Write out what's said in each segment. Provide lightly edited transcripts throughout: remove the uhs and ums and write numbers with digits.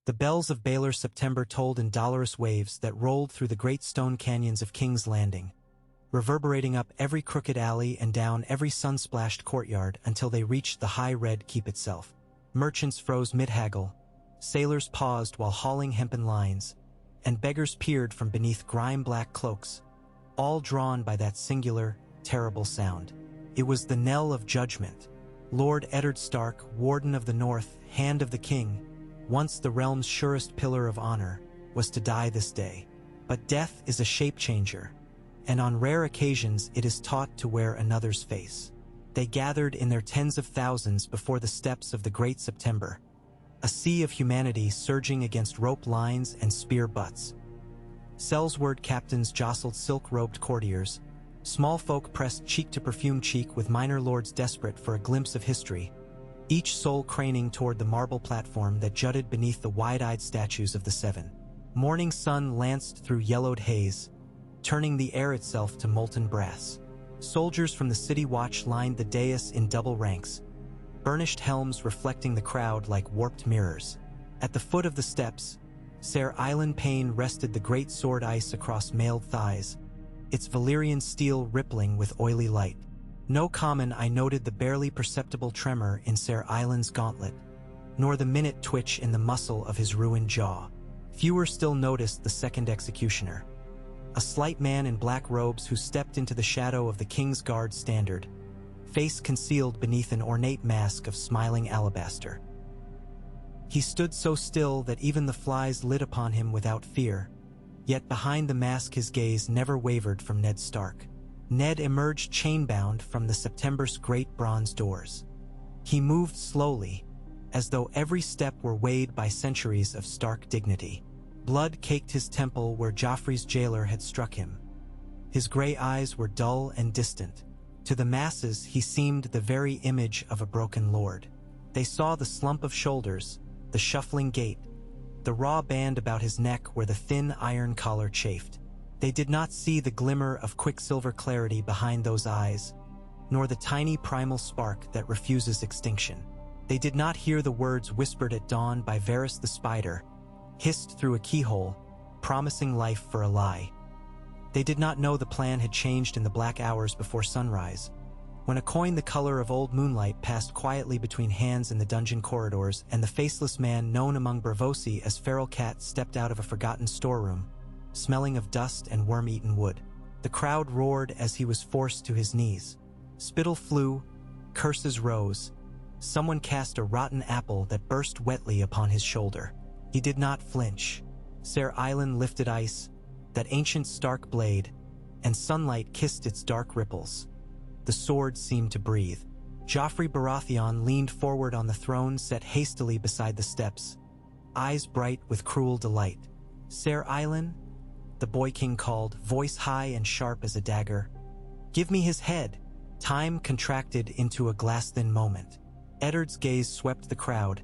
The bells of Baelor's September tolled in dolorous waves that rolled through the great stone canyons of King's Landing, reverberating up every crooked alley and down every sun-splashed courtyard until they reached the high red keep itself. Merchants froze mid-haggle, sailors paused while hauling hempen lines, and beggars peered from beneath grime-black cloaks, all drawn by that singular, terrible sound. It was the knell of judgment. Lord Eddard Stark, Warden of the North, Hand of the King, once the realm's surest pillar of honor, was to die this day. But death is a shape-changer, and on rare occasions it is taught to wear another's face. They gathered in their tens of thousands before the steps of the Great September, a sea of humanity surging against rope lines and spear butts. Sellsword captains jostled silk-robed courtiers, small folk pressed cheek to perfume cheek with minor lords desperate for a glimpse of history, each soul craning toward the marble platform that jutted beneath the wide-eyed statues of the Seven. Morning sun lanced through yellowed haze, turning the air itself to molten brass. Soldiers from the city watch lined the dais in double ranks, burnished helms reflecting the crowd like warped mirrors. At the foot of the steps, Ser Island Payne rested the great sword ice across mailed thighs, its Valyrian steel rippling with oily light. No common I noted the barely perceptible tremor in Ser Island's gauntlet, nor the minute twitch in the muscle of his ruined jaw. Fewer still noticed the second executioner, a slight man in black robes who stepped into the shadow of the King's Guard standard, face concealed beneath an ornate mask of smiling alabaster. He stood so still that even the flies lit upon him without fear, yet behind the mask his gaze never wavered from Ned Stark. Ned emerged chain-bound from the September's great bronze doors. He moved slowly, as though every step were weighed by centuries of Stark dignity. Blood caked his temple where Joffrey's jailer had struck him. His gray eyes were dull and distant. To the masses, he seemed the very image of a broken lord. They saw the slump of shoulders, the shuffling gait, the raw band about his neck where the thin iron collar chafed. They did not see the glimmer of quicksilver clarity behind those eyes, nor the tiny primal spark that refuses extinction. They did not hear the words whispered at dawn by Varys the Spider, hissed through a keyhole, promising life for a lie. They did not know the plan had changed in the black hours before sunrise, when a coin the color of old moonlight passed quietly between hands in the dungeon corridors and the Faceless Man known among Braavosi as Feral Cat stepped out of a forgotten storeroom, smelling of dust and worm-eaten wood. The crowd roared as he was forced to his knees. Spittle flew, curses rose. Someone cast a rotten apple that burst wetly upon his shoulder. He did not flinch. Ser Island lifted ice, that ancient Stark blade, and sunlight kissed its dark ripples. The sword seemed to breathe. Joffrey Baratheon leaned forward on the throne set hastily beside the steps, eyes bright with cruel delight. "Ser Island?" the boy king called, voice high and sharp as a dagger. "Give me his head." Time contracted into a glass-thin moment. Eddard's gaze swept the crowd,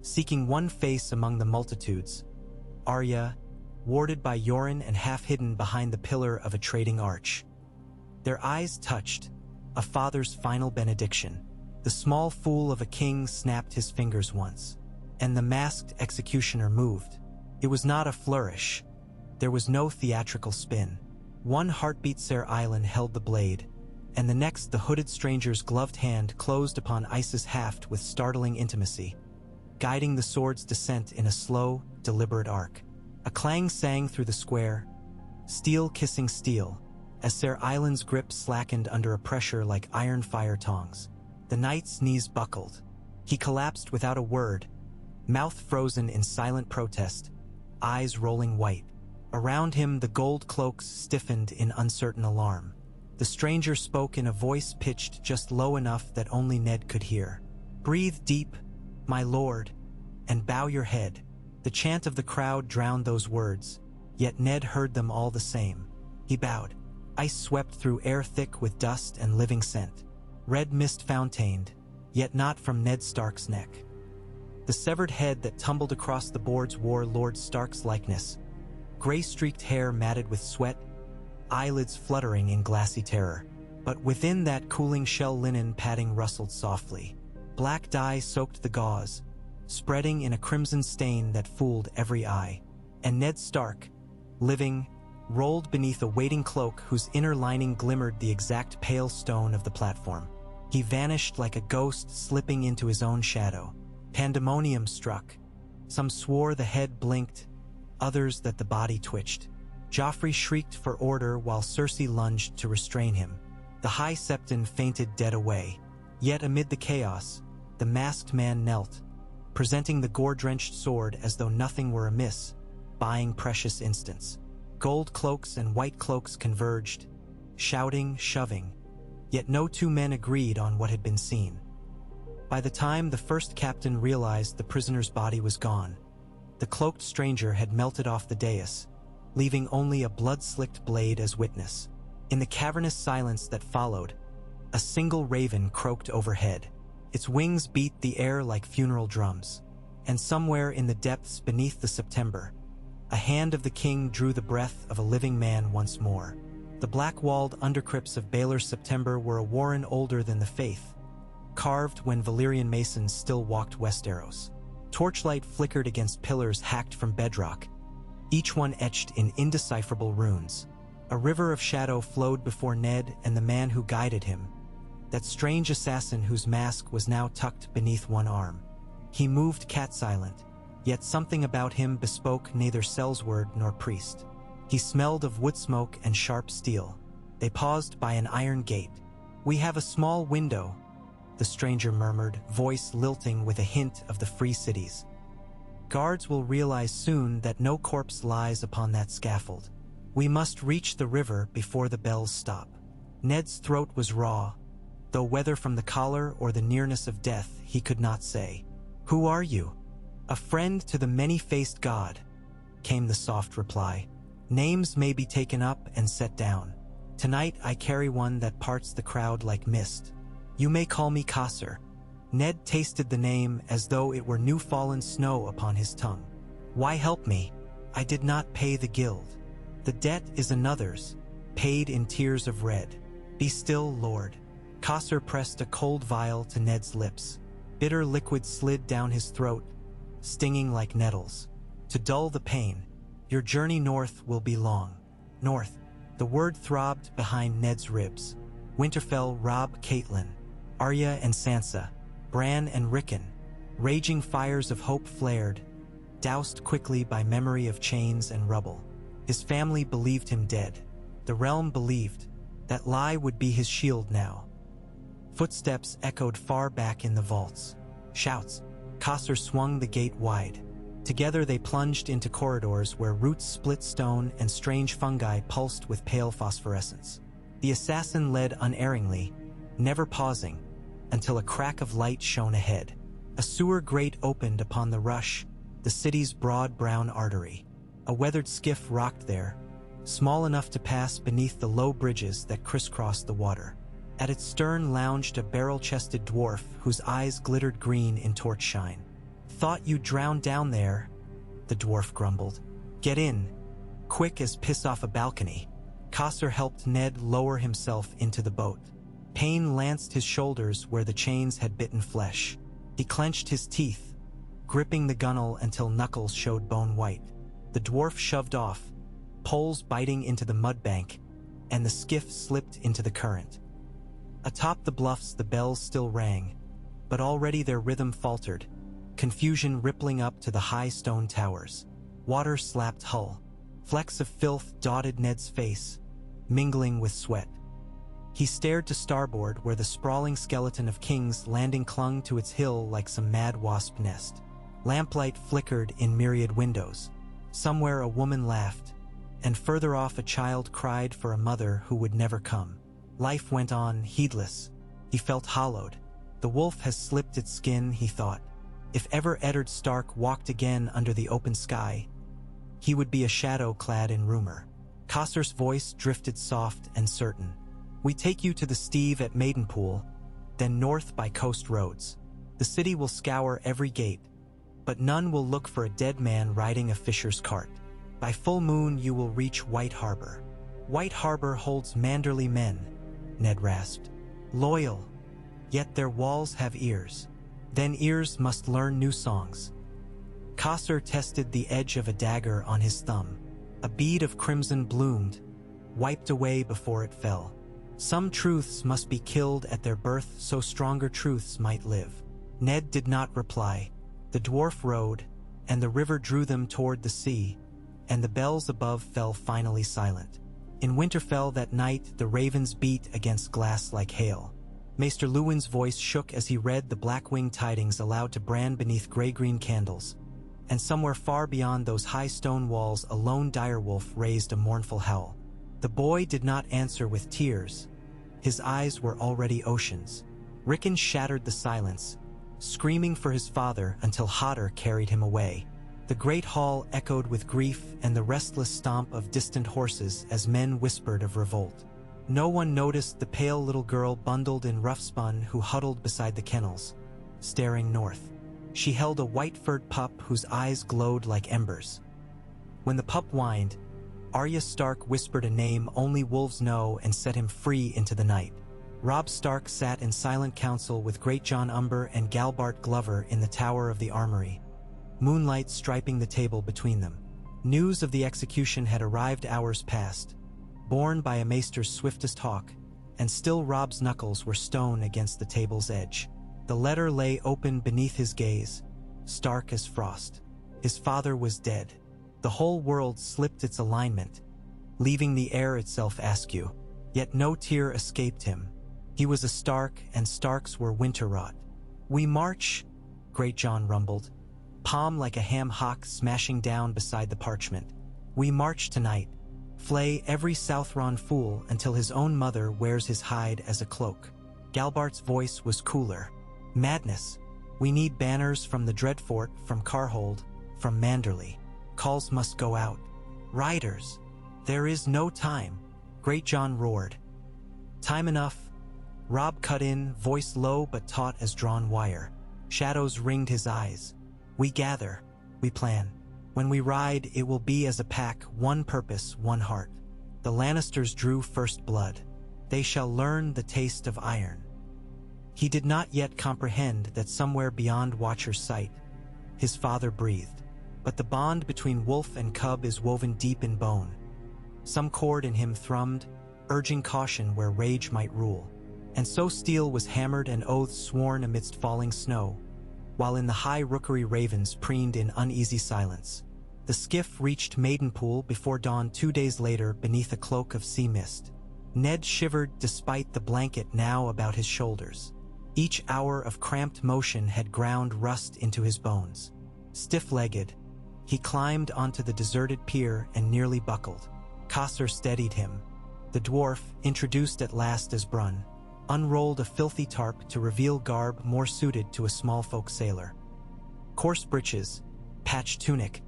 seeking one face among the multitudes. Arya, warded by Yoren and half-hidden behind the pillar of a trading arch. Their eyes touched, a father's final benediction. The small fool of a king snapped his fingers once, and the masked executioner moved. It was not a flourish. There was no theatrical spin. One heartbeat Ser Island held the blade, and the next the hooded stranger's gloved hand closed upon Ice's haft with startling intimacy, guiding the sword's descent in a slow, deliberate arc. A clang sang through the square, steel kissing steel, as Ser Island's grip slackened under a pressure like iron fire tongs. The knight's knees buckled. He collapsed without a word, mouth frozen in silent protest, eyes rolling white. Around him, the gold cloaks stiffened in uncertain alarm. The stranger spoke in a voice pitched just low enough that only Ned could hear. "Breathe deep, my lord, and bow your head." The chant of the crowd drowned those words, yet Ned heard them all the same. He bowed. Ice swept through air thick with dust and living scent. Red mist fountained, yet not from Ned Stark's neck. The severed head that tumbled across the boards wore Lord Stark's likeness, gray-streaked hair matted with sweat, eyelids fluttering in glassy terror. But within that cooling shell linen padding rustled softly. Black dye soaked the gauze, spreading in a crimson stain that fooled every eye. And Ned Stark, living, rolled beneath a waiting cloak whose inner lining glimmered the exact pale stone of the platform. He vanished like a ghost slipping into his own shadow. Pandemonium struck. Some swore the head blinked, others that the body twitched. Joffrey shrieked for order while Cersei lunged to restrain him. The High Septon fainted dead away. Yet amid the chaos, the masked man knelt, presenting the gore-drenched sword as though nothing were amiss, buying precious instants. Gold cloaks and white cloaks converged, shouting, shoving, yet no two men agreed on what had been seen. By the time the first captain realized the prisoner's body was gone, the cloaked stranger had melted off the dais, leaving only a blood-slicked blade as witness. In the cavernous silence that followed, a single raven croaked overhead. Its wings beat the air like funeral drums, and somewhere in the depths beneath the September, a hand of the king drew the breath of a living man once more. The black-walled undercrypts of Baelor's September were a warren older than the faith, carved when Valyrian masons still walked Westeros. Torchlight flickered against pillars hacked from bedrock, each one etched in indecipherable runes. A river of shadow flowed before Ned and the man who guided him, that strange assassin whose mask was now tucked beneath one arm. He moved cat-silent, yet something about him bespoke neither sellsword nor priest. He smelled of wood smoke and sharp steel. They paused by an iron gate. "We have a small window," the stranger murmured, voice lilting with a hint of the free cities. "Guards will realize soon that no corpse lies upon that scaffold. We must reach the river before the bells stop." Ned's throat was raw, though whether from the collar or the nearness of death he could not say. "Who are you?" "A friend to the many-faced god," came the soft reply. "Names may be taken up and set down. Tonight I carry one that parts the crowd like mist. You may call me Causeway." Ned tasted the name as though it were new-fallen snow upon his tongue. "Why help me? I did not pay the guild. The debt is another's, paid in tears of red. Be still, Lord." Causeway pressed a cold vial to Ned's lips. Bitter liquid slid down his throat, stinging like nettles. "To dull the pain, your journey north will be long." North. The word throbbed behind Ned's ribs. Winterfell, Robb, Catelyn, Arya and Sansa, Bran and Rickon. Raging fires of hope flared, doused quickly by memory of chains and rubble. His family believed him dead. The realm believed. That lie would be his shield now. Footsteps echoed far back in the vaults. Shouts. Causeway swung the gate wide. Together they plunged into corridors where roots split stone and strange fungi pulsed with pale phosphorescence. The assassin led unerringly, never pausing, until a crack of light shone ahead. A sewer grate opened upon the rush, the city's broad brown artery. A weathered skiff rocked there, small enough to pass beneath the low bridges that crisscrossed the water. At its stern lounged a barrel-chested dwarf whose eyes glittered green in torch shine. "Thought you'd drown down there," the dwarf grumbled. "Get in, quick as piss off a balcony." Causeway helped Ned lower himself into the boat. Pain lanced his shoulders where the chains had bitten flesh. He clenched his teeth, gripping the gunwale until knuckles showed bone white. The dwarf shoved off, poles biting into the mudbank, and the skiff slipped into the current. Atop the bluffs the bells still rang, but already their rhythm faltered, confusion rippling up to the high stone towers. Water slapped hull. Flecks of filth dotted Ned's face, mingling with sweat. He stared to starboard where the sprawling skeleton of King's Landing clung to its hill like some mad wasp nest. Lamplight flickered in myriad windows. Somewhere a woman laughed, and further off a child cried for a mother who would never come. Life went on, heedless. He felt hollowed. The wolf has slipped its skin, he thought. If ever Eddard Stark walked again under the open sky, he would be a shadow clad in rumor. Causeway's voice drifted soft and certain. "We take you to the Steve at Maidenpool, then north by coast roads. The city will scour every gate, but none will look for a dead man riding a fisher's cart. By full moon you will reach White Harbor." "White Harbor holds Manderly men," Ned rasped. "Loyal, yet their walls have ears." Then ears must learn new songs. Causeway tested the edge of a dagger on his thumb. A bead of crimson bloomed, wiped away before it fell. Some truths must be killed at their birth so stronger truths might live. Ned did not reply. The dwarf rowed, and the river drew them toward the sea, and the bells above fell finally silent. In Winterfell that night the ravens beat against glass like hail. Maester Luwin's voice shook as he read the black-winged tidings aloud to Bran beneath gray-green candles. And somewhere far beyond those high stone walls a lone direwolf raised a mournful howl. The boy did not answer with tears. His eyes were already oceans. Rickon shattered the silence, screaming for his father until Hodder carried him away. The great hall echoed with grief and the restless stomp of distant horses as men whispered of revolt. No one noticed the pale little girl bundled in rough spun who huddled beside the kennels, staring north. She held a white-furred pup whose eyes glowed like embers. When the pup whined, Arya Stark whispered a name only wolves know and set him free into the night. Robb Stark sat in silent council with Great John Umber and Galbart Glover in the tower of the armory, moonlight striping the table between them. News of the execution had arrived hours past, borne by a maester's swiftest hawk, and still Robb's knuckles were stone against the table's edge. The letter lay open beneath his gaze, stark as frost. His father was dead. The whole world slipped its alignment, leaving the air itself askew. Yet no tear escaped him. He was a Stark, and Starks were winter-wrought. "We march," Great John rumbled, palm like a ham hock smashing down beside the parchment. "We march tonight. Flay every Southron fool until his own mother wears his hide as a cloak." Galbart's voice was cooler. "Madness. We need banners from the Dreadfort, from Carhold, from Manderly. Calls must go out. Riders. There is no time." Great John roared. "Time enough." Robb cut in, voice low but taut as drawn wire. Shadows ringed his eyes. "We gather. We plan. When we ride, it will be as a pack, one purpose, one heart. The Lannisters drew first blood. They shall learn the taste of iron." He did not yet comprehend that somewhere beyond Watcher's sight, his father breathed. But the bond between wolf and cub is woven deep in bone. Some chord in him thrummed, urging caution where rage might rule. And so steel was hammered and oaths sworn amidst falling snow, while in the high rookery ravens preened in uneasy silence. The skiff reached Maidenpool before dawn 2 days later beneath a cloak of sea mist. Ned shivered despite the blanket now about his shoulders. Each hour of cramped motion had ground rust into his bones. Stiff-legged, he climbed onto the deserted pier and nearly buckled. Causeway steadied him. The dwarf, introduced at last as Brun, unrolled a filthy tarp to reveal garb more suited to a small-folk sailor. Coarse breeches, patched tunic,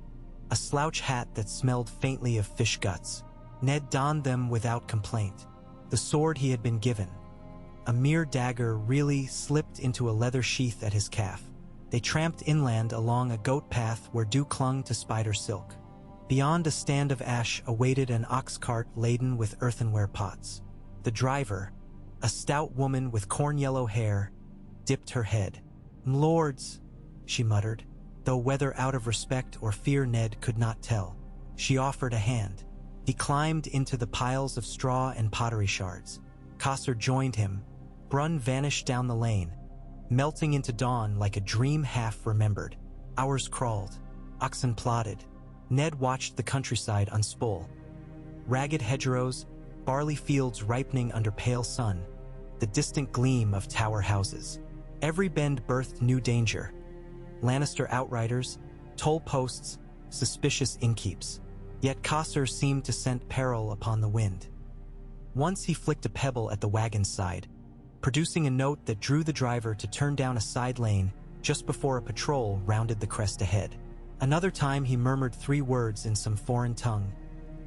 a slouch hat that smelled faintly of fish guts. Ned donned them without complaint. The sword he had been given, a mere dagger, really slipped into a leather sheath at his calf. They tramped inland along a goat path where dew clung to spider silk. Beyond a stand of ash awaited an ox cart laden with earthenware pots. The driver, a stout woman with corn-yellow hair, dipped her head. "M'lords," she muttered, though whether out of respect or fear Ned could not tell. She offered a hand. He climbed into the piles of straw and pottery shards. Causeway joined him. Brun vanished down the lane, melting into dawn like a dream half-remembered. Hours crawled. Oxen plodded. Ned watched the countryside unspool. Ragged hedgerows, barley fields ripening under pale sun, the distant gleam of tower houses. Every bend birthed new danger. Lannister outriders, toll posts, suspicious innkeeps. Yet Causeway seemed to scent peril upon the wind. Once he flicked a pebble at the wagon's side, producing a note that drew the driver to turn down a side lane just before a patrol rounded the crest ahead. Another time he murmured 3 words in some foreign tongue,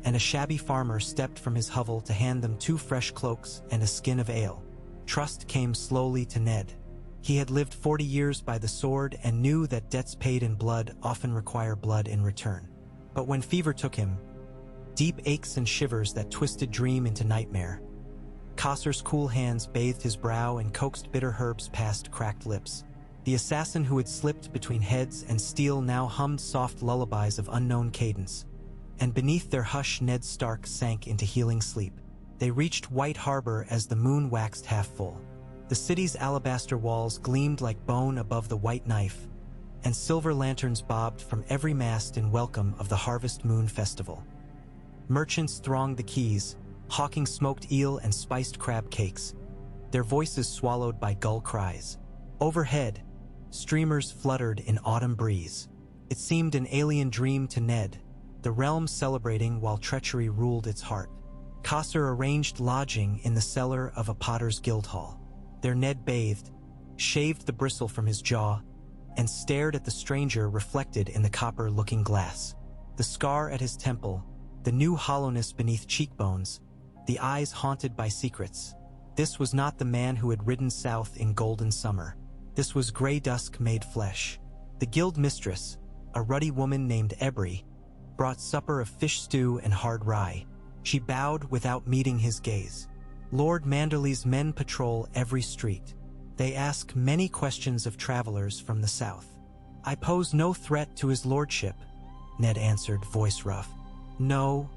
and a shabby farmer stepped from his hovel to hand them 2 fresh cloaks and a skin of ale. Trust came slowly to Ned. He had lived 40 years by the sword and knew that debts paid in blood often require blood in return. But when fever took him, deep aches and shivers that twisted dream into nightmare, Causeway's cool hands bathed his brow and coaxed bitter herbs past cracked lips. The assassin who had slipped between heads and steel now hummed soft lullabies of unknown cadence, and beneath their hush Ned Stark sank into healing sleep. They reached White Harbor as the moon waxed half full. The city's alabaster walls gleamed like bone above the white knife, and silver lanterns bobbed from every mast in welcome of the Harvest Moon Festival. Merchants thronged the quays, hawking smoked eel and spiced crab cakes, their voices swallowed by gull cries. Overhead, streamers fluttered in autumn breeze. It seemed an alien dream to Ned, the realm celebrating while treachery ruled its heart. Causeway arranged lodging in the cellar of a potter's guild hall. There Ned bathed, shaved the bristle from his jaw, and stared at the stranger reflected in the copper-looking glass. The scar at his temple, the new hollowness beneath cheekbones, the eyes haunted by secrets. This was not the man who had ridden south in golden summer. This was gray dusk made flesh. The guild mistress, a ruddy woman named Ebri, brought supper of fish stew and hard rye. She bowed without meeting his gaze. Lord Manderly's men patrol every street. They ask many questions of travelers from the south. I pose no threat to his lordship, Ned answered, voice rough. No,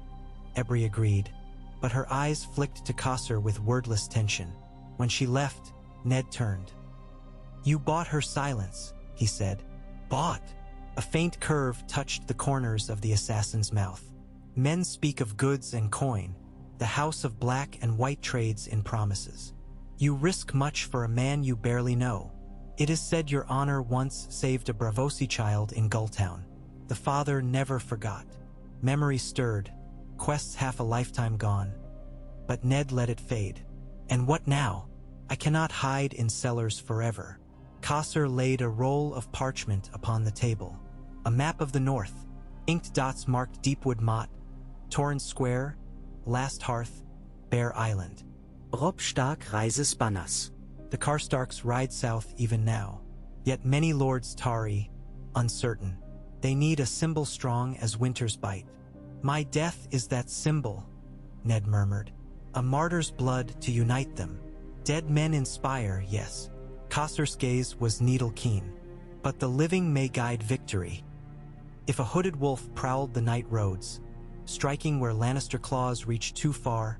Ebri agreed, but her eyes flicked to Causeway with wordless tension. When she left, Ned turned. You bought her silence, he said. Bought? A faint curve touched the corners of the assassin's mouth. Men speak of goods and coin, the house of black and white trades in promises. You risk much for a man you barely know. It is said your honor once saved a Bravosi child in Gulltown. The father never forgot. Memory stirred, quests half a lifetime gone. But Ned let it fade. And what now? I cannot hide in cellars forever. Causeway laid a roll of parchment upon the table. A map of the north. Inked dots marked Deepwood Moat, Torrance Square, Last Hearth, Bear Island. Robb Stark reises Banners. The Karstarks ride south even now. Yet many lords tarry, uncertain. They need a symbol strong as winter's bite. My death is that symbol, Ned murmured. A martyr's blood to unite them. Dead men inspire, yes. Causeway's gaze was needle-keen. But the living may guide victory. If a hooded wolf prowled the night roads, striking where Lannister claws reached too far,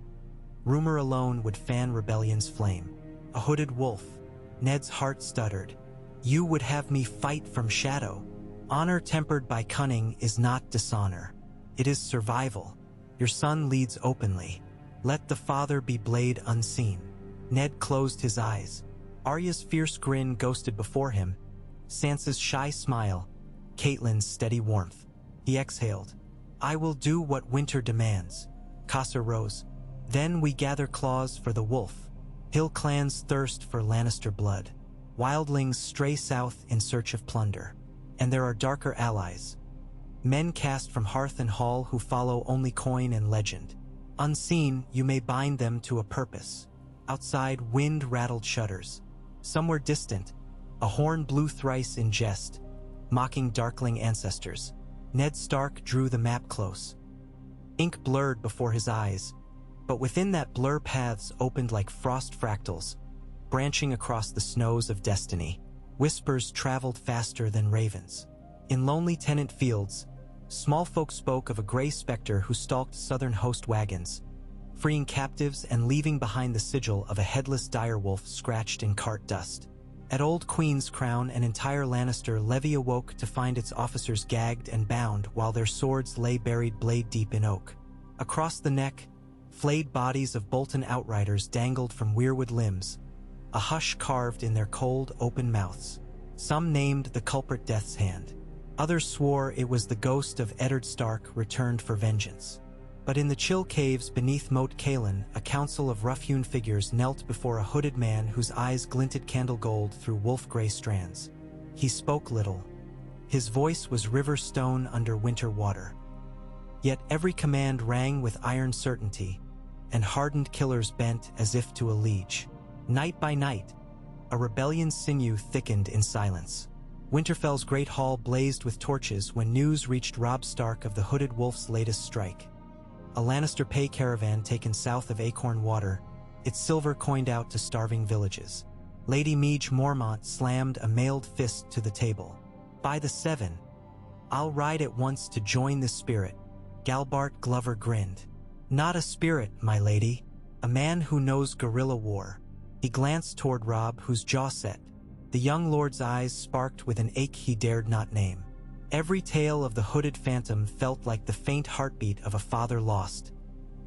rumor alone would fan rebellion's flame. A hooded wolf. Ned's heart stuttered. You would have me fight from shadow. Honor tempered by cunning is not dishonor. It is survival. Your son leads openly. Let the father be blade unseen. Ned closed his eyes. Arya's fierce grin ghosted before him, Sansa's shy smile, Catelyn's steady warmth. He exhaled. I will do what winter demands. Causeway rose. Then we gather claws for the wolf. Hill clans thirst for Lannister blood. Wildlings stray south in search of plunder. And there are darker allies. Men cast from hearth and hall who follow only coin and legend. Unseen, you may bind them to a purpose. Outside, wind rattled shutters. Somewhere distant, a horn blew thrice in jest, mocking darkling ancestors. Ned Stark drew the map close. Ink blurred before his eyes, but within that blur paths opened like frost fractals, branching across the snows of destiny. Whispers traveled faster than ravens. In lonely tenant fields, small folk spoke of a gray specter who stalked southern host wagons, freeing captives and leaving behind the sigil of a headless direwolf scratched in cart dust. At Old Queen's Crown, an entire Lannister levy awoke to find its officers gagged and bound while their swords lay buried blade deep in oak. Across the neck, flayed bodies of Bolton outriders dangled from weirwood limbs, a hush carved in their cold, open mouths. Some named the culprit Death's Hand. Others swore it was the ghost of Eddard Stark returned for vengeance. But in the chill caves beneath Moat Cailin, a council of rough-hewn figures knelt before a hooded man whose eyes glinted candle gold through wolf-gray strands. He spoke little. His voice was river stone under winter water. Yet every command rang with iron certainty, and hardened killers bent as if to a liege. Night by night, a rebellion's sinew thickened in silence. Winterfell's great hall blazed with torches when news reached Robb Stark of the hooded wolf's latest strike. A Lannister pay caravan taken south of Acorn Water, its silver coined out to starving villages. Lady Meage Mormont slammed a mailed fist to the table. "By the 7. I'll ride at once to join the spirit." Galbart Glover grinned. "Not a spirit, my lady. A man who knows guerrilla war." He glanced toward Robb, whose jaw set. The young lord's eyes sparked with an ache he dared not name. Every tale of the hooded phantom felt like the faint heartbeat of a father lost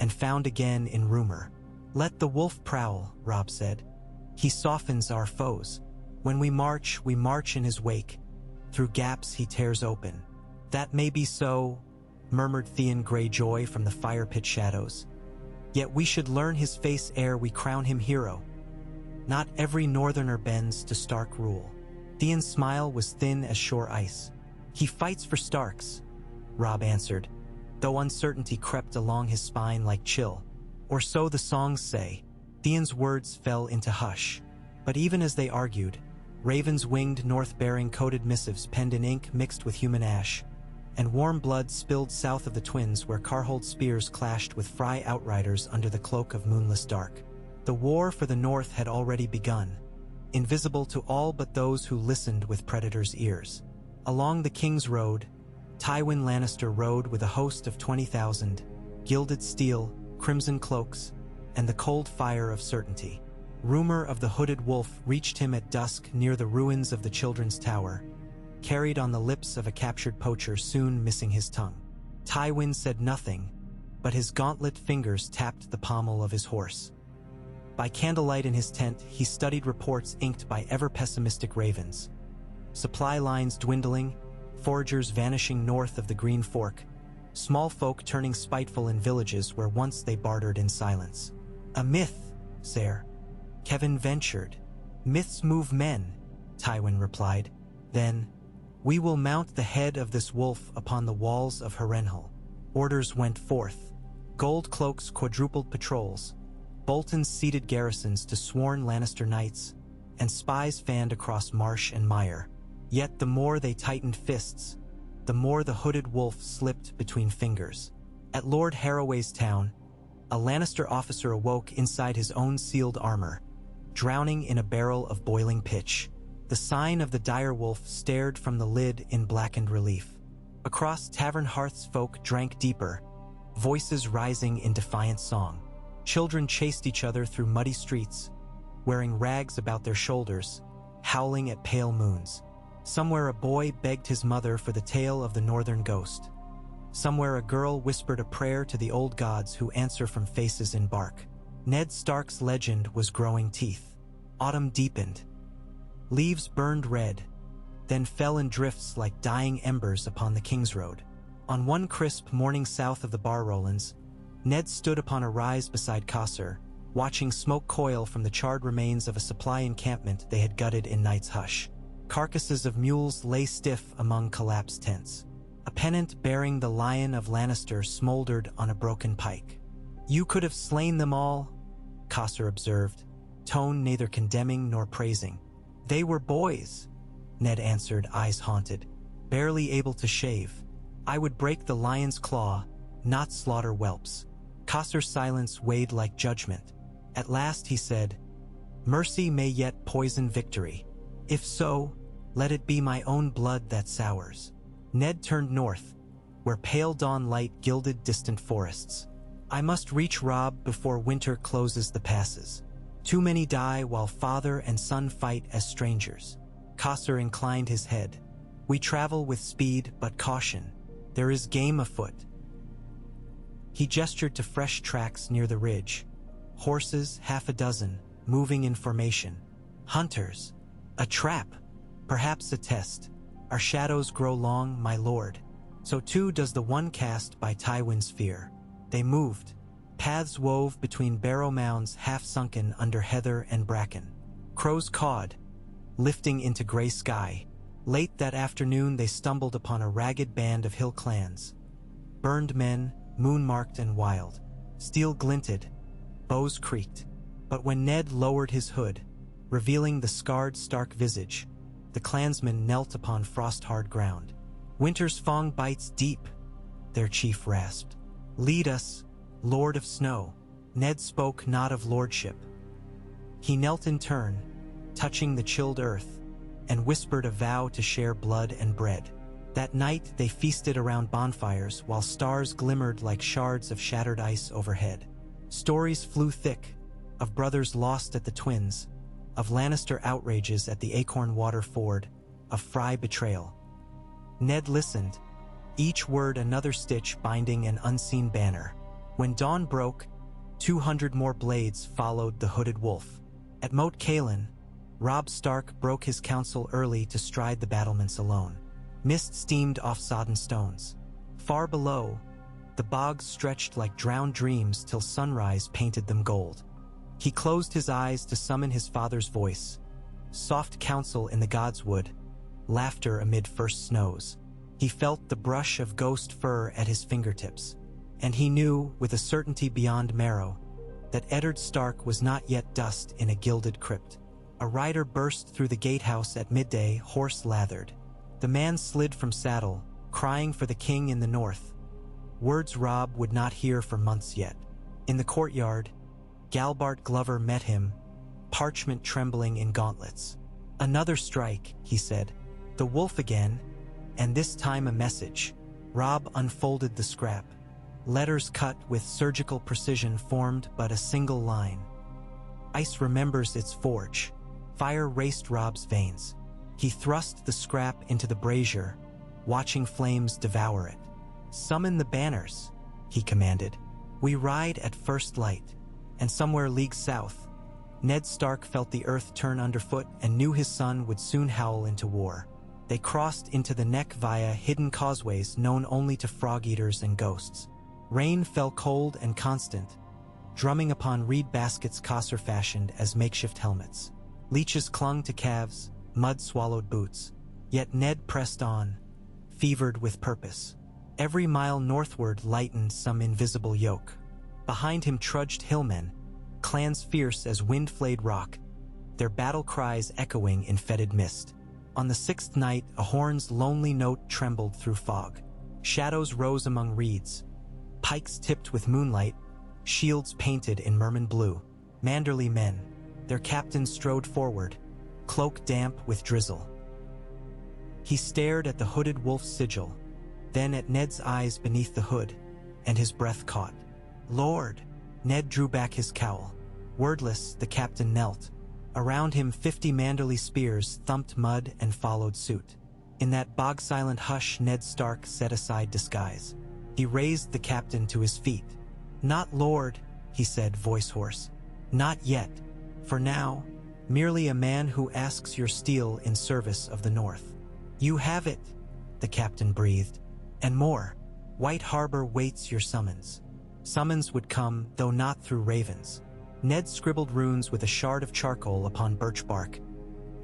and found again in rumor. "Let the wolf prowl," Robb said. "He softens our foes. When we march in his wake. Through gaps he tears open." "That may be so," murmured Theon Greyjoy from the fire pit shadows. "Yet we should learn his face ere we crown him hero. Not every northerner bends to Stark rule." Theon's smile was thin as shore ice. "He fights for Starks," Robb answered, though uncertainty crept along his spine like chill. "Or so the songs say." Theon's words fell into hush. But even as they argued, ravens winged north bearing coded missives penned in ink mixed with human ash, and warm blood spilled south of the Twins where Carhold spears clashed with Frey outriders under the cloak of moonless dark. The war for the north had already begun, invisible to all but those who listened with predators' ears. Along the King's Road, Tywin Lannister rode with a host of 20,000, gilded steel, crimson cloaks, and the cold fire of certainty. Rumor of the hooded wolf reached him at dusk near the ruins of the Children's Tower, carried on the lips of a captured poacher soon missing his tongue. Tywin said nothing, but his gauntlet fingers tapped the pommel of his horse. By candlelight in his tent, he studied reports inked by ever-pessimistic ravens. Supply lines dwindling, foragers vanishing north of the Green Fork, small folk turning spiteful in villages where once they bartered in silence. "A myth, sire," Kevin ventured. "Myths move men," Tywin replied. Then, "We will mount the head of this wolf upon the walls of Herrenhal." Orders went forth. Gold cloaks quadrupled patrols, Bolton seated garrisons to sworn Lannister knights, and spies fanned across marsh and mire. Yet the more they tightened fists, the more the hooded wolf slipped between fingers. At Lord Harroway's town, a Lannister officer awoke inside his own sealed armor, drowning in a barrel of boiling pitch. The sign of the dire wolf stared from the lid in blackened relief. Across tavern hearths folk drank deeper, voices rising in defiant song. Children chased each other through muddy streets, wearing rags about their shoulders, howling at pale moons. Somewhere a boy begged his mother for the tale of the northern ghost. Somewhere a girl whispered a prayer to the old gods who answer from faces in bark. Ned Stark's legend was growing teeth. Autumn deepened. Leaves burned red, then fell in drifts like dying embers upon the King's Road. On one crisp morning south of the Bar Rollins, Ned stood upon a rise beside Causeway, watching smoke coil from the charred remains of a supply encampment they had gutted in night's hush. Carcasses of mules lay stiff among collapsed tents. A pennant bearing the Lion of Lannister smoldered on a broken pike. "You could have slain them all," Causeway observed, tone neither condemning nor praising. "They were boys," Ned answered, eyes haunted, barely able to shave. "I would break the lion's claw, not slaughter whelps." Causeway's silence weighed like judgment. At last he said, "Mercy may yet poison victory. If so, let it be my own blood that sours." Ned turned north, where pale dawn light gilded distant forests. "I must reach Robb before winter closes the passes. Too many die while father and son fight as strangers." Causeway inclined his head. "We travel with speed but caution. There is game afoot." He gestured to fresh tracks near the ridge. Horses, half a dozen, moving in formation. "Hunters. A trap. Perhaps a test. Our shadows grow long, my lord. So too does the one cast by Tywin's fear." They moved. Paths wove between barrow mounds half sunken under heather and bracken. Crows cawed, lifting into gray sky. Late that afternoon they stumbled upon a ragged band of hill clans. Burned men, moon-marked and wild. Steel glinted, bows creaked. But when Ned lowered his hood, revealing the scarred Stark visage, the clansmen knelt upon frost-hard ground. "Winter's fong bites deep," their chief rasped. "Lead us, Lord of Snow." Ned spoke not of lordship. He knelt in turn, touching the chilled earth, and whispered a vow to share blood and bread. That night they feasted around bonfires while stars glimmered like shards of shattered ice overhead. Stories flew thick, of brothers lost at the Twins, of Lannister outrages at the Acorn Water Ford, of Frey betrayal. Ned listened, each word another stitch binding an unseen banner. When dawn broke, 200 more blades followed the hooded wolf. At Moat Cailin, Robb Stark broke his counsel early to stride the battlements alone. Mist steamed off sodden stones. Far below, the bogs stretched like drowned dreams till sunrise painted them gold. He closed his eyes to summon his father's voice. Soft counsel in the godswood, laughter amid first snows. He felt the brush of ghost fur at his fingertips, and he knew, with a certainty beyond marrow, that Eddard Stark was not yet dust in a gilded crypt. A rider burst through the gatehouse at midday, horse lathered. The man slid from saddle, crying for the king in the north, words Robb would not hear for months yet. In the courtyard, Galbart Glover met him, parchment trembling in gauntlets. "Another strike," he said. "The wolf again, and this time a message." Robb unfolded the scrap. Letters cut with surgical precision formed but a single line. "Ice remembers its forge." Fire raced Robb's veins. He thrust the scrap into the brazier, watching flames devour it. "Summon the banners," he commanded. "We ride at first light." And somewhere leagues south, Ned Stark felt the earth turn underfoot and knew his son would soon howl into war. They crossed into the neck via hidden causeways known only to frog-eaters and ghosts. Rain fell cold and constant, drumming upon reed baskets Cossor fashioned as makeshift helmets. Leeches clung to calves, mud swallowed boots. Yet Ned pressed on, fevered with purpose. Every mile northward lightened some invisible yoke. Behind him trudged hillmen, clans fierce as wind-flayed rock, their battle cries echoing in fetid mist. On the sixth night, a horn's lonely note trembled through fog. Shadows rose among reeds, pikes tipped with moonlight, shields painted in merman blue. Manderly men, their captain strode forward, cloak damp with drizzle. He stared at the hooded wolf's sigil, then at Ned's eyes beneath the hood, and his breath caught. "Lord!" Ned drew back his cowl. Wordless, the captain knelt. Around him 50 Manderly spears thumped mud and followed suit. In that bog-silent hush, Ned Stark set aside disguise. He raised the captain to his feet. "Not Lord," he said, voice hoarse. "Not yet. For now, merely a man who asks your steel in service of the North." "You have it," the captain breathed. "And more. White Harbor waits your summons." Summons would come, though not through ravens. Ned scribbled runes with a shard of charcoal upon birch bark.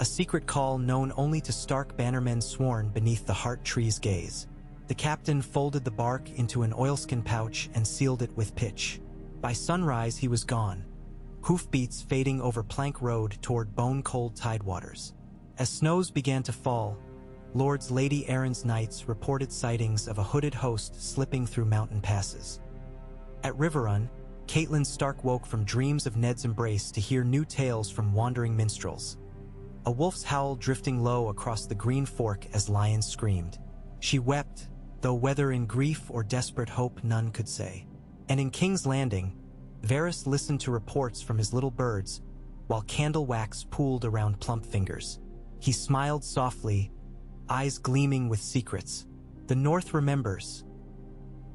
A secret call known only to Stark bannermen sworn beneath the heart tree's gaze. The captain folded the bark into an oilskin pouch and sealed it with pitch. By sunrise he was gone, hoofbeats fading over plank road toward bone-cold tidewaters. As snows began to fall, Lord's Lady Erin's knights reported sightings of a hooded host slipping through mountain passes. At Riverrun, Catelyn Stark woke from dreams of Ned's embrace to hear new tales from wandering minstrels. A wolf's howl drifting low across the green fork as lions screamed. She wept, though whether in grief or desperate hope none could say. And in King's Landing, Varys listened to reports from his little birds, while candle wax pooled around plump fingers. He smiled softly, eyes gleaming with secrets. "The North remembers,"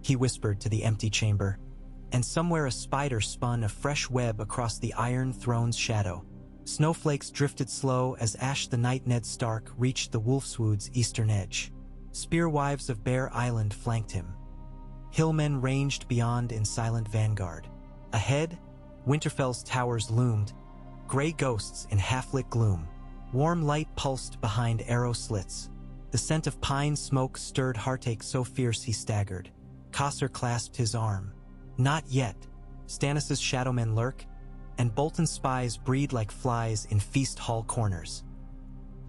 he whispered to the empty chamber, and somewhere a spider spun a fresh web across the Iron Throne's shadow. Snowflakes drifted slow as Ash the Night Ned Stark reached the Wolfswood's eastern edge. Spearwives of Bear Island flanked him. Hillmen ranged beyond in silent vanguard. Ahead, Winterfell's towers loomed, gray ghosts in half-lit gloom. Warm light pulsed behind arrow slits. The scent of pine smoke stirred heartache so fierce he staggered. Cossor clasped his arm. "Not yet." Stannis' shadowmen lurk, and Bolton spies breed like flies in feast hall corners.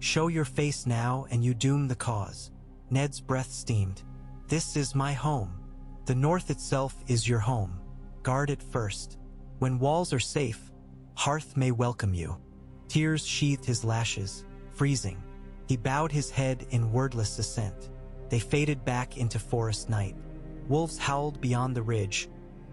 "Show your face now and you doom the cause." Ned's breath steamed. "This is my home. The North itself is your home. Guard it first. When walls are safe, hearth may welcome you." Tears sheathed his lashes, freezing. He bowed his head in wordless assent. They faded back into forest night. Wolves howled beyond the ridge,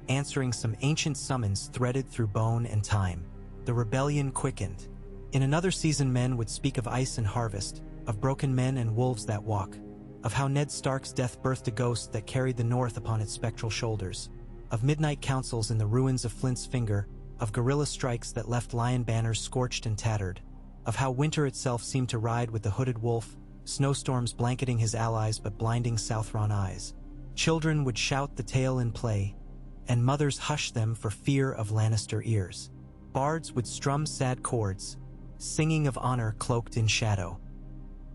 answering some ancient summons threaded through bone and time. The rebellion quickened. In another season, men would speak of ice and harvest, of broken men and wolves that walk, of how Ned Stark's death birthed a ghost that carried the North upon its spectral shoulders, of midnight councils in the ruins of Flint's Finger, of guerrilla strikes that left lion banners scorched and tattered, of how winter itself seemed to ride with the hooded wolf, snowstorms blanketing his allies but blinding Southron eyes. Children would shout the tale in play, and mothers hushed them for fear of Lannister ears. Bards would strum sad chords, singing of honor cloaked in shadow.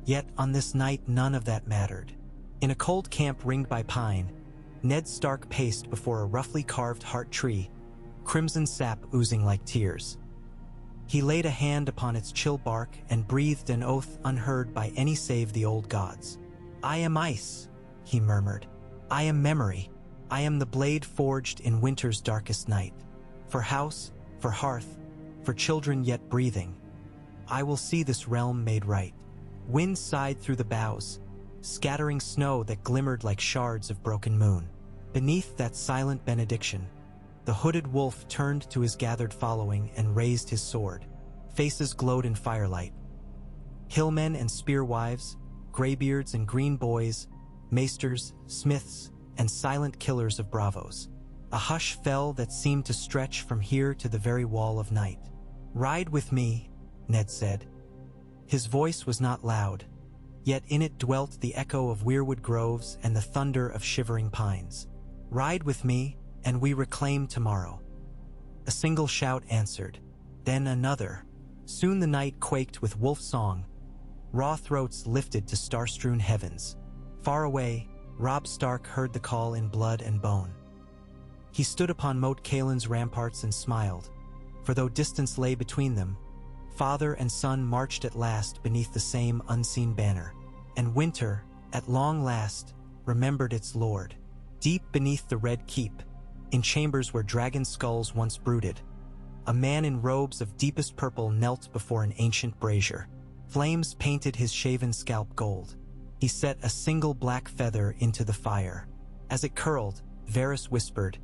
Yet on this night none of that mattered. In a cold camp ringed by pine, Ned Stark paced before a roughly carved heart tree, crimson sap oozing like tears. He laid a hand upon its chill bark and breathed an oath unheard by any save the old gods. "I am ice," he murmured. "I am memory. I am the blade forged in winter's darkest night. For house, for hearth, for children yet breathing, I will see this realm made right." Wind sighed through the boughs, scattering snow that glimmered like shards of broken moon. Beneath that silent benediction, the hooded wolf turned to his gathered following and raised his sword. Faces glowed in firelight. Hillmen and spearwives, graybeards and green boys, maesters, smiths, and silent killers of bravos. A hush fell that seemed to stretch from here to the very wall of night. "Ride with me," Ned said. His voice was not loud, yet in it dwelt the echo of weirwood groves and the thunder of shivering pines. "Ride with me, and we reclaim tomorrow." A single shout answered, then another. Soon the night quaked with wolf song. Raw throats lifted to star-strewn heavens. Far away, Robb Stark heard the call in blood and bone. He stood upon Moat Caelin's ramparts and smiled, for though distance lay between them, father and son marched at last beneath the same unseen banner. And winter, at long last, remembered its lord. Deep beneath the red keep, in chambers where dragon skulls once brooded, a man in robes of deepest purple knelt before an ancient brazier. Flames painted his shaven scalp gold. He set a single black feather into the fire. As it curled, Varys whispered,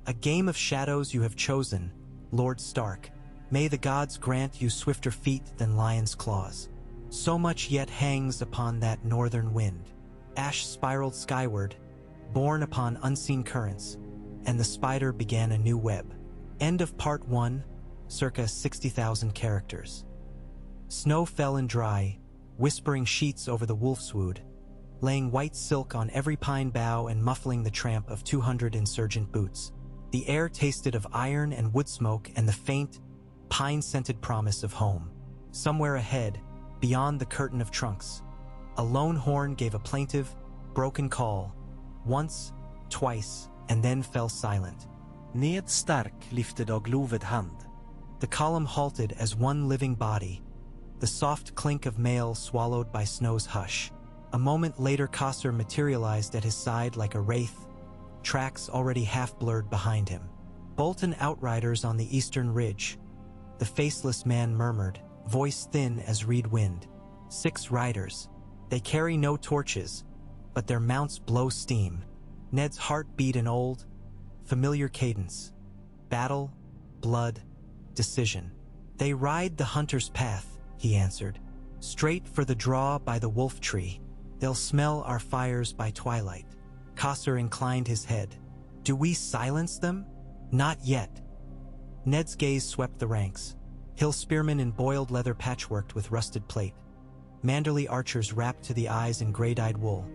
"A game of shadows you have chosen, Lord Stark. May the gods grant you swifter feet than lion's claws. So much yet hangs upon that northern wind." Ash spiraled skyward, borne upon unseen currents, and the spider began a new web. End of Part 1, circa 60,000 characters. Snow fell and dry, whispering sheets over the wolfswood, laying white silk on every pine bough and muffling the tramp of 200 insurgent boots. The air tasted of iron and wood smoke and the faint, pine-scented promise of home. Somewhere ahead, beyond the curtain of trunks, a lone horn gave a plaintive, broken call, once, twice, and then fell silent. Ned Stark lyfte dag loved hand. The column halted as one living body, the soft clink of mail swallowed by snow's hush. A moment later, Causeway materialized at his side like a wraith, tracks already half-blurred behind him. Bolton outriders on the eastern ridge, the Faceless Man murmured, voice thin as reed wind. 6 riders. They carry no torches, but their mounts blow steam. Ned's heart beat an old, familiar cadence. Battle, blood, decision. They ride the hunter's path, he answered. Straight for the draw by the wolf tree. They'll smell our fires by twilight. Causeway inclined his head. Do we silence them? Not yet. Ned's gaze swept the ranks. Hill spearmen in boiled leather patchworked with rusted plate. Manderly archers wrapped to the eyes in gray-dyed wool.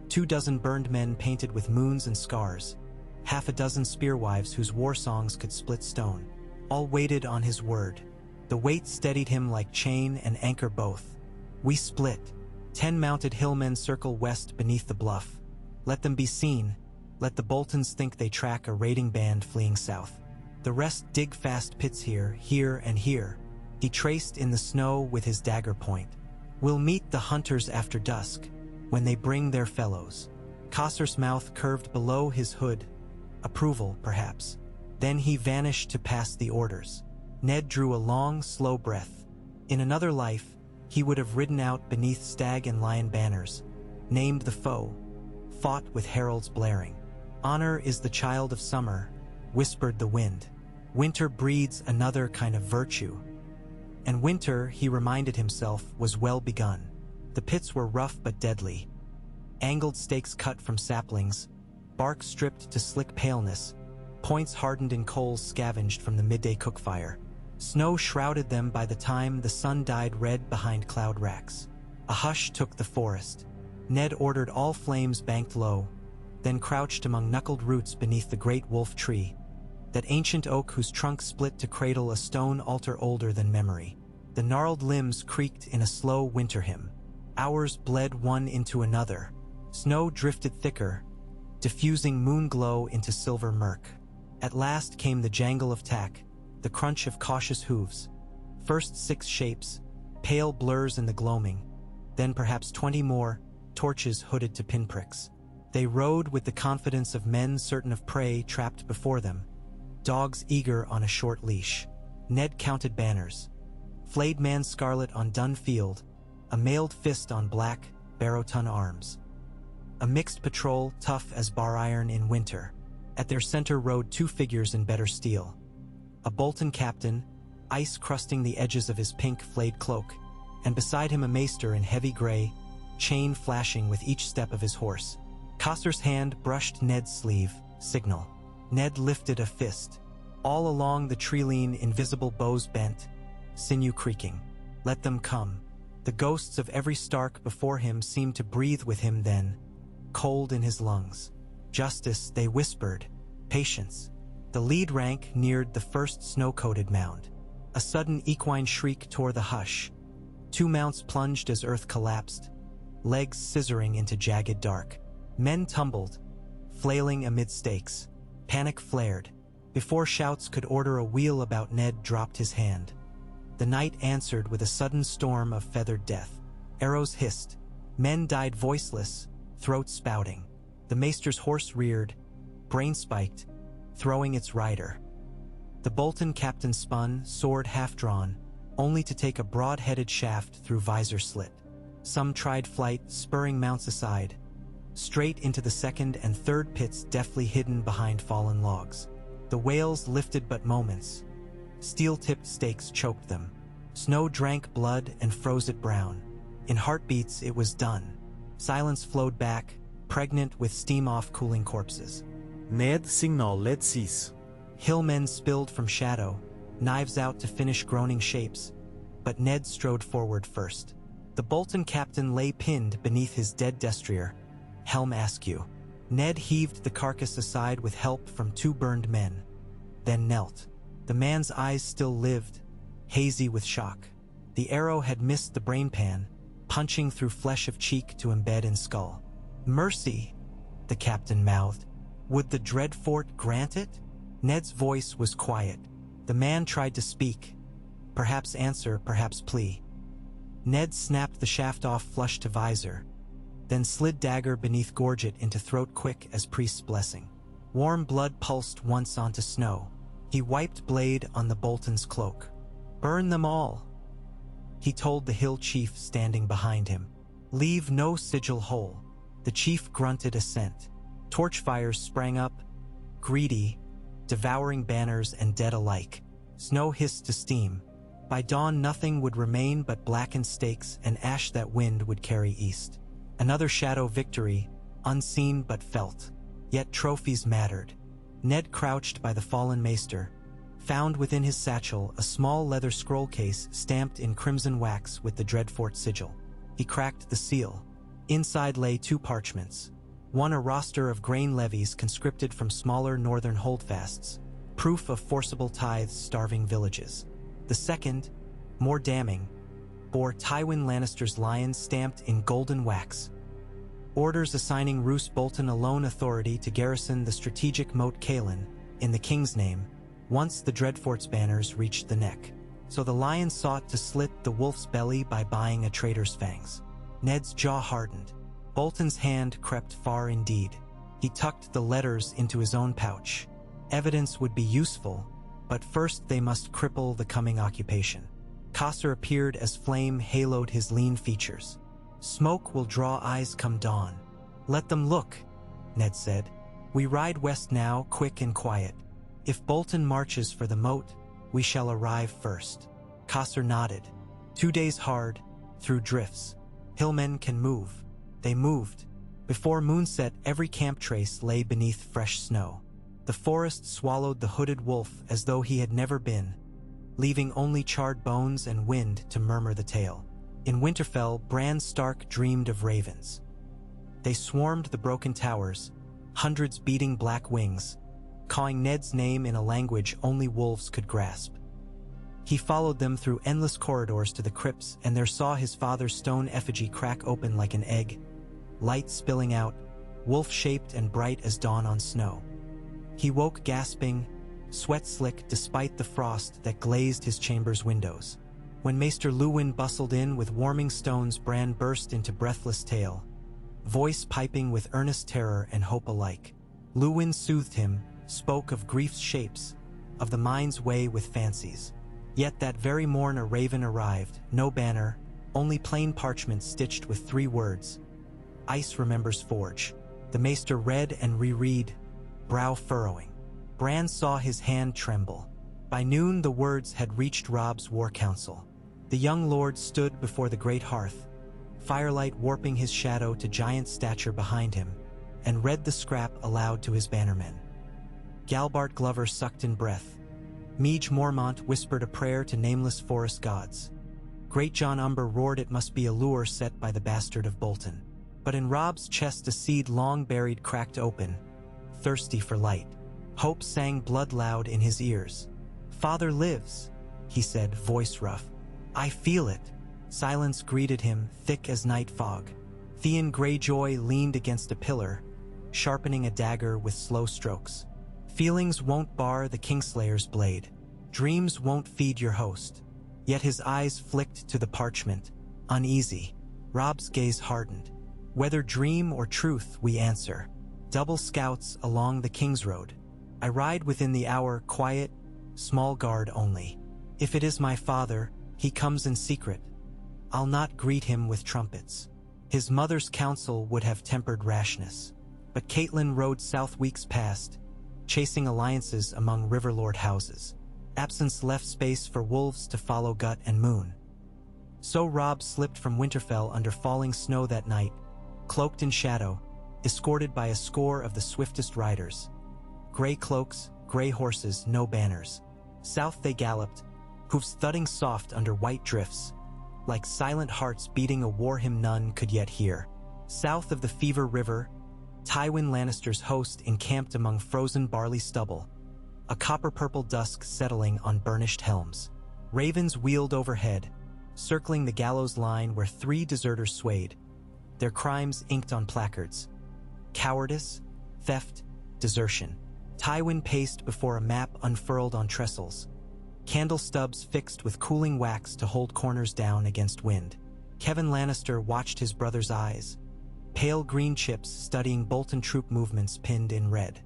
24 burned men painted with moons and scars. Half a dozen spearwives whose war songs could split stone. All waited on his word. The weight steadied him like chain and anchor both. We split. 10 mounted hillmen circle west beneath the bluff. Let them be seen. Let the Boltons think they track a raiding band fleeing south. The rest dig fast pits here, and here. He traced in the snow with his dagger point. We'll meet the hunters after dusk, when they bring their fellows. Causeway's mouth curved below his hood. Approval, perhaps. Then he vanished to pass the orders. Ned drew a long, slow breath. In another life, he would have ridden out beneath stag and lion banners, named the foe, fought with heralds blaring. Honor is the child of summer, whispered the wind. Winter breeds another kind of virtue. And winter, he reminded himself, was well begun. The pits were rough but deadly. Angled stakes cut from saplings, bark stripped to slick paleness, points hardened in coals scavenged from the midday cookfire. Snow shrouded them by the time the sun dyed red behind cloud racks. A hush took the forest. Ned ordered all flames banked low, then crouched among knuckled roots beneath the great wolf tree, that ancient oak whose trunk split to cradle a stone altar older than memory. The gnarled limbs creaked in a slow winter hymn. Hours bled one into another. Snow drifted thicker, diffusing moon glow into silver murk. At last came the jangle of tack, the crunch of cautious hooves. First 6 shapes, pale blurs in the gloaming, then perhaps 20 more, torches hooded to pinpricks. They rode with the confidence of men certain of prey trapped before them, dogs eager on a short leash. Ned counted banners. Flayed man scarlet on dun field, a mailed fist on black, barrowton arms. A mixed patrol tough as bar iron in winter. At their center rode 2 figures in better steel. A Bolton captain, ice crusting the edges of his pink flayed cloak, and beside him a maester in heavy gray, chain flashing with each step of his horse. Cosser's hand brushed Ned's sleeve, signal. Ned lifted a fist. All along the tree-lean invisible bows bent, sinew creaking. Let them come. The ghosts of every Stark before him seemed to breathe with him then, cold in his lungs. Justice, they whispered. Patience. The lead rank neared the first snow-coated mound. A sudden equine shriek tore the hush. 2 mounts plunged as earth collapsed, legs scissoring into jagged dark. Men tumbled, flailing amid stakes. Panic flared. Before shouts could order a wheel about, Ned dropped his hand. The night answered with a sudden storm of feathered death. Arrows hissed. Men died voiceless, throats spouting. The maester's horse reared, brain spiked, throwing its rider. The Bolton captain spun, sword half-drawn, only to take a broad-headed shaft through visor slit. Some tried flight, spurring mounts aside, straight into the second and third pits deftly hidden behind fallen logs. The whales lifted but moments. Steel-tipped stakes choked them. Snow drank blood and froze it brown. In heartbeats it was done. Silence flowed back, pregnant with steam-off cooling corpses. Med signalled sis. Hillmen spilled from shadow, knives out to finish groaning shapes, but Ned strode forward first. The Bolton captain lay pinned beneath his dead destrier, helm askew. Ned heaved the carcass aside with help from 2 burned men, then knelt. The man's eyes still lived, hazy with shock. The arrow had missed the brain pan, punching through flesh of cheek to embed in skull. Mercy, the captain mouthed. Would the Dreadfort grant it? Ned's voice was quiet. The man tried to speak, perhaps answer, perhaps plea. Ned snapped the shaft off flush to visor, then slid dagger beneath gorget into throat quick as priest's blessing. Warm blood pulsed once onto snow. He wiped blade on the Bolton's cloak. Burn them all, he told the hill chief standing behind him. Leave no sigil whole. The chief grunted assent. Torch fires sprang up, greedy, devouring banners and dead alike. Snow hissed to steam. By dawn nothing would remain but blackened stakes and ash that wind would carry east. Another shadow victory, unseen but felt. Yet trophies mattered. Ned crouched by the fallen maester, found within his satchel a small leather scroll case stamped in crimson wax with the Dreadfort sigil. He cracked the seal. Inside lay 2 parchments. One a roster of grain levies conscripted from smaller northern holdfasts, proof of forcible tithes starving villages. The second, more damning, bore Tywin Lannister's lions stamped in golden wax. Orders assigning Roose Bolton alone authority to garrison the strategic Moat in the king's name, once the Dreadfort's banners reached the neck. So the lion sought to slit the wolf's belly by buying a traitor's fangs. Ned's jaw hardened. Bolton's hand crept far indeed. He tucked the letters into his own pouch. Evidence would be useful, but first they must cripple the coming occupation. Coster appeared as flame haloed his lean features. Smoke will draw eyes come dawn. Let them look, Ned said. We ride west now, quick and quiet. If Bolton marches for the Moat, we shall arrive first. Coster nodded. 2 days hard, through drifts. Hillmen can move. They moved. Before moonset, every camp trace lay beneath fresh snow. The forest swallowed the hooded wolf as though he had never been, leaving only charred bones and wind to murmur the tale. In Winterfell, Bran Stark dreamed of ravens. They swarmed the broken towers, hundreds beating black wings, calling Ned's name in a language only wolves could grasp. He followed them through endless corridors to the crypts and there saw his father's stone effigy crack open like an egg, light spilling out, wolf-shaped and bright as dawn on snow. He woke gasping, sweat slick despite the frost that glazed his chamber's windows. When Maester Luwin bustled in with warming stones, Bran burst into breathless tale, voice piping with earnest terror and hope alike. Luwin soothed him, spoke of grief's shapes, of the mind's way with fancies. Yet that very morn a raven arrived, no banner, only plain parchment stitched with 3 words. Ice remembers forge. The Maester read and reread, brow furrowing. Bran saw his hand tremble. By noon the words had reached Robb's war council. The young lord stood before the great hearth, firelight warping his shadow to giant stature behind him, and read the scrap aloud to his bannermen. Galbart Glover sucked in breath. Meege Mormont whispered a prayer to nameless forest gods. Great John Umber roared it must be a lure set by the bastard of Bolton. But in Robb's chest a seed long buried cracked open, thirsty for light. Hope sang blood loud in his ears. Father lives, he said, voice rough. I feel it. Silence greeted him, thick as night fog. Theon Greyjoy leaned against a pillar, sharpening a dagger with slow strokes. Feelings won't bar the Kingslayer's blade. Dreams won't feed your host. Yet his eyes flicked to the parchment, uneasy. Robb's gaze hardened. Whether dream or truth, we answer. Double scouts along the King's Road. I ride within the hour, quiet, small guard only. If it is my father, he comes in secret. I'll not greet him with trumpets. His mother's counsel would have tempered rashness. But Catelyn rode south weeks past, chasing alliances among Riverlord houses. Absence left space for wolves to follow Gut and Moon. So Robb slipped from Winterfell under falling snow that night, cloaked in shadow, escorted by a score of the swiftest riders. Gray cloaks, gray horses, no banners. South they galloped, hoofs thudding soft under white drifts, like silent hearts beating a war hymn none could yet hear. South of the Fever River, Tywin Lannister's host encamped among frozen barley stubble, a copper-purple dusk settling on burnished helms. Ravens wheeled overhead, circling the gallows line where 3 deserters swayed, their crimes inked on placards. Cowardice, theft, desertion. Tywin paced before a map unfurled on trestles, candle stubs fixed with cooling wax to hold corners down against wind. Kevin Lannister watched his brother's eyes, pale green chips studying Bolton troop movements pinned in red.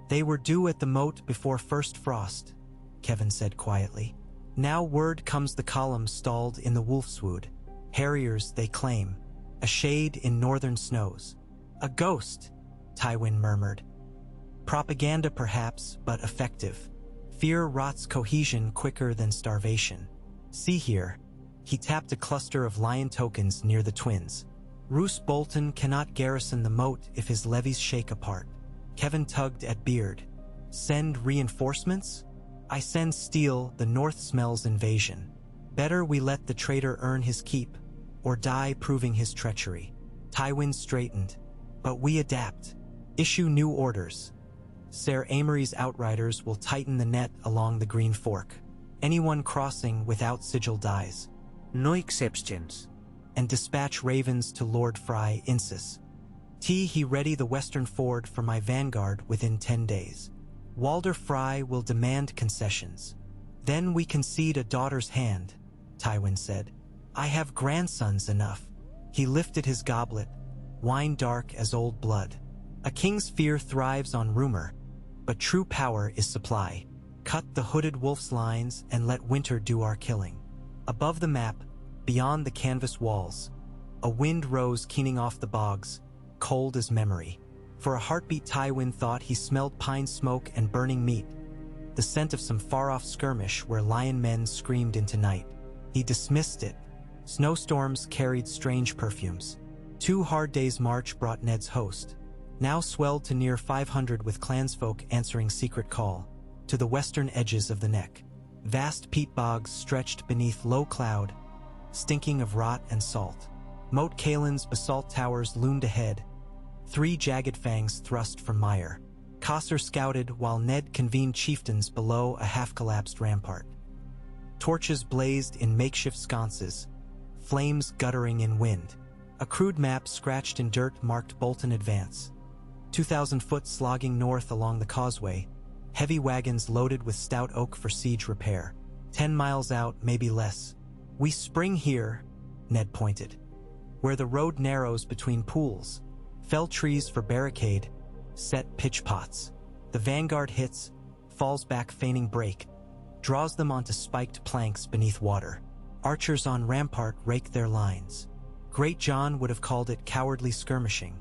They were due at the Moat before first frost, Kevin said quietly. Now word comes the column stalled in the Wolfswood. Harriers, they claim, a shade in northern snows. A ghost, Tywin murmured. Propaganda perhaps, but effective. Fear rots cohesion quicker than starvation. See here. He tapped a cluster of lion tokens near the twins. Roose Bolton cannot garrison the Moat if his levies shake apart. Kevin tugged at beard. Send reinforcements? I send steel, the north smells invasion. Better we let the traitor earn his keep, or die proving his treachery. Tywin straightened. But we adapt. Issue new orders. Ser Amory's outriders will tighten the net along the Green Fork. Anyone crossing without sigil dies. No exceptions. And dispatch ravens to Lord Fry Insis. He ready the western ford for my vanguard within 10 days. Walder Fry will demand concessions. Then we concede a daughter's hand, Tywin said. I have grandsons enough. He lifted his goblet, wine dark as old blood. A king's fear thrives on rumor, but true power is supply. Cut the hooded wolf's lines and let winter do our killing. Above the map, beyond the canvas walls, a wind rose keening off the bogs, cold as memory. For a heartbeat Tywin thought he smelled pine smoke and burning meat, the scent of some far-off skirmish where lion men screamed into night. He dismissed it. Snowstorms carried strange perfumes. 2 hard days' march brought Ned's host, now swelled to near 500 with clansfolk answering secret call, to the western edges of the neck. Vast peat bogs stretched beneath low cloud, stinking of rot and salt. Moat Kaelin's basalt towers loomed ahead, 3 jagged fangs thrust from mire. Causeway scouted while Ned convened chieftains below a half-collapsed rampart. Torches blazed in makeshift sconces, flames guttering in wind. A crude map scratched in dirt marked Bolton advance. 2,000 foot slogging north along the causeway, heavy wagons loaded with stout oak for siege repair. 10 miles out, maybe less. We spring here, Ned pointed, where the road narrows between pools, fell trees for barricade, set pitch pots. The vanguard hits, falls back feigning break, draws them onto spiked planks beneath water. Archers on rampart rake their lines. Great John would have called it cowardly skirmishing.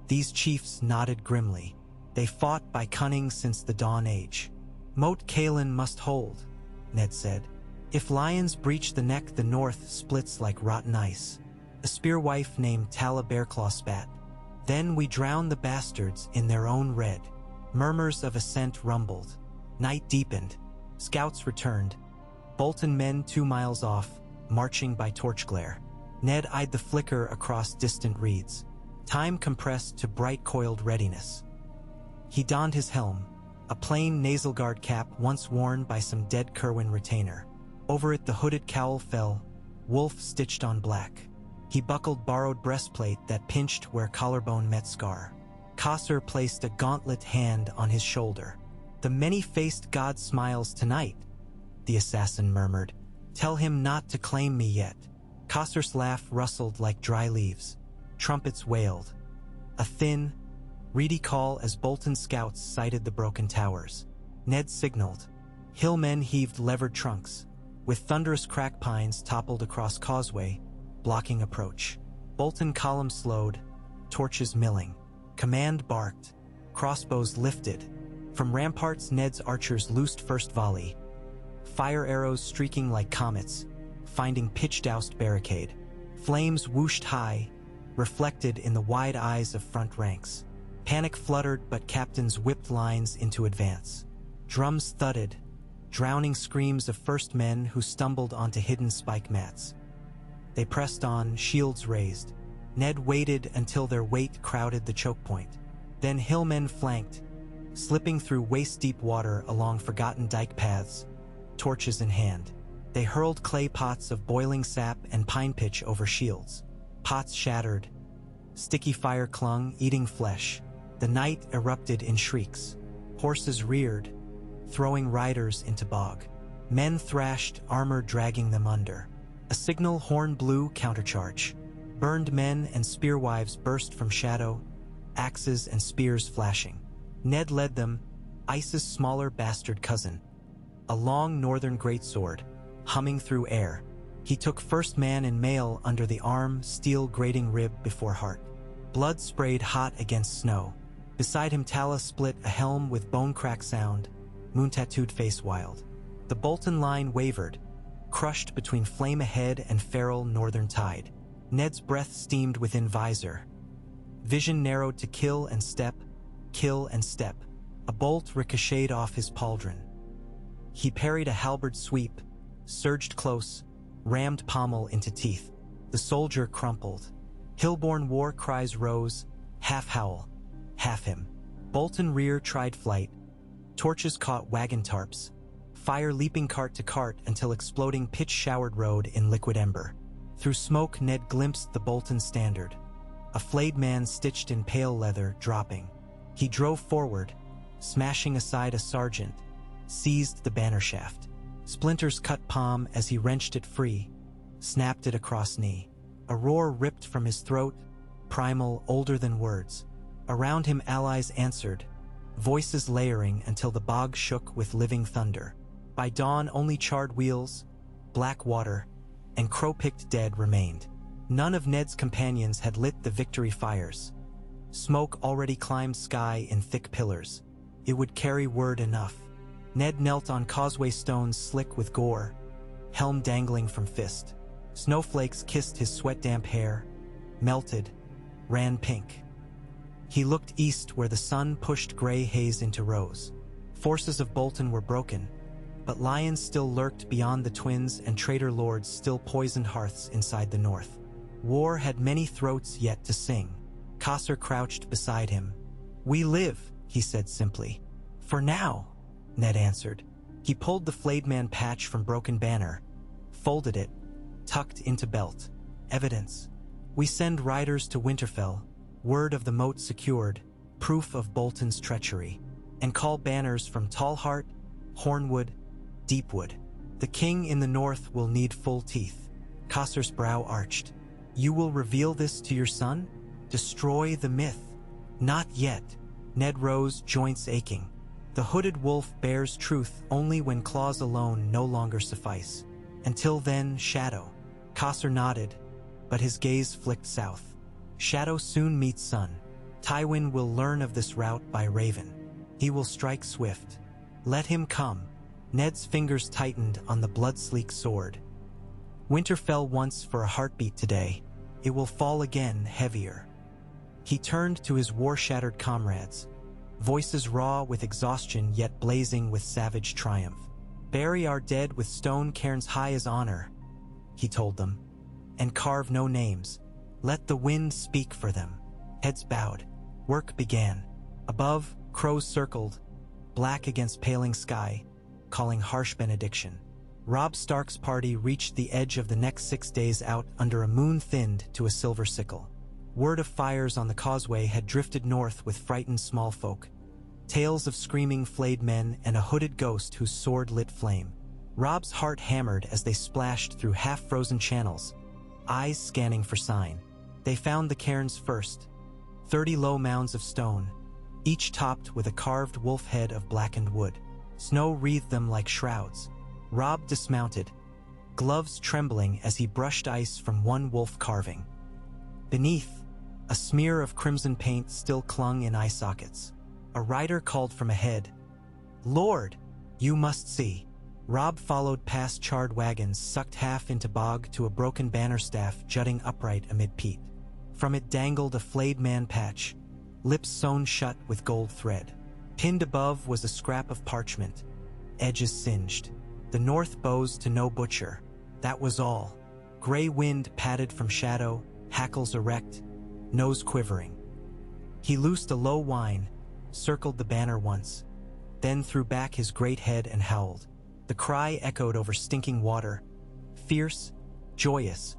These chiefs nodded grimly. They fought by cunning since the Dawn Age. Moat Kaelin must hold, Ned said. If lions breach the neck, the north splits like rotten ice. A spearwife named Tala Bearclaw spat. Then we drown the bastards in their own red. Murmurs of assent rumbled. Night deepened. Scouts returned. Bolton men 2 miles off, marching by torch glare. Ned eyed the flicker across distant reeds. Time compressed to bright coiled readiness. He donned his helm, a plain nasal guard cap once worn by some dead Cerwyn retainer. Over it the hooded cowl fell, wolf stitched on black. He buckled borrowed breastplate that pinched where collarbone met scar. Causeway placed a gauntlet hand on his shoulder. The many-faced god smiles tonight, the assassin murmured. Tell him not to claim me yet. Causeway's laugh rustled like dry leaves. Trumpets wailed. A thin, reedy call as Bolton scouts sighted the broken towers. Ned signaled. Hillmen heaved levered trunks, with thunderous crack pines toppled across causeway, blocking approach. Bolton column slowed, torches milling. Command barked, crossbows lifted. From ramparts Ned's archers loosed first volley, fire arrows streaking like comets, finding pitch-doused barricade. Flames whooshed high, reflected in the wide eyes of front ranks. Panic fluttered, but captains whipped lines into advance. Drums thudded, drowning screams of first men who stumbled onto hidden spike mats. They pressed on, shields raised. Ned waited until their weight crowded the choke point. Then hillmen flanked, slipping through waist-deep water along forgotten dike paths, torches in hand. They hurled clay pots of boiling sap and pine pitch over shields. Pots shattered. Sticky fire clung, eating flesh. The night erupted in shrieks. Horses reared, throwing riders into bog. Men thrashed, armor dragging them under. A signal horn blew, countercharge. Burned men and spearwives burst from shadow, axes and spears flashing. Ned led them, Ice's smaller bastard cousin. A long northern greatsword, humming through air. He took first man in mail under the arm, steel grating rib before heart. Blood sprayed hot against snow. Beside him Tala split a helm with bone crack sound, moon-tattooed face wild. The Bolton line wavered, crushed between flame ahead and feral northern tide. Ned's breath steamed within visor. Vision narrowed to kill and step. A bolt ricocheted off his pauldron. He parried a halberd sweep, surged close, rammed pommel into teeth. The soldier crumpled. Hillborn war cries rose, half howl, half hymn. Bolton rear tried flight. Torches caught wagon tarps. Fire leaping cart to cart until exploding pitch-showered road in liquid ember. Through smoke Ned glimpsed the Bolton standard. A flayed man stitched in pale leather, dropping. He drove forward, smashing aside a sergeant, seized the banner shaft. Splinters cut palm as he wrenched it free, snapped it across knee. A roar ripped from his throat, primal, older than words. Around him allies answered, voices layering until the bog shook with living thunder. By dawn only charred wheels, black water, and crow-picked dead remained. None of Ned's companions had lit the victory fires. Smoke already climbed sky in thick pillars. It would carry word enough. Ned knelt on causeway stones slick with gore, helm dangling from fist. Snowflakes kissed his sweat-damp hair, melted, ran pink. He looked east where the sun pushed gray haze into rose. Forces of Bolton were broken, but lions still lurked beyond the twins and traitor lords still poisoned hearths inside the north. War had many throats yet to sing. Causeway crouched beside him. "We live," he said simply. "For now," Ned answered. He pulled the flayed man patch from broken banner, folded it, tucked into belt. "Evidence. We send riders to Winterfell, word of the moat secured, proof of Bolton's treachery, and call banners from Tallheart, Hornwood, Deepwood. The king in the north will need full teeth." Causeway's brow arched. "You will reveal this to your son? Destroy the myth?" "Not yet." Ned rose, joints aching. "The hooded wolf bears truth only when claws alone no longer suffice. Until then, shadow." Causeway nodded, but his gaze flicked south. "Shadow soon meets sun. Tywin will learn of this route by Raven. He will strike swift. Let him come." Ned's fingers tightened on the blood-sleek sword. "Winter fell once for a heartbeat today. It will fall again heavier." He turned to his war-shattered comrades, voices raw with exhaustion yet blazing with savage triumph. "Bury our dead with stone cairns high as honor," he told them, "and carve no names. Let the wind speak for them." Heads bowed. Work began. Above, crows circled, black against paling sky, calling harsh benediction. Robb Stark's party reached the edge of the next 6 days out under a moon thinned to a silver sickle. Word of fires on the causeway had drifted north with frightened small folk. Tales of screaming flayed men and a hooded ghost whose sword lit flame. Robb's heart hammered as they splashed through half-frozen channels, eyes scanning for sign. They found the cairns first, 30 low mounds of stone, each topped with a carved wolf head of blackened wood. Snow wreathed them like shrouds. Robb dismounted, gloves trembling as he brushed ice from one wolf carving. Beneath, a smear of crimson paint still clung in eye sockets. A rider called from ahead, "Lord, you must see." Robb followed past charred wagons sucked half into bog to a broken banner staff jutting upright amid peat. From it dangled a flayed man patch, lips sewn shut with gold thread. Pinned above was a scrap of parchment, edges singed. "The north bows to no butcher." That was all. Gray wind patted from shadow, hackles erect, nose quivering. He loosed a low whine, circled the banner once, then threw back his great head and howled. The cry echoed over stinking water, fierce, joyous,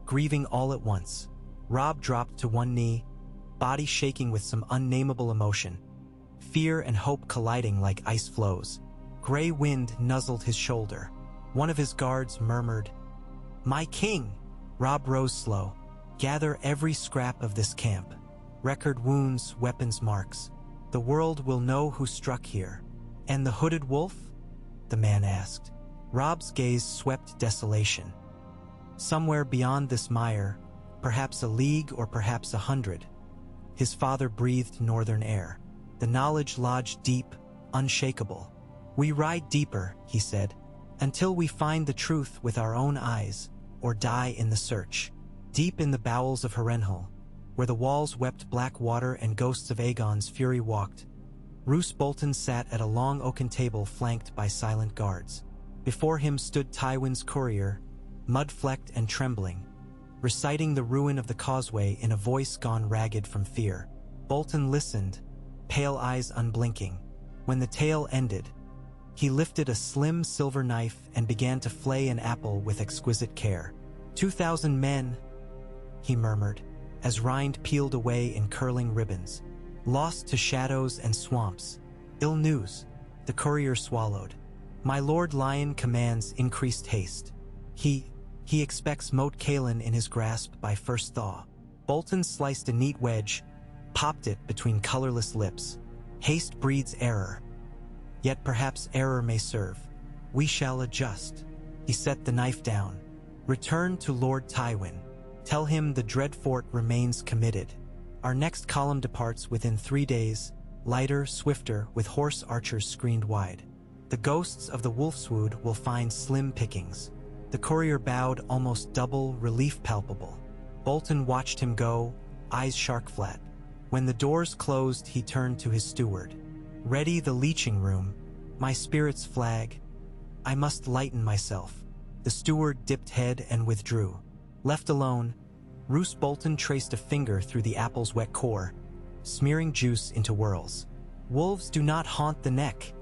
grieving all at once. Robb dropped to one knee, body shaking with some unnameable emotion, fear and hope colliding like ice flows. Gray wind nuzzled his shoulder. One of his guards murmured, "My king!" Robb rose slow. "Gather every scrap of this camp. Record wounds, weapons marks. The world will know who struck here." "And the hooded wolf?" the man asked. Robb's gaze swept desolation. Somewhere beyond this mire, perhaps a league or perhaps 100, his father breathed northern air. The knowledge lodged deep, unshakable. "We ride deeper," he said, "until we find the truth with our own eyes, or die in the search." Deep in the bowels of Herrenhal, where the walls wept black water and ghosts of Aegon's fury walked, Roose Bolton sat at a long oaken table flanked by silent guards. Before him stood Tywin's courier, mud-flecked and trembling, reciting the ruin of the causeway in a voice gone ragged from fear. Bolton listened, pale eyes unblinking. When the tale ended, he lifted a slim silver knife and began to flay an apple with exquisite care. 2,000 men, he murmured, as rind peeled away in curling ribbons. Lost to shadows and swamps. Ill news, the courier swallowed. "My Lord Lion commands increased haste. He expects Moat Kaelin in his grasp by first thaw." Bolton sliced a neat wedge, popped it between colorless lips. "Haste breeds error. Yet perhaps error may serve. We shall adjust." He set the knife down. Return to Lord Tywin. Tell him the Dreadfort remains committed. Our next column departs within 3 days, lighter, swifter, with horse archers screened wide. The ghosts of the Wolfswood will find slim pickings. The courier bowed almost double, relief palpable. Bolton watched him go, eyes shark flat. When the doors closed, he turned to his steward. Ready the leeching room. My spirits flag. I must lighten myself. The steward dipped head and withdrew. Left alone, Roose Bolton traced a finger through the apple's wet core, smearing juice into whirls. Wolves do not haunt the neck,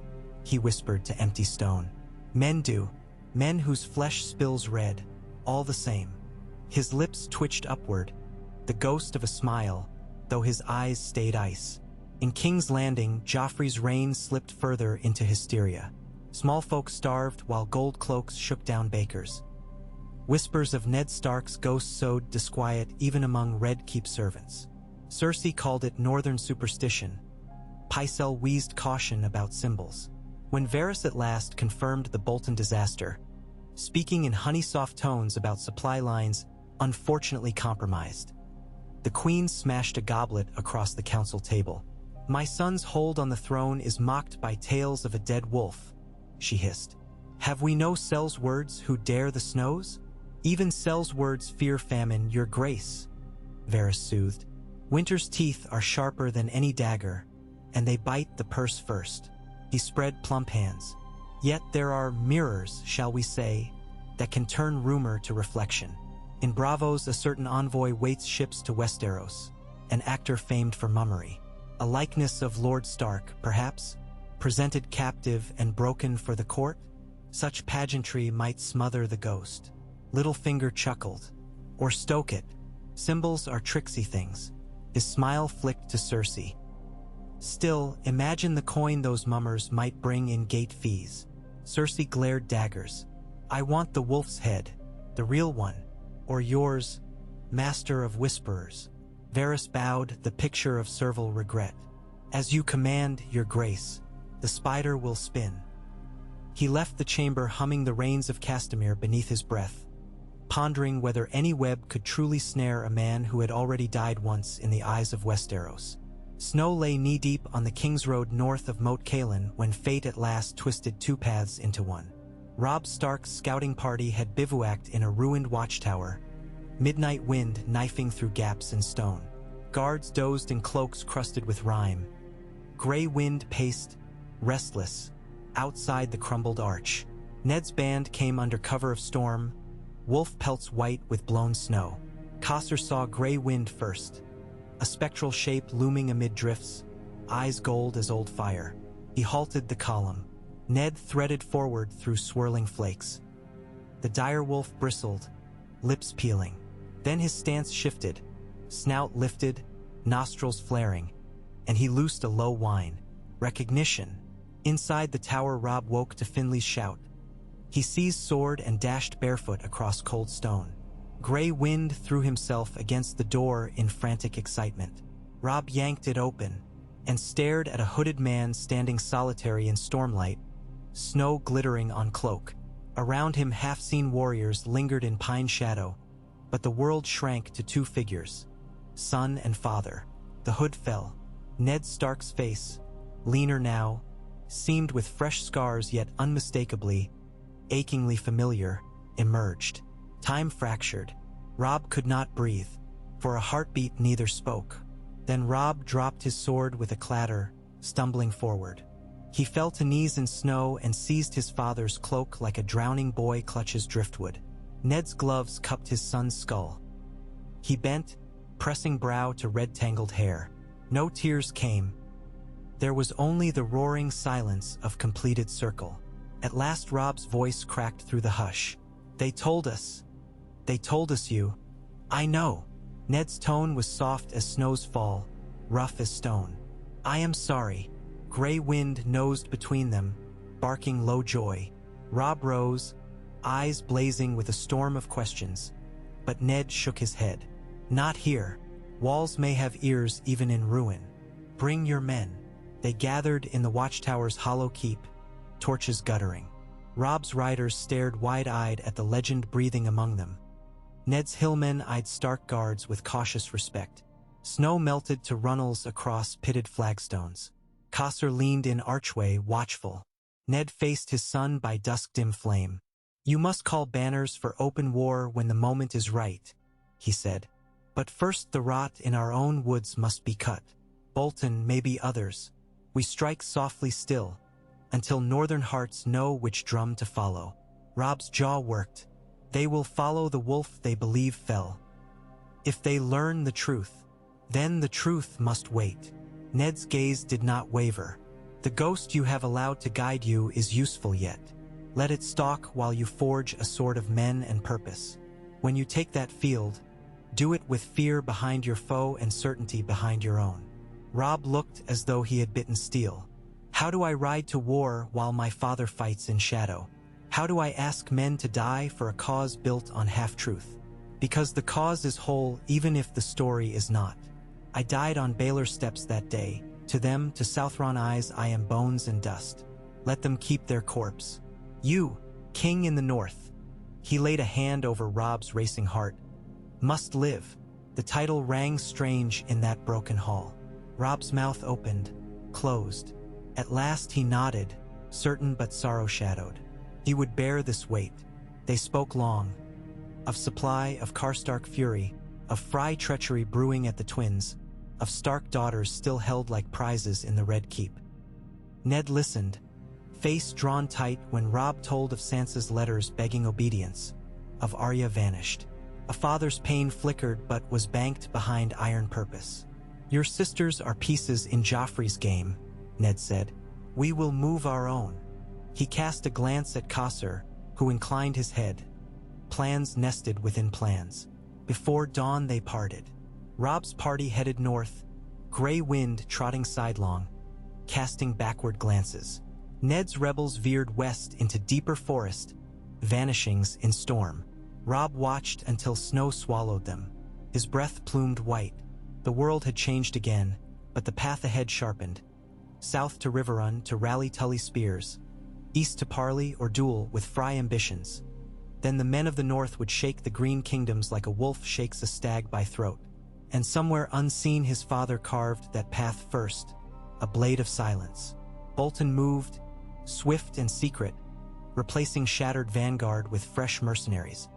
he whispered to empty stone. Men do, men whose flesh spills red, all the same. His lips twitched upward, the ghost of a smile, though his eyes stayed ice. In King's Landing, Joffrey's reign slipped further into hysteria. Small folk starved while gold cloaks shook down bakers. Whispers of Ned Stark's ghost sowed disquiet even among Red Keep servants. Cersei called it northern superstition. Pycelle wheezed caution about symbols. When Varys at last confirmed the Bolton disaster, speaking in honey-soft tones about supply lines unfortunately compromised, the Queen smashed a goblet across the council table. My son's hold on the throne is mocked by tales of a dead wolf, she hissed. Have we no Sel's words who dare the snows? Even Sel's words fear famine, your grace, Varys soothed. Winter's teeth are sharper than any dagger, and they bite the purse first. He spread plump hands. Yet there are mirrors, shall we say, that can turn rumor to reflection. In Bravos, a certain envoy waits ships to Westeros, an actor famed for mummery. A likeness of Lord Stark, perhaps, presented captive and broken for the court? Such pageantry might smother the ghost. Littlefinger chuckled. Or stoke it. Symbols are tricksy things. His smile flicked to Cersei. Still, imagine the coin those mummers might bring in gate fees. Cersei glared daggers. I want the wolf's head, the real one. Or yours, master of whisperers. Varys bowed, the picture of servile regret. As you command, your grace, the spider will spin. He left the chamber humming the Rains of Castamere beneath his breath, pondering whether any web could truly snare a man who had already died once in the eyes of Westeros. Snow lay knee-deep on the King's Road north of Moat Cailin when fate at last twisted two paths into one. Robb Stark's scouting party had bivouacked in a ruined watchtower, midnight wind knifing through gaps in stone. Guards dozed in cloaks crusted with rime. Gray wind paced, restless, outside the crumbled arch. Ned's band came under cover of storm, wolf pelts white with blown snow. Coster saw gray wind first, a spectral shape looming amid drifts, eyes gold as old fire. He halted the column. Ned threaded forward through swirling flakes. The dire wolf bristled, lips peeling. Then his stance shifted, snout lifted, nostrils flaring, and he loosed a low whine. Recognition. Inside the tower, Robb woke to Finley's shout. He seized sword and dashed barefoot across cold stone. Gray wind threw himself against the door in frantic excitement. Robb yanked it open and stared at a hooded man standing solitary in stormlight, snow glittering on cloak. Around him, half-seen warriors lingered in pine shadow, but the world shrank to two figures, son and father. The hood fell. Ned Stark's face, leaner now, seamed with fresh scars yet unmistakably, achingly familiar, emerged. Time fractured. Robb could not breathe. For a heartbeat neither spoke. Then Robb dropped his sword with a clatter, stumbling forward. He fell to knees in snow and seized his father's cloak like a drowning boy clutches driftwood. Ned's gloves cupped his son's skull. He bent, pressing brow to red-tangled hair. No tears came. There was only the roaring silence of completed circle. At last Robb's voice cracked through the hush. They told us you. I know. Ned's tone was soft as snow's fall, rough as stone. I am sorry. Gray wind nosed between them, barking low joy. Robb rose, eyes blazing with a storm of questions. But Ned shook his head. Not here. Walls may have ears even in ruin. Bring your men. They gathered in the watchtower's hollow keep, torches guttering. Robb's riders stared wide-eyed at the legend breathing among them. Ned's hillmen eyed Stark guards with cautious respect. Snow melted to runnels across pitted flagstones. Causeway leaned in archway, watchful. Ned faced his son by dusk-dim flame. "You must call banners for open war when the moment is right," he said. "But first the rot in our own woods must be cut. Bolton, maybe others. We strike softly still, until northern hearts know which drum to follow." Robb's jaw worked. "They will follow the wolf they believe fell. If they learn the truth, then the truth must wait." Ned's gaze did not waver. "The ghost you have allowed to guide you is useful yet. Let it stalk while you forge a sword of men and purpose. When you take that field, do it with fear behind your foe and certainty behind your own." Robb looked as though he had bitten steel. "How do I ride to war while my father fights in shadow? How do I ask men to die for a cause built on half-truth? Because the cause is whole even if the story is not. I died on Baelor's steps that day. To them, to Southron eyes, I am bones and dust. Let them keep their corpse. You, king in the north," he laid a hand over Robb's racing heart, "must live." The title rang strange in that broken hall. Robb's mouth opened, closed. At last he nodded, certain but sorrow-shadowed. He would bear this weight. They spoke long. Of supply, of Karstark fury, of Frey treachery brewing at the Twins, of Stark daughters still held like prizes in the Red Keep. Ned listened, face drawn tight when Robb told of Sansa's letters begging obedience, of Arya vanished. A father's pain flickered but was banked behind iron purpose. "Your sisters are pieces in Joffrey's game," Ned said. "We will move our own." He cast a glance at Causeway, who inclined his head. Plans nested within plans. Before dawn they parted. Robb's party headed north, gray wind trotting sidelong, casting backward glances. Ned's rebels veered west into deeper forest, vanishings in storm. Robb watched until snow swallowed them. His breath plumed white. The world had changed again, but the path ahead sharpened. South to Riverrun to rally Tully spears, east to parley or duel with Frey ambitions. Then the men of the north would shake the green kingdoms like a wolf shakes a stag by throat. And somewhere unseen his father carved that path first, a blade of silence. Bolton moved, swift and secret, replacing shattered vanguard with fresh mercenaries.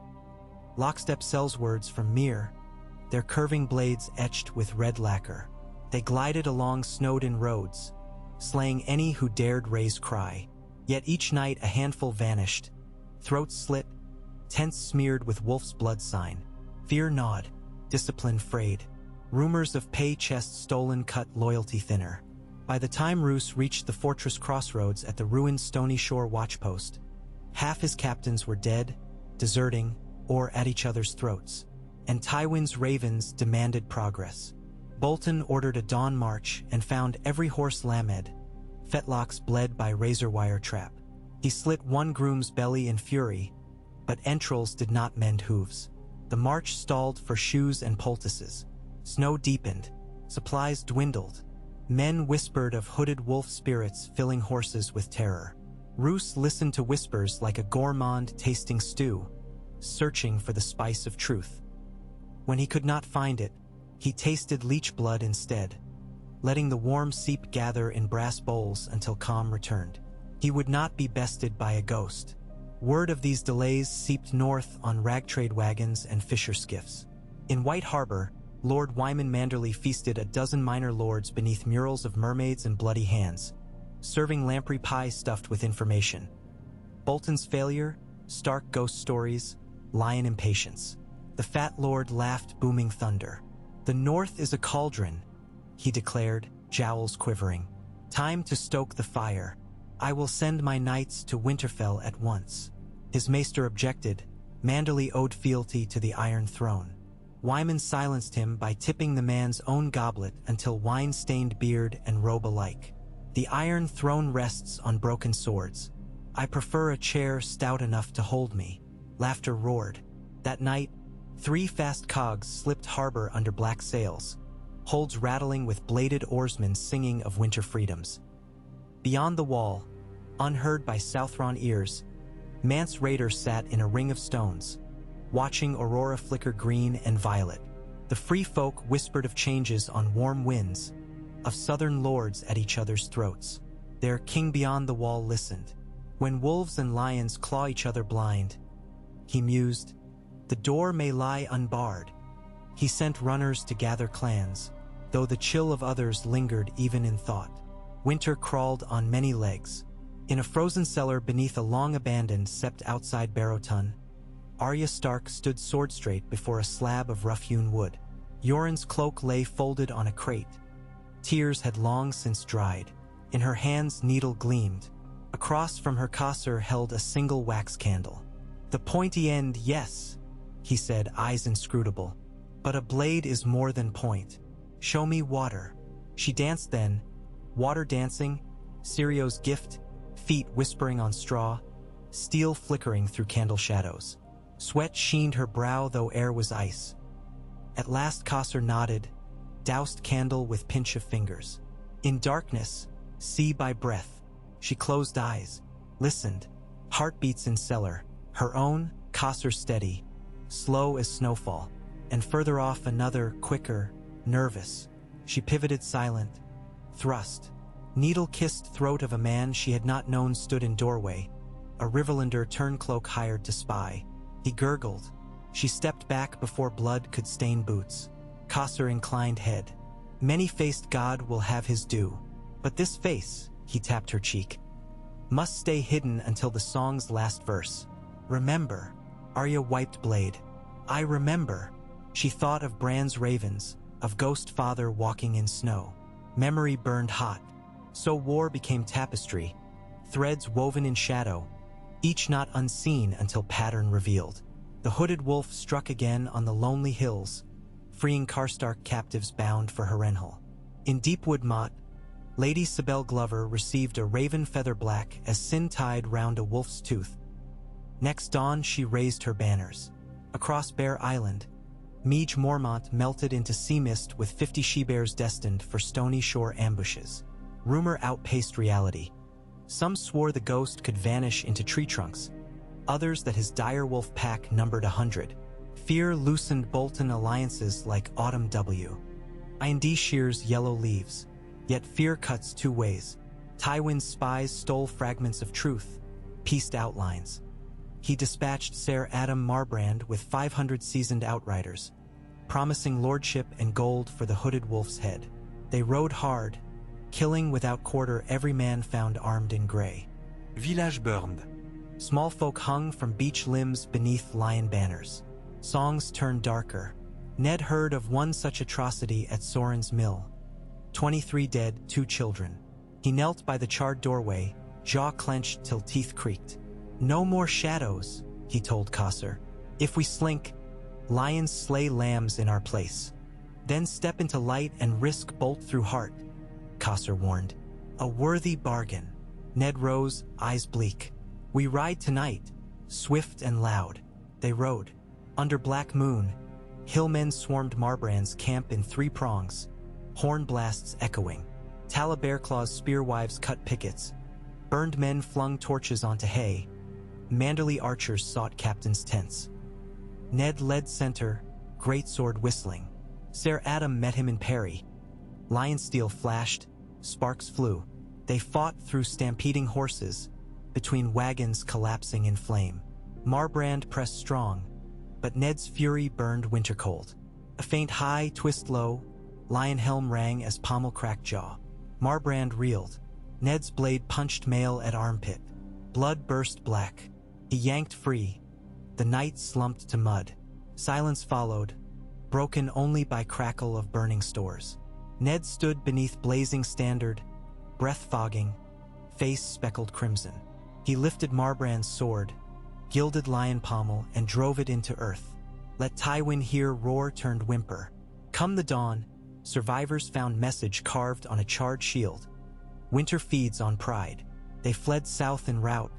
Lockstep sellswords from Myr, their curving blades etched with red lacquer. They glided along snowed-in roads, slaying any who dared raise cry. Yet each night a handful vanished, throats slit, tents smeared with wolf's blood sign. Fear gnawed, discipline frayed. Rumors of pay chests stolen cut loyalty thinner. By the time Roose reached the fortress crossroads at the ruined Stony Shore watchpost, half his captains were dead, deserting, or at each other's throats. And Tywin's ravens demanded progress. Bolton ordered a dawn march and found every horse lamed, fetlocks bled by razor wire trap. He slit one groom's belly in fury, but entrails did not mend hooves. The march stalled for shoes and poultices. Snow deepened, supplies dwindled. Men whispered of hooded wolf spirits filling horses with terror. Roose listened to whispers like a gourmand tasting stew, searching for the spice of truth. When he could not find it, he tasted leech blood instead, letting the warm seep gather in brass bowls until calm returned. He would not be bested by a ghost. Word of these delays seeped north on ragtrade wagons and fisher skiffs. In White Harbor, Lord Wyman Manderly feasted a dozen minor lords beneath murals of mermaids and bloody hands, serving lamprey pie stuffed with information. Bolton's failure, Stark ghost stories, lion impatience. The fat lord laughed booming thunder. "The north is a cauldron," he declared, jowls quivering. "Time to stoke the fire. I will send my knights to Winterfell at once." His maester objected. Manderly owed fealty to the Iron Throne. Wyman silenced him by tipping the man's own goblet until wine stained beard and robe alike. "The Iron Throne rests on broken swords. I prefer a chair stout enough to hold me." Laughter roared. That night, 3 fast cogs slipped harbor under black sails, holds rattling with bladed oarsmen singing of winter freedoms. Beyond the wall, unheard by Southron ears, Mance Rayder sat in a ring of stones, watching aurora flicker green and violet. The free folk whispered of changes on warm winds, of southern lords at each other's throats. Their king beyond the wall listened. When wolves and lions claw each other blind, he mused, the door may lie unbarred. He sent runners to gather clans, though the chill of others lingered even in thought. Winter crawled on many legs. In a frozen cellar beneath a long-abandoned sept outside Barrowton, Arya Stark stood sword-straight before a slab of rough-hewn wood. Yoren's cloak lay folded on a crate. Tears had long since dried. In her hands needle gleamed. Across from her causeway held a single wax candle. The pointy end, yes, he said, eyes inscrutable. But a blade is more than point. Show me water. She danced then, water dancing, Sirio's gift, feet whispering on straw, steel flickering through candle shadows. Sweat sheened her brow though air was ice. At last causeway nodded, doused candle with pinch of fingers. In darkness, see by breath. She closed eyes, listened, heartbeats in cellar, her own, causeway steady, slow as snowfall, and further off another, quicker, nervous. She pivoted silent, thrust. Needle-kissed throat of a man she had not known stood in doorway, a Riverlander turncloak hired to spy. He gurgled. She stepped back before blood could stain boots. Causeway inclined head. Many-faced God will have his due. But this face, he tapped her cheek, must stay hidden until the song's last verse. Remember. Arya wiped blade. I remember. She thought of Bran's ravens, of ghost father walking in snow. Memory burned hot. So war became tapestry, threads woven in shadow, each not unseen until pattern revealed. The hooded wolf struck again on the lonely hills, freeing Karstark captives bound for Herrenhal. In Deepwood Moat, Lady Sibel Glover received a raven feather black as sin tied round a wolf's tooth. Next dawn she raised her banners. Across Bear Island, Meage Mormont melted into sea mist with 50 she-bears destined for stony shore ambushes. Rumor outpaced reality. Some swore the ghost could vanish into tree trunks, others that his direwolf pack numbered 100. Fear loosened Bolton alliances like Autumn W. IND shears yellow leaves, yet fear cuts two ways. Tywin's spies stole fragments of truth, pieced outlines. He dispatched Ser Adam Marbrand with 500 seasoned outriders, promising lordship and gold for the hooded wolf's head. They rode hard, killing without quarter every man found armed in gray. Village burned. Small folk hung from beech limbs beneath lion banners. Songs turned darker. Ned heard of one such atrocity at Soren's mill. 23 dead, 2 children. He knelt by the charred doorway, jaw clenched till teeth creaked. No more shadows, he told Causeway. If we slink, lions slay lambs in our place. Then step into light and risk bolt through heart, Causeway warned. A worthy bargain. Ned rose, eyes bleak. We ride tonight, swift and loud. They rode. Under black moon, hillmen swarmed Marbrand's camp in 3 prongs, horn blasts echoing. Talabearclaw's spearwives cut pickets. Burned men flung torches onto hay. Manderly archers sought captains' tents. Ned led center, greatsword whistling. Ser Adam met him in parry. Lion steel flashed, sparks flew. They fought through stampeding horses, between wagons collapsing in flame. Marbrand pressed strong, but Ned's fury burned winter cold. A faint high, twist low, lion helm rang as pommel cracked jaw. Marbrand reeled. Ned's blade punched mail at armpit. Blood burst black. He yanked free. The knight slumped to mud. Silence followed, broken only by crackle of burning stores. Ned stood beneath blazing standard, breath fogging, face speckled crimson. He lifted Marbrand's sword, gilded lion pommel, and drove it into earth. Let Tywin hear roar turned whimper. Come the dawn, survivors found message carved on a charred shield. Winter feeds on pride. They fled south in rout,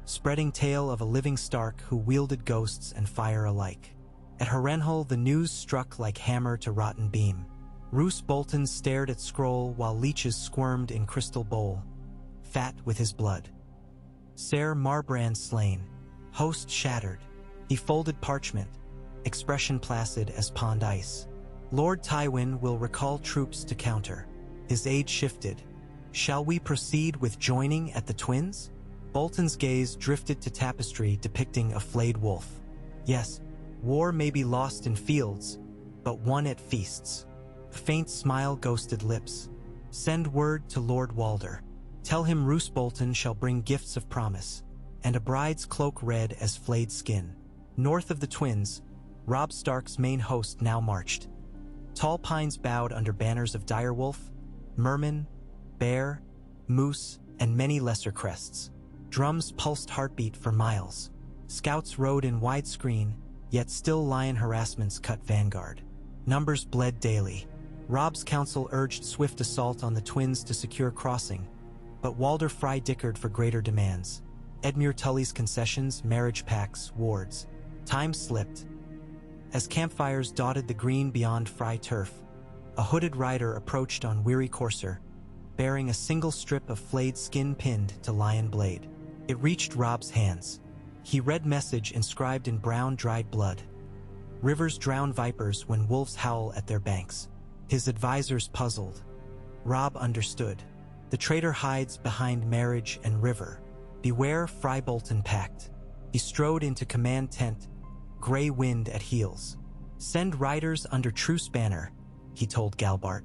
spreading tale of a living Stark who wielded ghosts and fire alike. At Herrenhal the news struck like hammer to rotten beam. Roose Bolton stared at scroll while leeches squirmed in crystal bowl, fat with his blood. Ser Marbrand slain, Host shattered. He folded parchment, expression placid as pond ice. Lord Tywin will recall troops to counter. His age shifted. Shall we proceed with joining at the Twins? Bolton's gaze drifted to tapestry depicting a flayed wolf. Yes, war may be lost in fields, but won at feasts. A faint smile ghosted lips. Send word to Lord Walder. Tell him Roose Bolton shall bring gifts of promise, and a bride's cloak red as flayed skin. North of the Twins, Robb Stark's main host now marched. Tall pines bowed under banners of direwolf, merman, bear, moose, and many lesser crests. Drums pulsed heartbeat for miles. Scouts rode in widescreen, yet still lion harassments cut vanguard. Numbers bled daily. Robb's council urged swift assault on the Twins to secure crossing, but Walder Frye dickered for greater demands. Edmure Tully's concessions, marriage pacts, wards. Time slipped. As campfires dotted the green beyond Frye turf, a hooded rider approached on weary courser, bearing a single strip of flayed skin pinned to lion blade. It reached Robb's hands. He read message inscribed in brown dried blood. Rivers drown vipers when wolves howl at their banks. His advisors puzzled. Robb understood. The traitor hides behind marriage and river. Beware, Frye Bolton packed. He strode into command tent, gray wind at heels. Send riders under truce banner, he told Galbart.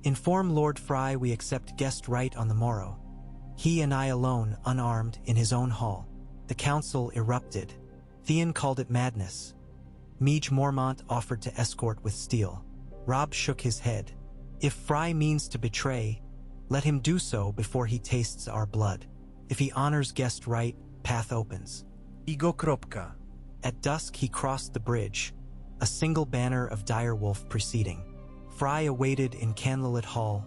Inform Lord Frye we accept guest right on the morrow. He and I alone, unarmed, in his own hall. The council erupted. Theon called it madness. Meage Mormont offered to escort with steel. Robb shook his head. If Frye means to betray, let him do so before he tastes our blood. If he honors guest right, path opens. Igo kropka. At dusk he crossed the bridge, a single banner of direwolf preceding. Frye awaited in candlelit hall,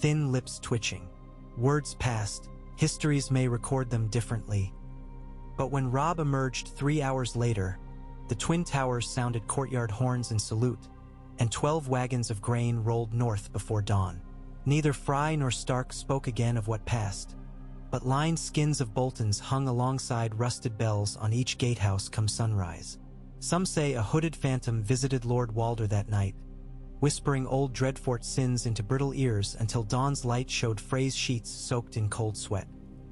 thin lips twitching. Words passed, histories may record them differently. But when Robb emerged 3 hours later, the twin towers sounded courtyard horns in salute, and 12 wagons of grain rolled north before dawn. Neither Frye nor Stark spoke again of what passed, but lined skins of Boltons hung alongside rusted bells on each gatehouse come sunrise. Some say a hooded phantom visited Lord Walder that night, whispering old Dreadfort sins into brittle ears until dawn's light showed Frey's sheets soaked in cold sweat.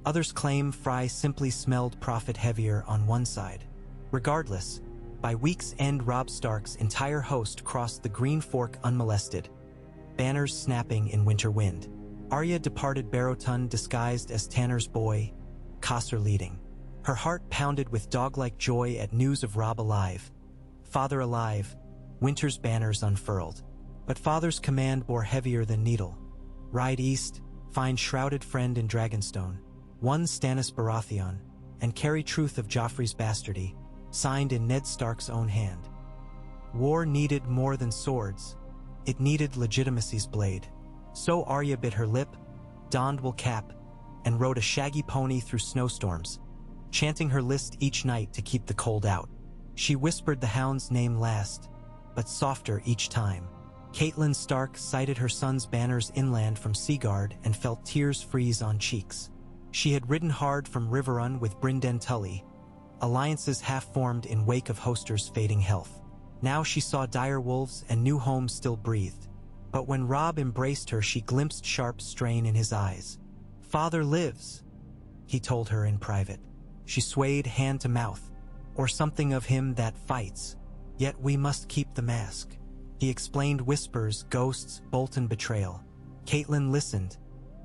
Others claim Frye simply smelled profit heavier on one side. Regardless, by week's end Robb Stark's entire host crossed the Green Fork unmolested, banners snapping in winter wind. Arya departed Barrowton disguised as Tanner's boy, Cossar leading. Her heart pounded with dog-like joy at news of Robb alive. Father alive, winter's banners unfurled. But father's command bore heavier than needle. Ride east, find shrouded friend in Dragonstone, one Stannis Baratheon, and carry truth of Joffrey's bastardy, signed in Ned Stark's own hand. War needed more than swords. It needed legitimacy's blade. So Arya bit her lip, donned wool cap, and rode a shaggy pony through snowstorms, chanting her list each night to keep the cold out. She whispered the hound's name last, but softer each time. Catelyn Stark sighted her son's banners inland from Seaguard and felt tears freeze on cheeks. She had ridden hard from Riverrun with Brynden Tully, alliances half-formed in wake of Hoster's fading health. Now she saw dire wolves and new homes still breathed. But when Robb embraced her, she glimpsed sharp strain in his eyes. "Father lives," he told her in private. She swayed hand to mouth, "or something of him that fights. Yet we must keep the mask." He explained whispers, ghosts, Bolton betrayal. Catelyn listened,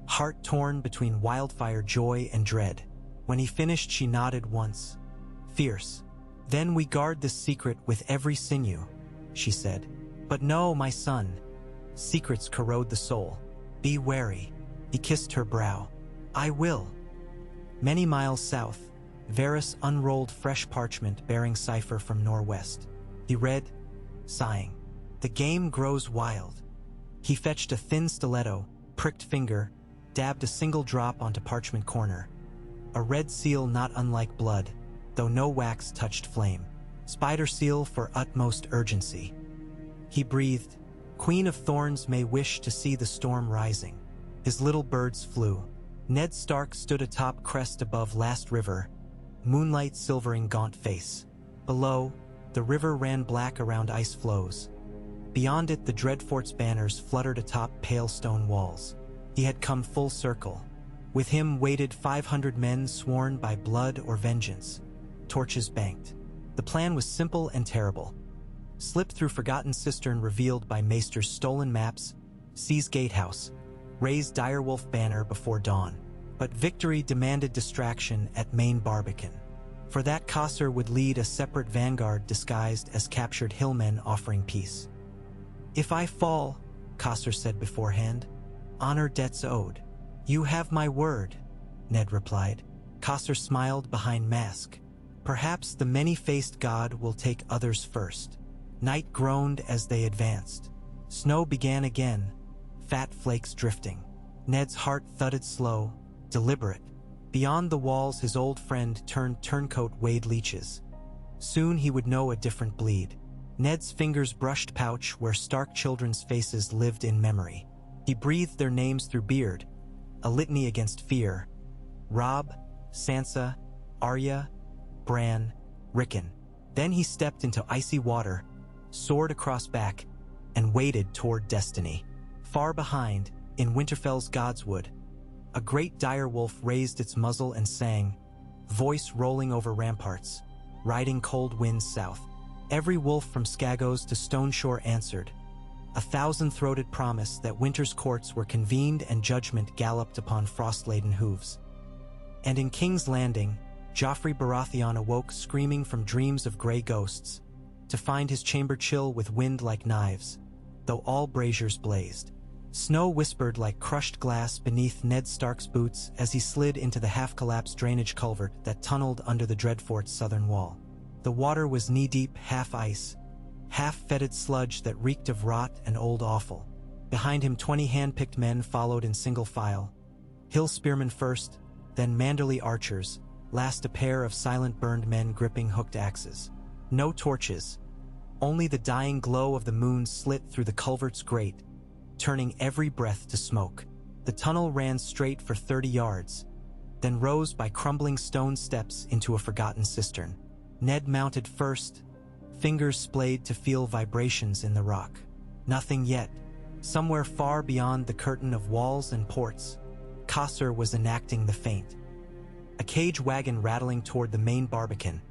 heart torn between wildfire joy and dread. When he finished, she nodded once. Fierce. "Then we guard this secret with every sinew," she said. "But no, my son. Secrets corrode the soul. Be wary." He kissed her brow. "I will." Many miles south, Varys unrolled fresh parchment bearing cipher from Norwest. He read, sighing. "The game grows wild." He fetched a thin stiletto, pricked finger, dabbed a single drop onto parchment corner. A red seal not unlike blood, though no wax touched flame. Spider seal for utmost urgency. He breathed, "Queen of Thorns may wish to see the storm rising." His little birds flew. Ned Stark stood atop crest above Last River, moonlight silvering gaunt face. Below, the river ran black around ice floes. Beyond it, the Dreadfort's banners fluttered atop pale stone walls. He had come full circle. With him waited 500 men sworn by blood or vengeance, torches banked. The plan was simple and terrible. Slip through forgotten cistern revealed by Maester's stolen maps, seize gatehouse, raise direwolf banner before dawn. But victory demanded distraction at Main Barbican. For that, Causeway would lead a separate vanguard disguised as captured hillmen offering peace. "If I fall," Causeway said beforehand, "honor debts owed." "You have my word," Ned replied. Causeway smiled behind mask. "Perhaps the many-faced god will take others first." Night groaned as they advanced. Snow began again, fat flakes drifting. Ned's heart thudded slow, deliberate. Beyond the walls, his old friend turned turncoat Wade leeches. Soon he would know a different bleed. Ned's fingers brushed pouch where stark children's faces lived in memory. He breathed their names through beard, a litany against fear. Robb, Sansa, Arya, Bran, Rickon. Then he stepped into icy water, sword across back, and waded toward destiny. Far behind, in Winterfell's Godswood, a great direwolf raised its muzzle and sang, voice rolling over ramparts, riding cold winds south. Every wolf from Skagos to Stoneshore answered, a thousand-throated promise that winter's courts were convened and judgment galloped upon frost-laden hooves. And in King's Landing, Joffrey Baratheon awoke screaming from dreams of gray ghosts, to find his chamber chill with wind like knives, though all braziers blazed. Snow whispered like crushed glass beneath Ned Stark's boots as he slid into the half-collapsed drainage culvert that tunneled under the Dreadfort's southern wall. The water was knee-deep, half ice, half-fetid sludge that reeked of rot and old offal. Behind him 20 hand-picked men followed in single file. Hill spearmen first, then Manderly archers, last a pair of silent burned men gripping hooked axes. No torches, only the dying glow of the moon slit through the culvert's grate, turning every breath to smoke. The tunnel ran straight for 30 yards, then rose by crumbling stone steps into a forgotten cistern. Ned mounted first, fingers splayed to feel vibrations in the rock. Nothing yet. Somewhere far beyond the curtain of walls and ports, Causeway was enacting the feint. A cage wagon rattling toward the main barbican.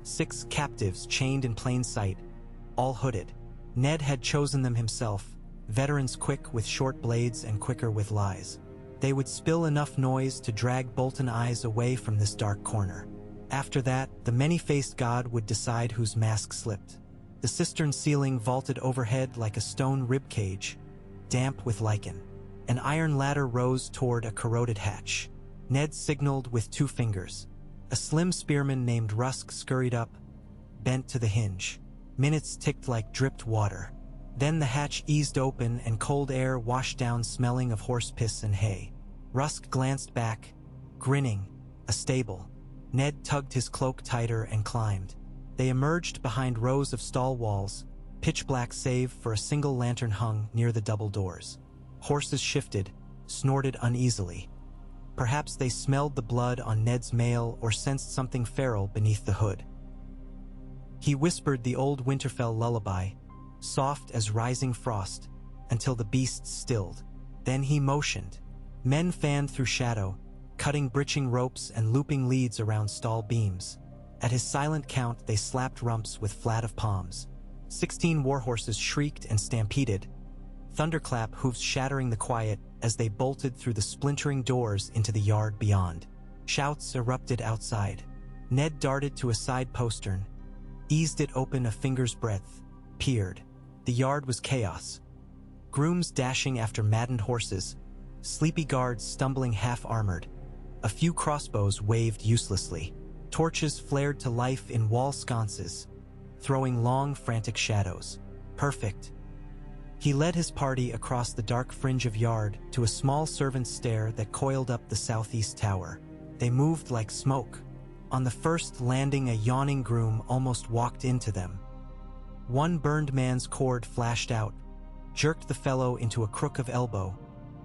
6 captives chained in plain sight, all hooded. Ned had chosen them himself, veterans quick with short blades and quicker with lies. They would spill enough noise to drag Bolton eyes away from this dark corner. After that, the many-faced god would decide whose mask slipped. The cistern ceiling vaulted overhead like a stone ribcage, damp with lichen. An iron ladder rose toward a corroded hatch. Ned signaled with 2 fingers. A slim spearman named Rusk scurried up, bent to the hinge. Minutes ticked like dripped water. Then the hatch eased open and cold air washed down, smelling of horse piss and hay. Rusk glanced back, grinning. A stable. Ned tugged his cloak tighter and climbed. They emerged behind rows of stall walls, pitch black save for a single lantern hung near the double doors. Horses shifted, snorted uneasily. Perhaps they smelled the blood on Ned's mail or sensed something feral beneath the hood. He whispered the old Winterfell lullaby, soft as rising frost, until the beasts stilled. Then he motioned. Men fanned through shadow, cutting britching ropes and looping leads around stall beams. At his silent count, they slapped rumps with flat of palms. 16 warhorses shrieked and stampeded, thunderclap hoofs shattering the quiet as they bolted through the splintering doors into the yard beyond. Shouts erupted outside. Ned darted to a side postern, eased it open a finger's breadth, peered. The yard was chaos. Grooms dashing after maddened horses, sleepy guards stumbling half-armored. A few crossbows waved uselessly. Torches flared to life in wall sconces, throwing long, frantic shadows. Perfect. He led his party across the dark fringe of yard to a small servant's stair that coiled up the southeast tower. They moved like smoke. On the first landing, a yawning groom almost walked into them. One burned man's cord flashed out, jerked the fellow into a crook of elbow,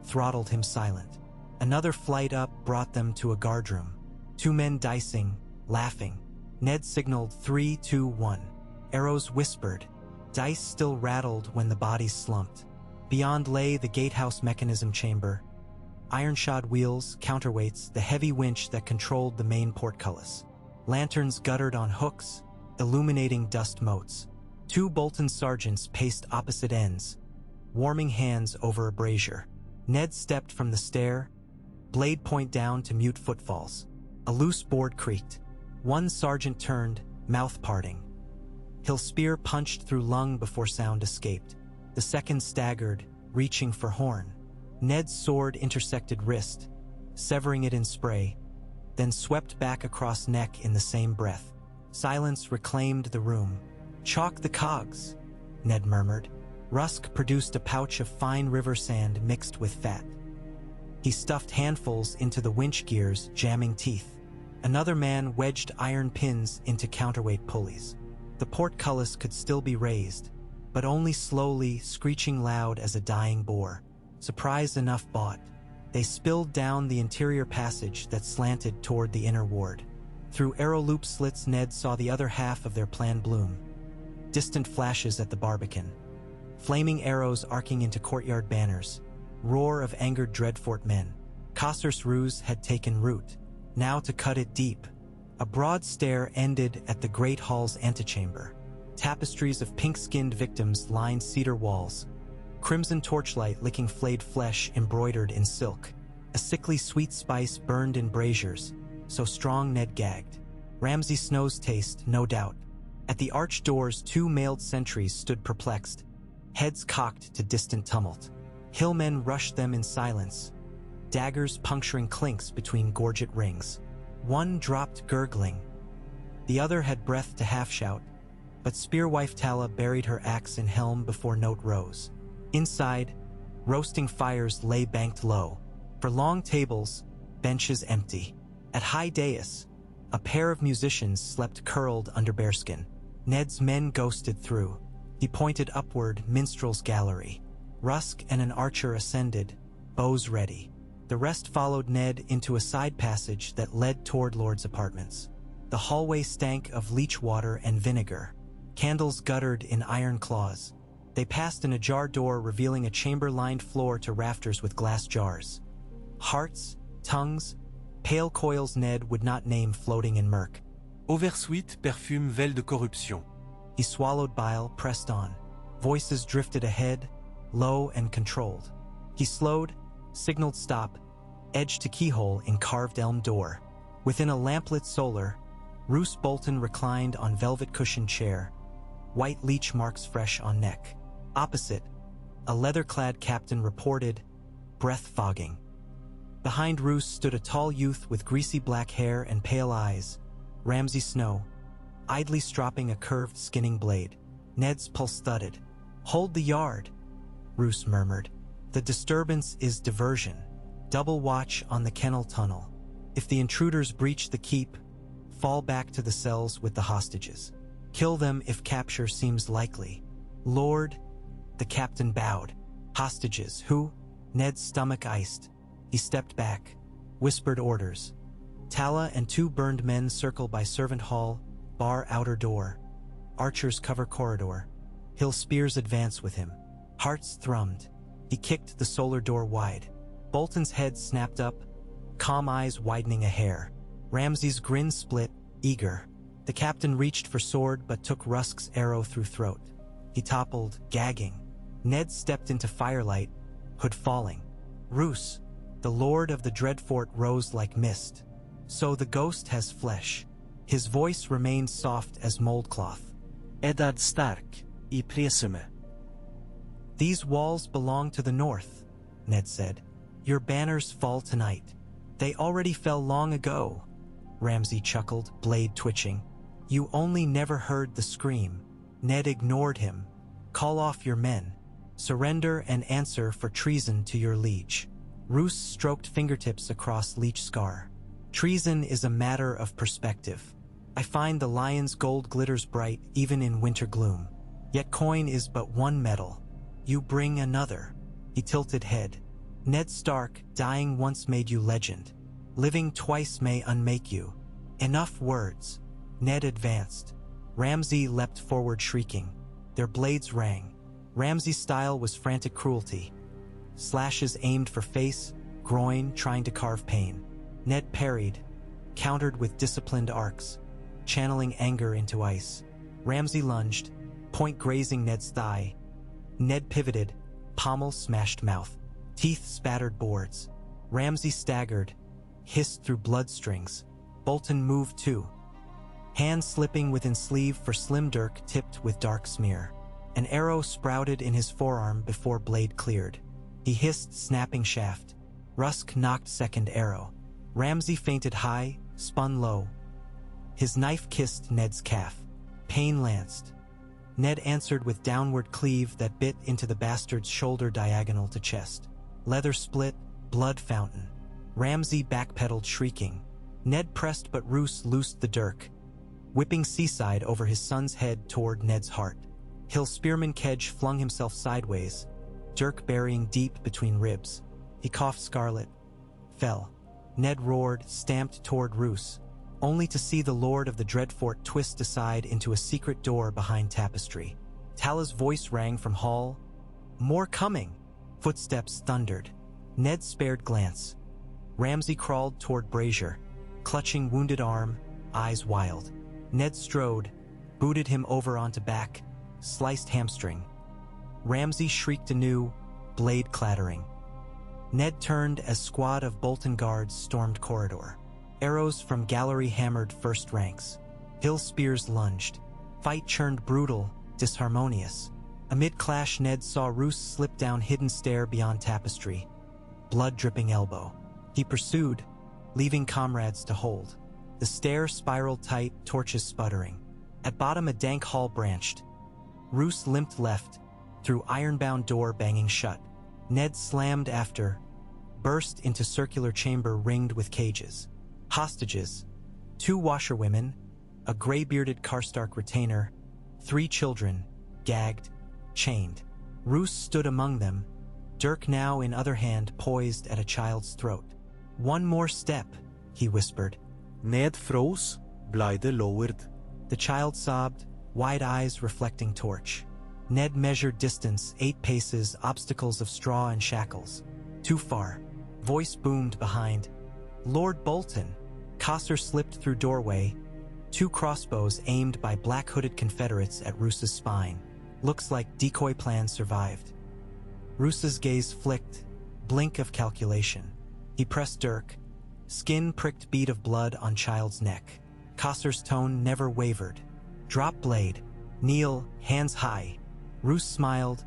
throttled him silent. Another flight up brought them to a guardroom. 2 men dicing, Laughing, Ned signaled 3, 2, 1. Arrows whispered. Dice still rattled when the bodies slumped. Beyond lay the gatehouse mechanism chamber. Iron-shod wheels, counterweights, the heavy winch that controlled the main portcullis. Lanterns guttered on hooks, illuminating dust moats. 2 Bolton sergeants paced opposite ends, warming hands over a brazier. Ned stepped from the stair, blade point down to mute footfalls. A loose board creaked. One sergeant turned, mouth parting. His spear punched through lung before sound escaped. The second staggered, reaching for horn. Ned's sword intersected wrist, severing it in spray, then swept back across neck in the same breath. Silence reclaimed the room. "Chalk the cogs," Ned murmured. Rusk produced a pouch of fine river sand mixed with fat. He stuffed handfuls into the winch gears, jamming teeth. Another man wedged iron pins into counterweight pulleys. The portcullis could still be raised, but only slowly, screeching loud as a dying boar. Surprise enough bought. They spilled down the interior passage that slanted toward the inner ward. Through arrow loop slits, Ned saw the other half of their plan bloom. Distant flashes at the barbican. Flaming arrows arcing into courtyard banners. Roar of angered Dreadfort men. Causeway's ruse had taken root. Now to cut it deep. A broad stair ended at the great hall's antechamber. Tapestries of pink-skinned victims lined cedar walls. Crimson torchlight licking flayed flesh embroidered in silk. A sickly sweet spice burned in braziers, so strong Ned gagged. Ramsay Snow's taste, no doubt. At the arched doors, 2 mailed sentries stood perplexed, heads cocked to distant tumult. Hillmen rushed them in silence, daggers puncturing clinks between gorget rings. One dropped gurgling. The other had breath to half-shout, but spearwife Tala buried her axe in helm before note rose. Inside, roasting fires lay banked low. For long tables, benches empty. At high dais, a pair of musicians slept curled under bearskin. Ned's men ghosted through. He pointed upward, minstrel's gallery. Rusk and an archer ascended, bows ready. The rest followed Ned into a side passage that led toward Lord's apartments. The hallway stank of leech water and vinegar. Candles guttered in iron claws. They passed an ajar door revealing a chamber-lined floor to rafters with glass jars. Hearts, tongues, pale coils Ned would not name floating in murk. Oversweet perfume veille de corruption. He swallowed bile, pressed on. Voices drifted ahead, low and controlled. He slowed, signaled stop, edged to keyhole in carved elm door. Within a lamplit solar, Roose Bolton reclined on velvet-cushioned chair, white leech marks fresh on neck. Opposite, a leather-clad captain reported, breath fogging. Behind Roose stood a tall youth with greasy black hair and pale eyes, Ramsay Snow, idly stropping a curved skinning blade. Ned's pulse thudded. "Hold the yard," Roose murmured. "The disturbance is diversion. Double watch on the kennel tunnel. If the intruders breach the keep, fall back to the cells with the hostages. Kill them if capture seems likely." "Lord," the captain bowed. "Hostages, who?" Ned's stomach iced. He stepped back, whispered orders. Tala and 2 burned men circle by servant hall, bar outer door. Archers cover corridor. Hill spears advance with him. Hearts thrummed. He kicked the solar door wide. Bolton's head snapped up, calm eyes widening a hair. Ramsay's grin split, eager. The captain reached for sword but took Rusk's arrow through throat. He toppled, gagging. Ned stepped into firelight, hood falling. "Roose, the lord of the Dreadfort rose like mist. So the ghost has flesh." His voice remained soft as moldcloth. Eddard Stark, I presume. "These walls belong to the north," Ned said. "Your banners fall tonight." "They already fell long ago," Ramsay chuckled, blade twitching. "You only never heard the scream." Ned ignored him. "Call off your men. Surrender and answer for treason to your liege." Roose stroked fingertips across leech scar. "Treason is a matter of perspective. I find the lion's gold glitters bright even in winter gloom. Yet coin is but one metal. You bring another." He tilted head. "Ned Stark, dying once made you legend. Living twice may unmake you. Enough words. Ned advanced. Ramsay leapt forward shrieking. Their blades rang. Ramsay's style was frantic cruelty. Slashes aimed for face, groin, trying to carve pain. Ned parried, countered with disciplined arcs, channeling anger into ice. Ramsay lunged, point grazing Ned's thigh. Ned pivoted, pommel smashed mouth. Teeth spattered boards. Ramsay staggered, hissed through blood strings. Bolton moved too. Hand slipping within sleeve for slim dirk tipped with dark smear. An arrow sprouted in his forearm before blade cleared. He hissed, snapping shaft. Rusk knocked second arrow. Ramsay feinted high, spun low. His knife kissed Ned's calf. Pain lanced. Ned answered with downward cleave that bit into the bastard's shoulder diagonal to chest. Leather split, blood fountain. Ramsay backpedaled shrieking. Ned pressed but Roose loosed the dirk, whipping seaside over his son's head toward Ned's heart. Hill spearman Kedge flung himself sideways, dirk burying deep between ribs. He coughed scarlet, fell. Ned roared, stamped toward Roose, only to see the lord of the Dreadfort twist aside into a secret door behind tapestry. Tala's voice rang from hall. More coming! Footsteps thundered. Ned spared glance. Ramsay crawled toward Brazier, clutching wounded arm, eyes wild. Ned strode, booted him over onto back, sliced hamstring. Ramsay shrieked anew, blade clattering. Ned turned as squad of Bolton guards stormed corridor. Arrows from gallery hammered first ranks. Hill spears lunged. Fight churned brutal, disharmonious. Amid clash Ned saw Roose slip down hidden stair beyond tapestry. Blood-dripping elbow. He pursued, leaving comrades to hold. The stair spiraled tight, torches sputtering. At bottom a dank hall branched. Roose limped left, through iron-bound door banging shut. Ned slammed after, burst into circular chamber ringed with cages. Hostages. 2 washerwomen, a gray-bearded Karstark retainer, 3 children, gagged, chained. Roose stood among them, dirk now in other hand poised at a child's throat. One more step, he whispered. Ned froze, blade lowered. The child sobbed, wide eyes reflecting torch. Ned measured distance, 8 paces, obstacles of straw and shackles. Too far. Voice boomed behind. Lord Bolton. Cosser slipped through doorway. 2 crossbows aimed by black-hooded Confederates at Roose's spine. Looks like decoy plan survived. Roose's gaze flicked, blink of calculation. He pressed dirk, skin pricked bead of blood on child's neck. Cosser's tone never wavered. Drop blade. Kneel, hands high. Roose smiled,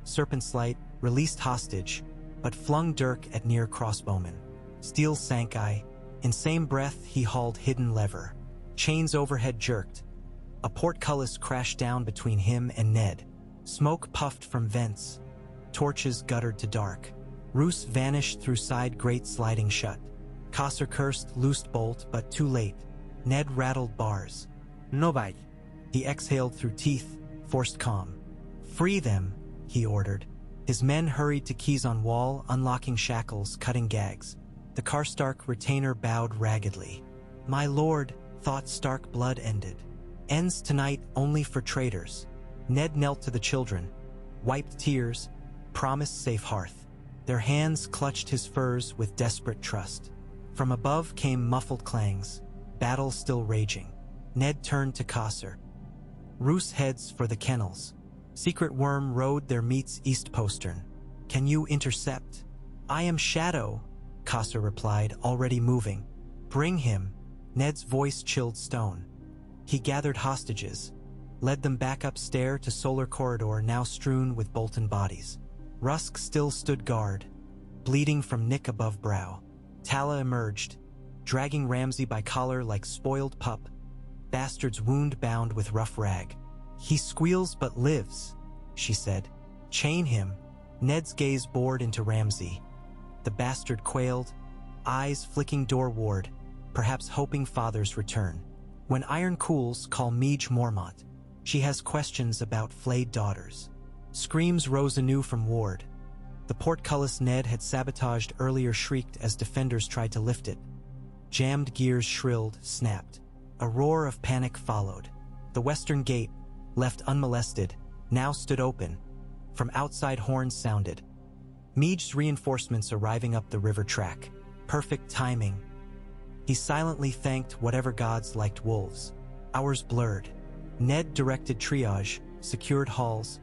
serpent slight, released hostage, but flung dirk at near crossbowman. Steel sank eye. In same breath he hauled hidden lever. Chains overhead jerked. A portcullis crashed down between him and Ned. Smoke puffed from vents. Torches guttered to dark. Roose vanished through side grate sliding shut. Cosser cursed, loosed bolt, but too late. Ned rattled bars. Nobody. He exhaled through teeth, forced calm. Free them, he ordered. His men hurried to keys on wall, unlocking shackles, cutting gags. The Karstark retainer bowed raggedly. My lord, thought Stark blood ended. Ends tonight only for traitors. Ned knelt to the children, wiped tears, promised safe hearth. Their hands clutched his furs with desperate trust. From above came muffled clangs, battle still raging. Ned turned to Cosser. Roose heads for the kennels. Secret Worm rode their meets east postern. Can you intercept? I am Shadow, Cosser replied, already moving. Bring him. Ned's voice chilled stone. He gathered hostages, led them back up stair to solar corridor now strewn with Bolton bodies. Rusk still stood guard, bleeding from nick above brow. Tala emerged, dragging Ramsay by collar like spoiled pup, bastard's wound bound with rough rag. He squeals but lives, she said. Chain him. Ned's gaze bored into Ramsay. The bastard quailed, eyes flicking doorward, perhaps hoping father's return. When iron cools, call Meej Mormont. She has questions about flayed daughters. Screams rose anew from ward. The portcullis Ned had sabotaged earlier shrieked as defenders tried to lift it. Jammed gears shrilled, snapped. A roar of panic followed. The western gate, left unmolested, now stood open. From outside horns sounded. Meige's reinforcements arriving up the river track. Perfect timing. He silently thanked whatever gods liked wolves. Hours blurred. Ned directed triage, secured halls,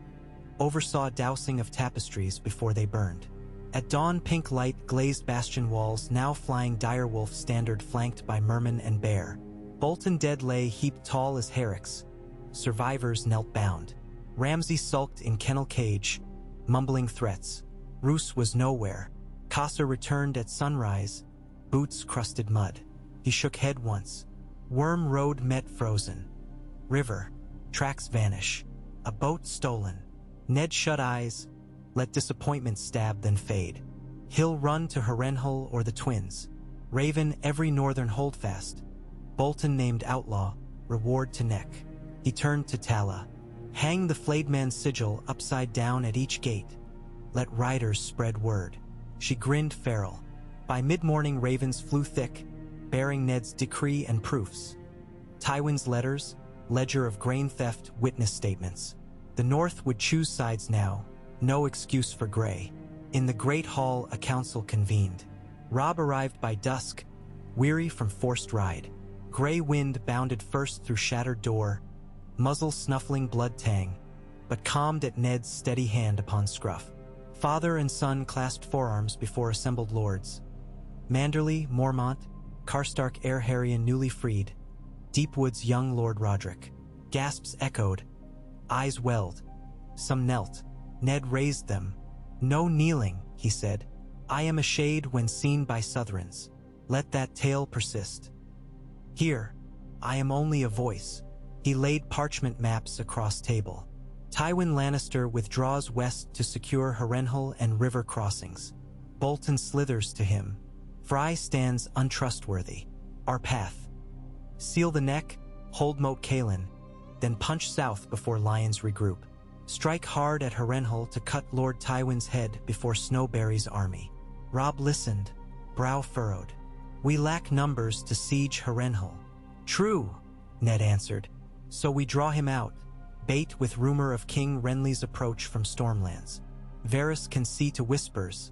oversaw dousing of tapestries before they burned. At dawn, pink light glazed bastion walls, now flying direwolf standard flanked by merman and bear. Bolton dead lay heaped tall as herricks. Survivors knelt bound. Ramsay sulked in kennel cage, mumbling threats. Roose was nowhere. Casa returned at sunrise, boots crusted mud. He shook head once. Worm road met frozen. River, tracks vanish. A boat stolen. Ned shut eyes, let disappointment stab then fade. He'll run to Herrenhal or the twins. Raven every northern holdfast. Bolton named outlaw, reward to neck. He turned to Tala. Hang the flayed man's sigil upside down at each gate. Let riders spread word. She grinned feral. By mid-morning ravens flew thick, bearing Ned's decree and proofs. Tywin's letters, ledger of grain theft, witness statements. The North would choose sides now, no excuse for Grey. In the great hall a council convened. Robb arrived by dusk, weary from forced ride. Grey wind bounded first through shattered door, muzzle snuffling blood tang, but calmed at Ned's steady hand upon scruff. Father and son clasped forearms before assembled lords. Manderly, Mormont, Karstark heir Harrion newly freed, Deepwood's young Lord Roderick. Gasps echoed, eyes welled. Some knelt. Ned raised them. No kneeling, he said. I am a shade when seen by Southrons. Let that tale persist. Here, I am only a voice. He laid parchment maps across table. Tywin Lannister withdraws west to secure Herrenhal and river crossings. Bolton slithers to him. Fry stands untrustworthy. Our path. Seal the neck, hold Moat Kaelin, then punch south before lions regroup. Strike hard at Herrenhal to cut Lord Tywin's head before Snow buries army. Robb listened, brow furrowed. We lack numbers to siege Herrenhal. True, Ned answered. So we draw him out, bait with rumor of King Renly's approach from Stormlands. Varys can see to whispers.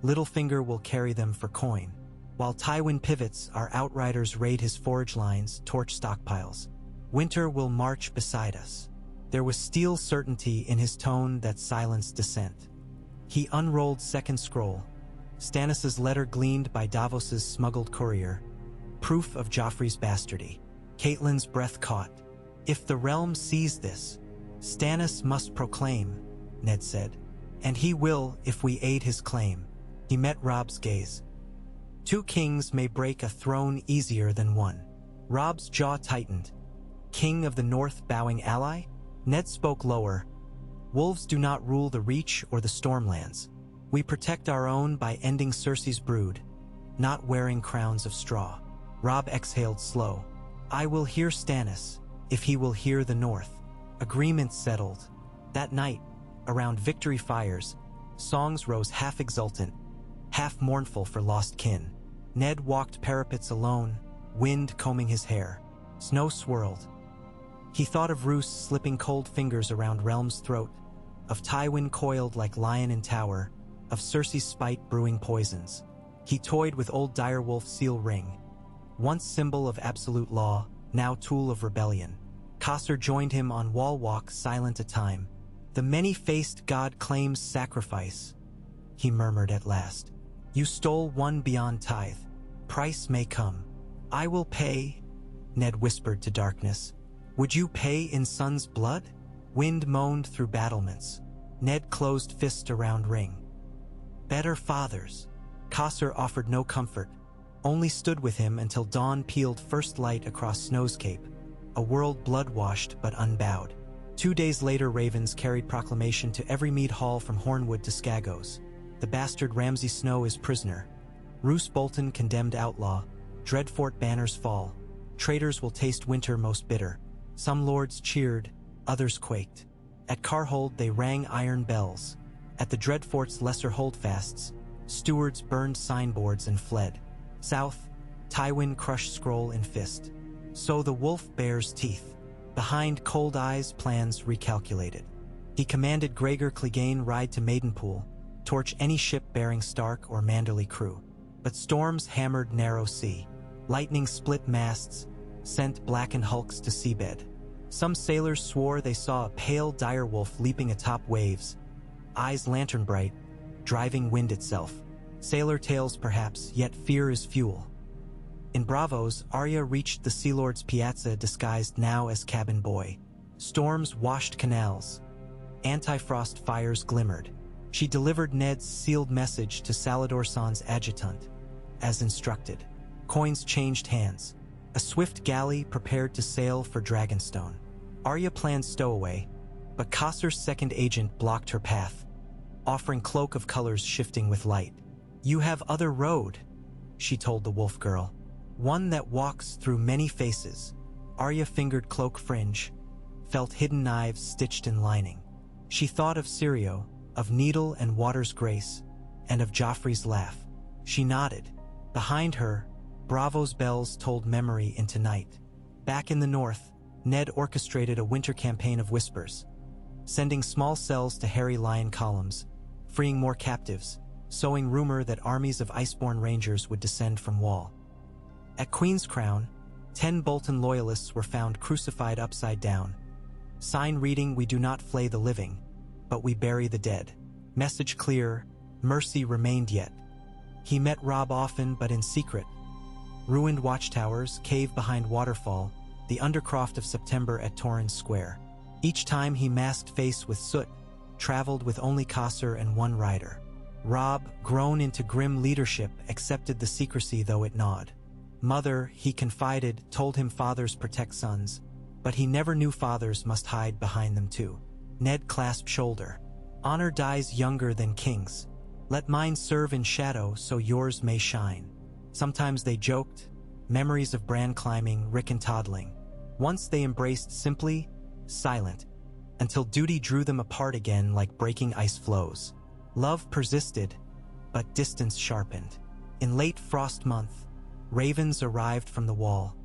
Littlefinger will carry them for coin. While Tywin pivots, our outriders raid his forage lines, torch stockpiles. Winter will march beside us. There was steel certainty in his tone that silenced dissent. He unrolled second scroll. Stannis's letter gleaned by Davos's smuggled courier. Proof of Joffrey's bastardy. Catelyn's breath caught. If the realm sees this, Stannis must proclaim, Ned said. And he will if we aid his claim. He met Robb's gaze. 2 kings may break a throne easier than one. Robb's jaw tightened. King of the North bowing ally? Ned spoke lower. Wolves do not rule the Reach or the Stormlands. We protect our own by ending Cersei's brood, not wearing crowns of straw. Robb exhaled slow. I will hear Stannis, if he will hear the North. Agreement settled. That night, around victory fires, songs rose half exultant, half mournful for lost kin. Ned walked parapets alone, wind combing his hair. Snow swirled. He thought of Roose slipping cold fingers around Realm's throat, of Tywin coiled like lion in tower, of Cersei's spite brewing poisons. He toyed with old direwolf seal ring, once symbol of absolute law, now tool of rebellion. Cossar joined him on wall walk, silent a time. The many-faced god claims sacrifice, he murmured at last. You stole one beyond tithe. Price may come. I will pay, Ned whispered to darkness. Would you pay in son's blood? Wind moaned through battlements. Ned closed fist around ring. Better fathers. Cossar offered no comfort, only stood with him until dawn peeled first light across Snow's Cape, a world blood-washed but unbowed. 2 days later, ravens carried proclamation to every mead hall from Hornwood to Skagos. The bastard Ramsay Snow is prisoner. Roose Bolton condemned outlaw. Dreadfort banners fall. Traitors will taste winter most bitter. Some lords cheered, others quaked. At Carhold they rang iron bells. At the Dreadfort's lesser holdfasts, stewards burned signboards and fled. South, Tywin crushed scroll in fist. So the wolf bears teeth. Behind cold eyes, plans recalculated. He commanded Gregor Clegane ride to Maidenpool, torch any ship bearing Stark or Manderly crew. But storms hammered narrow sea. Lightning split masts, sent blackened hulks to seabed. Some sailors swore they saw a pale direwolf leaping atop waves, eyes lantern bright, driving wind itself. Sailor tales perhaps, yet fear is fuel. In Bravos, Arya reached the Sea Lord's piazza disguised now as cabin boy. Storms washed canals. Anti-frost fires glimmered. She delivered Ned's sealed message to Salador San's adjutant, as instructed. Coins changed hands. A swift galley prepared to sail for Dragonstone. Arya planned stowaway, but Caesar's second agent blocked her path, offering cloak of colors shifting with light. "You have other road," she told the wolf girl. "One that walks through many faces." Arya fingered cloak fringe, felt hidden knives stitched in lining. She thought of Syrio, of Needle and Water's grace, and of Joffrey's laugh. She nodded. Behind her, Bravo's bells told memory into night. Back in the north, Ned orchestrated a winter campaign of whispers, sending small cells to Harry Lion columns, freeing more captives, sowing rumor that armies of Iceborne Rangers would descend from Wall. At Queen's Crown, 10 Bolton loyalists were found crucified upside down. Sign reading, "We do not flay the living, but we bury the dead." Message clear, mercy remained yet. He met Robb often, but in secret. Ruined watchtowers, cave behind waterfall, the undercroft of September at Torrens Square. Each time he masked face with soot, traveled with only Caesar and one rider. Robb, grown into grim leadership, accepted the secrecy though it gnawed. Mother, he confided, told him fathers protect sons, but he never knew fathers must hide behind them too. Ned clasped shoulder. "Honor dies younger than kings. Let mine serve in shadow so yours may shine." Sometimes they joked, memories of Bran climbing, Rick and toddling. Once they embraced simply, silent, until duty drew them apart again like breaking ice flows. Love persisted, but distance sharpened. In late frost month, ravens arrived from the Wall.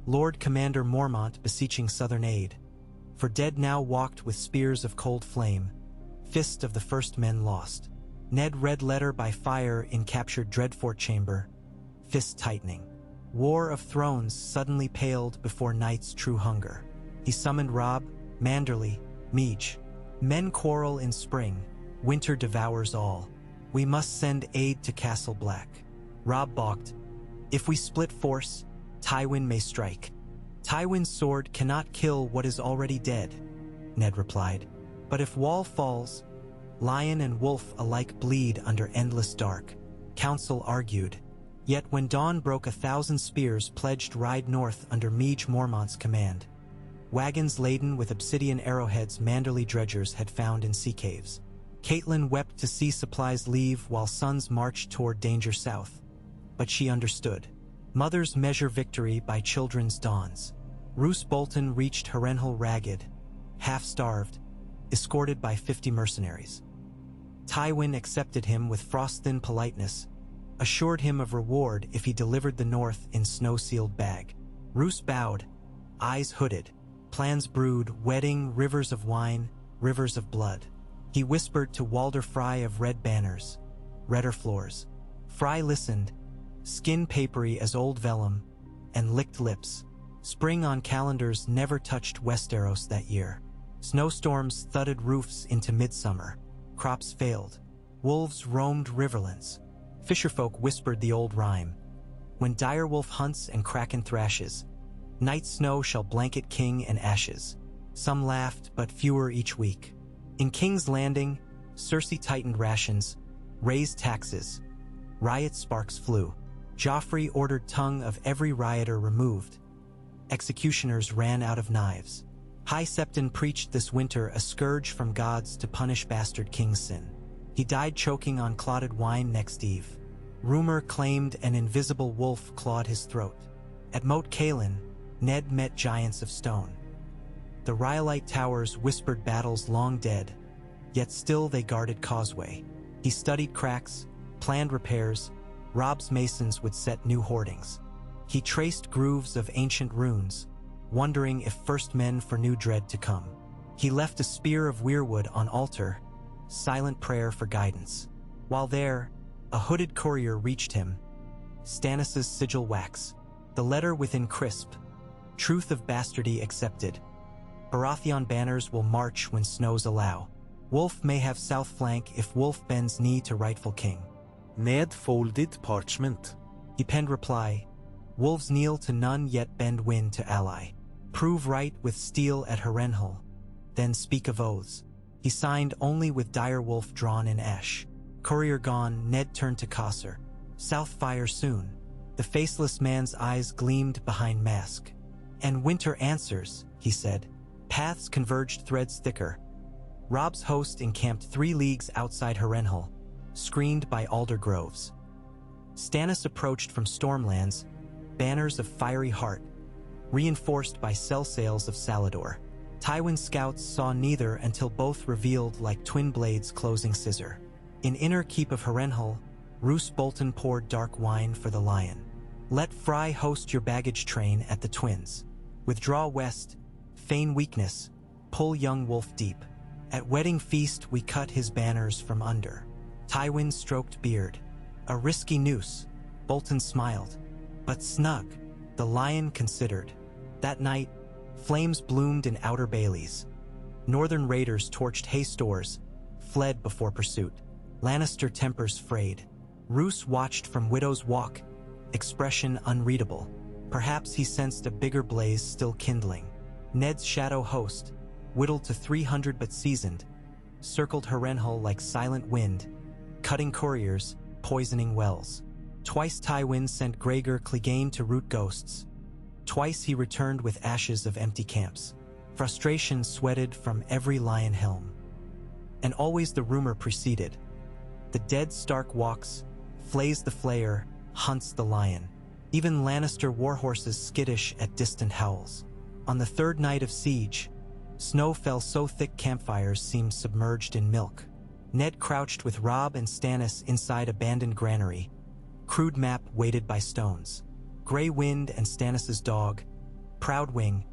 Lord Commander Mormont beseeching southern aid, for dead now walked with spears of cold flame, fist of the first men lost. Ned read letter by fire in captured Dreadfort chamber, fist tightening. War of Thrones suddenly paled before night's true hunger. He summoned Robb, Manderly, Meege. Men quarrel in spring, winter devours all. We must send aid to Castle Black. Robb balked. If we split force, Tywin may strike. Tywin's sword cannot kill what is already dead, Ned replied. But if Wall falls, lion and wolf alike bleed under endless dark. Council argued. Yet when dawn broke, 1,000 spears pledged ride north under Meege Mormont's command. Wagons laden with obsidian arrowheads Manderly dredgers had found in sea caves. Catelyn wept to see supplies leave while sons marched toward danger south. But she understood. Mothers measure victory by children's dawns. Roose Bolton reached Herrenhal ragged, half-starved, escorted by 50 mercenaries. Tywin accepted him with frost-thin politeness, assured him of reward if he delivered the north in snow-sealed bag. Roose bowed, eyes hooded, plans brewed, wedding, rivers of wine, rivers of blood. He whispered to Walder Frey of red banners, redder floors. Frey listened, skin papery as old vellum, and licked lips. Spring on calendars never touched Westeros that year. Snowstorms thudded roofs into midsummer. Crops failed. Wolves roamed riverlands. Fisherfolk whispered the old rhyme. When direwolf hunts and kraken thrashes, night snow shall blanket king and ashes. Some laughed, but fewer each week. In King's Landing, Cersei tightened rations, raised taxes. Riot sparks flew. Joffrey ordered tongue of every rioter removed. Executioners ran out of knives. High Septon preached this winter a scourge from gods to punish bastard king's sin. He died choking on clotted wine next eve. Rumor claimed an invisible wolf clawed his throat. At Moat Cailin, Ned met giants of stone. The Rhyolite towers whispered battles long dead, yet still they guarded Causeway. He studied cracks, planned repairs. Robb's masons would set new hoardings. He traced grooves of ancient runes, wondering if first men foreknew dread to come. He left a spear of weirwood on altar, silent prayer for guidance. While there, a hooded courier reached him, Stannis' sigil wax, the letter within crisp, truth of bastardy accepted. Baratheon banners will march when snows allow. Wolf may have south flank if Wolf bends knee to rightful king. Ned folded parchment. He penned reply, wolves kneel to none yet bend win to ally. Prove right with steel at Herrenhal, then speak of oaths. He signed only with dire wolf drawn in ash. Courier gone, Ned turned to Causeway. South fire soon. The faceless man's eyes gleamed behind mask. And winter answers, he said. Paths converged, threads thicker. Robb's host encamped 3 leagues outside Herrenhal, screened by alder groves. Stannis approached from Stormlands, banners of fiery heart, reinforced by cell sails of Salador. Tywin scouts saw neither until both revealed like twin blades closing scissor. In inner keep of Herrenhal, Roose Bolton poured dark wine for the lion. Let Fry host your baggage train at the twins. Withdraw west, feign weakness, pull young wolf deep. At wedding feast we cut his banners from under. Tywin stroked beard. A risky noose, Bolton smiled. But snug, the lion considered. That night, flames bloomed in outer baileys. Northern raiders torched hay stores, fled before pursuit. Lannister tempers frayed. Roose watched from Widow's Walk, expression unreadable. Perhaps he sensed a bigger blaze still kindling. Ned's shadow host, whittled to 300 but seasoned, circled Herrenhal like silent wind, cutting couriers, poisoning wells. Twice Tywin sent Gregor Clegane to root ghosts. Twice he returned with ashes of empty camps. Frustration sweated from every lion helm. And always the rumor preceded. The dead Stark walks, flays the flayer, hunts the lion. Even Lannister warhorses skittish at distant howls. On the 3rd night of siege, snow fell so thick campfires seemed submerged in milk. Ned crouched with Robb and Stannis inside abandoned granary, crude map weighted by stones. Grey Wind and Stannis' dog, Proudwing,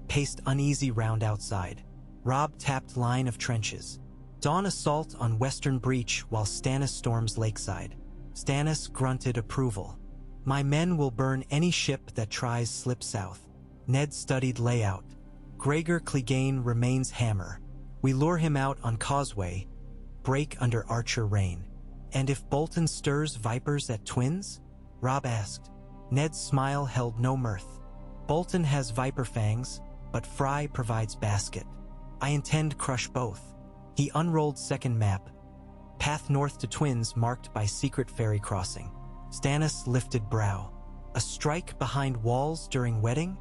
paced uneasy round outside. Robb tapped line of trenches. Dawn assault on western breach while Stannis storms lakeside. Stannis grunted approval. My men will burn any ship that tries slip south. Ned studied layout. Gregor Clegane remains hammer. We lure him out on causeway, break under archer rain. And if Bolton stirs vipers at twins? Robb asked. Ned's smile held no mirth. Bolton has viper fangs, but Fry provides basket. I intend crush both. He unrolled second map. Path north to twins marked by secret ferry crossing. Stannis lifted brow. A strike behind walls during wedding?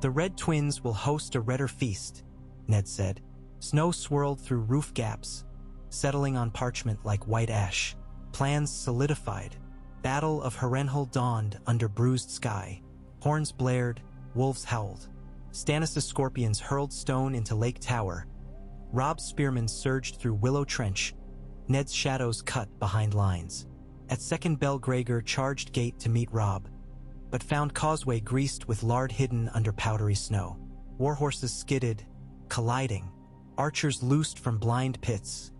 The Red Twins will host a redder feast, Ned said. Snow swirled through roof gaps, settling on parchment like white ash. Plans solidified. Battle of Herrenhal dawned under bruised sky. Horns blared, wolves howled. Stannis' scorpions hurled stone into Lake Tower. Robb's spearmen surged through Willow Trench. Ned's shadows cut behind lines. At second bell Gregor charged gate to meet Robb, but found causeway greased with lard hidden under powdery snow. Warhorses skidded, colliding. Archers loosed from blind pits.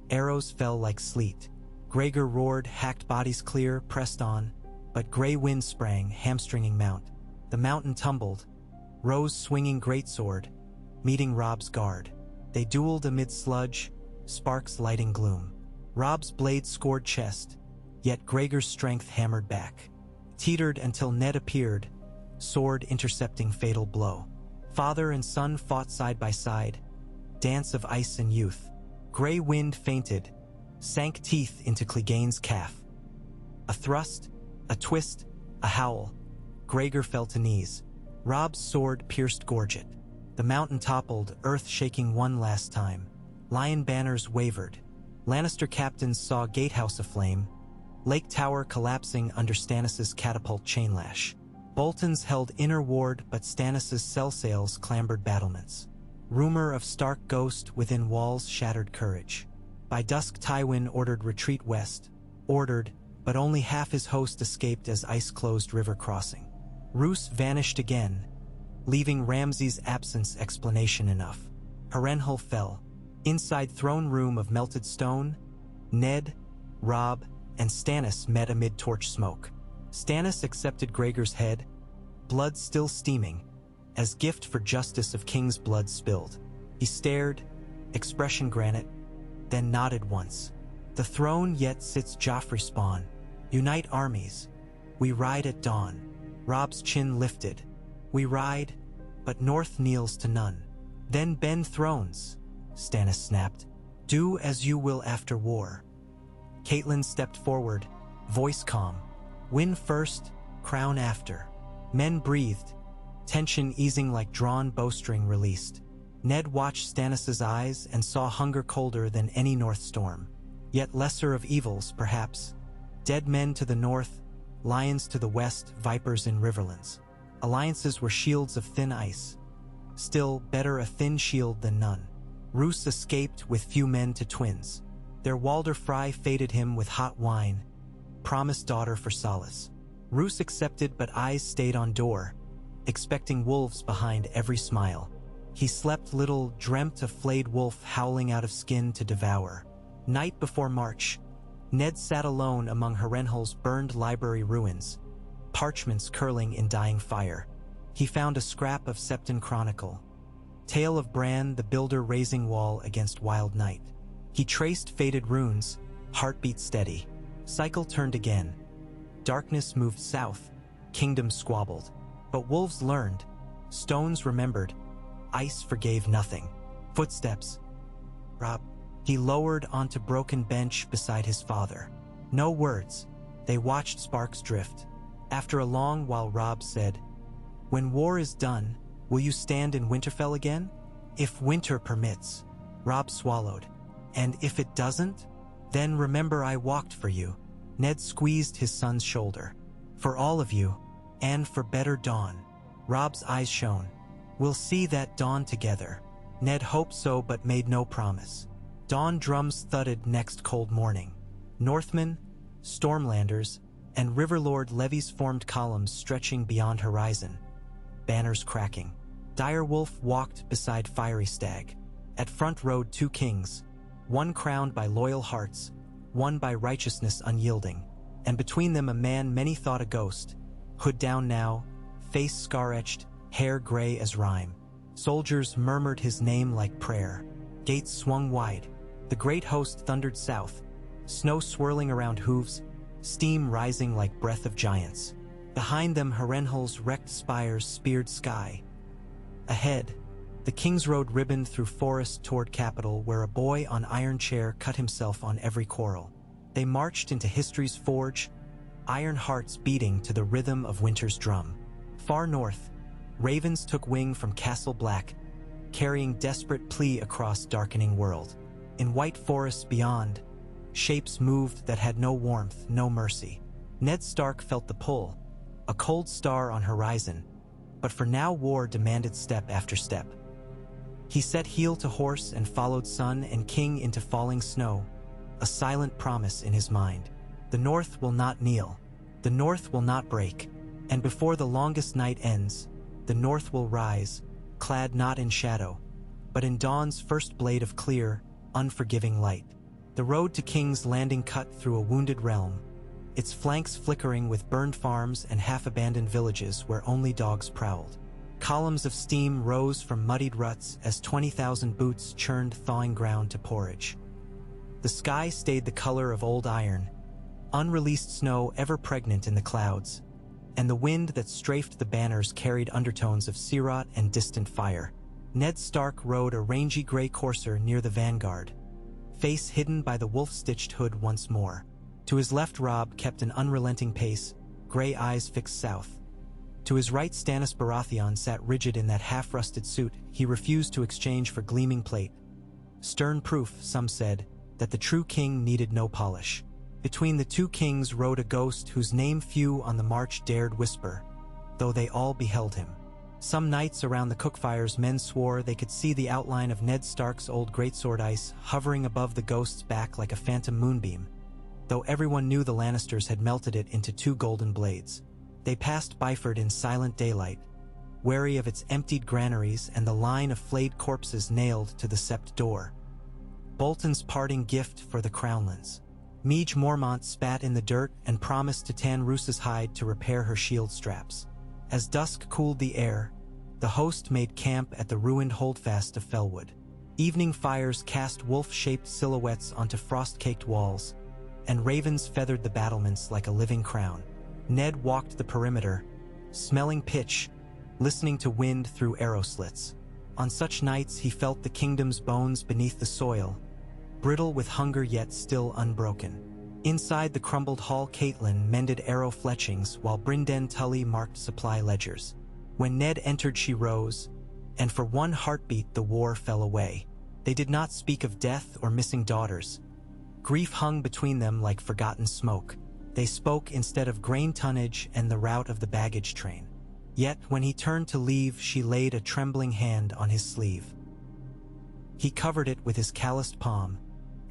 Arrows fell like sleet. Gregor roared, hacked bodies clear, pressed on, but Grey Wind sprang, hamstringing mount. The mountain tumbled, rose swinging greatsword, meeting Robb's guard. They dueled amid sludge, sparks lighting gloom. Robb's blade scored chest, yet Gregor's strength hammered back. Teetered until Ned appeared, sword intercepting fatal blow. Father and son fought side by side, dance of ice and youth. Grey Wind fainted, sank teeth into Clegane's calf. A thrust, a twist, a howl. Gregor fell to knees. Robb's sword pierced gorget. The mountain toppled, earth shaking one last time. Lion banners wavered. Lannister captains saw gatehouse aflame, Lake Tower collapsing under Stannis' catapult chainlash. Bolton's held inner ward, but Stannis' cell sails clambered battlements. Rumor of Stark ghost within walls shattered courage. By dusk Tywin ordered retreat west. Ordered, but only half his host escaped as ice closed river crossing. Roose vanished again, leaving Ramsay's absence explanation enough. Herrenhal fell. Inside throne room of melted stone, Ned, Robb, and Stannis met amid torch smoke. Stannis accepted Gregor's head, blood still steaming, as gift for justice of king's blood spilled. He stared, expression granite, then nodded once. The throne yet sits Joffrey spawn. Unite armies. We ride at dawn. Robb's chin lifted. We ride, but North kneels to none. Then bend thrones, Stannis snapped. Do as you will after war. Catelyn stepped forward, voice calm. Win first, crown after. Men breathed, tension easing like drawn bowstring released. Ned watched Stannis' eyes and saw hunger colder than any north storm. Yet lesser of evils, perhaps. Dead men to the north, lions to the west, vipers in riverlands. Alliances were shields of thin ice. Still, better a thin shield than none. Roose escaped with few men to twins. Their Walder Frey fated him with hot wine, promised daughter for solace. Roose accepted, but eyes stayed on door, expecting wolves behind every smile. He slept little, dreamt a flayed wolf howling out of skin to devour. Night before March, Ned sat alone among Herrenhal's burned library ruins, parchments curling in dying fire. He found a scrap of Septon Chronicle, tale of Bran the Builder raising wall against wild night. He traced faded runes, heartbeat steady. Cycle turned again. Darkness moved south, kingdoms squabbled. But wolves learned, stones remembered, ice forgave nothing. Footsteps. Robb. He lowered onto broken bench beside his father. No words. They watched sparks drift. After a long while, Robb said, "When war is done, will you stand in Winterfell again?" "If winter permits." Robb swallowed. "And if it doesn't? Then remember I walked for you." Ned squeezed his son's shoulder. "For all of you, and for better dawn." Robb's eyes shone. "We'll see that dawn together." Ned hoped so, but made no promise. Dawn drums thudded next cold morning. Northmen, Stormlanders, and Riverlord levies formed columns stretching beyond horizon, banners cracking. Direwolf walked beside Fiery Stag. At front rode two kings, one crowned by loyal hearts, one by righteousness unyielding, and between them a man many thought a ghost, hood down now, face scar-etched, hair gray as rime. Soldiers murmured his name like prayer. Gates swung wide. The great host thundered south, snow swirling around hooves, steam rising like breath of giants. Behind them Herrenhal's wrecked spires speared sky. Ahead, the King's Road ribboned through forest toward capital, where a boy on iron chair cut himself on every quarrel. They marched into history's forge, iron hearts beating to the rhythm of winter's drum. Far north, ravens took wing from Castle Black, carrying desperate plea across darkening world. In white forests beyond, shapes moved that had no warmth, no mercy. Ned Stark felt the pull, a cold star on horizon, but for now war demanded step after step. He set heel to horse and followed son and king into falling snow, a silent promise in his mind. The North will not kneel, the North will not break, and before the longest night ends, the North will rise, clad not in shadow, but in dawn's first blade of clear, unforgiving light. The road to King's Landing cut through a wounded realm, its flanks flickering with burned farms and half-abandoned villages where only dogs prowled. Columns of steam rose from muddied ruts as 20,000 boots churned thawing ground to porridge. The sky stayed the color of old iron, unreleased snow ever pregnant in the clouds, and the wind that strafed the banners carried undertones of searot and distant fire. Ned Stark rode a rangy gray courser near the vanguard, face hidden by the wolf-stitched hood once more. To his left Robb kept an unrelenting pace, gray eyes fixed south. To his right Stannis Baratheon sat rigid in that half-rusted suit he refused to exchange for gleaming plate. Stern proof, some said, that the true king needed no polish. Between the two kings rode a ghost whose name few on the march dared whisper, though they all beheld him. Some nights around the cookfires men swore they could see the outline of Ned Stark's old greatsword ice hovering above the ghost's back like a phantom moonbeam, though everyone knew the Lannisters had melted it into two golden blades. They passed Byford in silent daylight, wary of its emptied granaries and the line of flayed corpses nailed to the sept door. Bolton's parting gift for the Crownlands. Meage Mormont spat in the dirt and promised to tan Roos's hide to repair her shield straps. As dusk cooled the air, the host made camp at the ruined holdfast of Fellwood. Evening fires cast wolf-shaped silhouettes onto frost-caked walls, and ravens feathered the battlements like a living crown. Ned walked the perimeter, smelling pitch, listening to wind through arrow slits. On such nights he felt the kingdom's bones beneath the soil, brittle with hunger yet still unbroken. Inside the crumbled hall, Caitlin mended arrow fletchings while Brynden Tully marked supply ledgers. When Ned entered, she rose, and for one heartbeat the war fell away. They did not speak of death or missing daughters. Grief hung between them like forgotten smoke. They spoke instead of grain tonnage and the route of the baggage train. Yet when he turned to leave, she laid a trembling hand on his sleeve. He covered it with his calloused palm,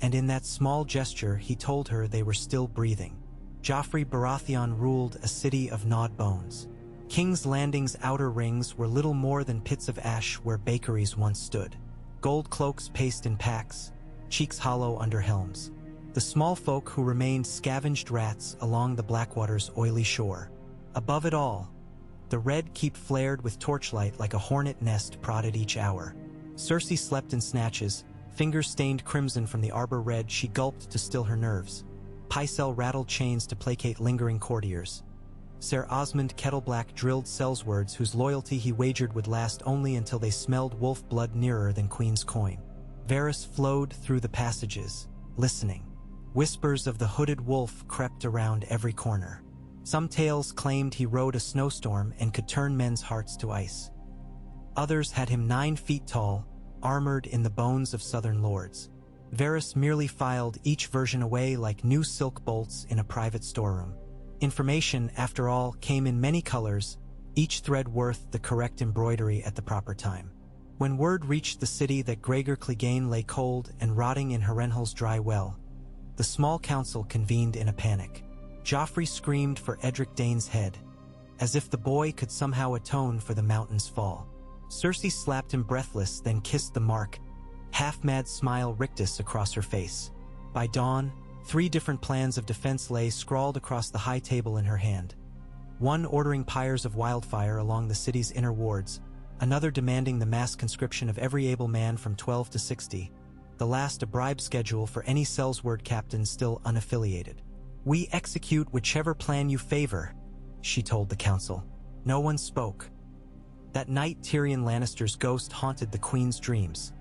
and in that small gesture he told her they were still breathing. Joffrey Baratheon ruled a city of gnawed bones. King's Landing's outer rings were little more than pits of ash where bakeries once stood. Gold cloaks paced in packs, cheeks hollow under helms. The small folk who remained scavenged rats along the Blackwater's oily shore. Above it all, the red keep flared with torchlight like a hornet nest prodded each hour. Cersei slept in snatches, fingers stained crimson from the arbor red she gulped to still her nerves. Pycelle rattled chains to placate lingering courtiers. Ser Osmond Kettleblack drilled sellswords whose loyalty he wagered would last only until they smelled wolf blood nearer than Queen's coin. Varys flowed through the passages, listening. Whispers of the hooded wolf crept around every corner. Some tales claimed he rode a snowstorm and could turn men's hearts to ice. Others had him 9 feet tall, armored in the bones of southern lords. Varys merely filed each version away like new silk bolts in a private storeroom. Information, after all, came in many colors, each thread worth the correct embroidery at the proper time. When word reached the city that Gregor Clegane lay cold and rotting in Herrenhal's dry well, the small council convened in a panic. Joffrey screamed for Edric Dane's head, as if the boy could somehow atone for the mountain's fall. Cersei slapped him breathless, then kissed the mark, half-mad smile rictus across her face. By dawn, 3 different plans of defense lay scrawled across the high table in her hand. One ordering pyres of wildfire along the city's inner wards, another demanding the mass conscription of every able man from 12 to 60, the last a bribe schedule for any sellsword captain still unaffiliated. "We execute whichever plan you favor," she told the council. No one spoke. That night Tyrion Lannister's ghost haunted the Queen's dreams,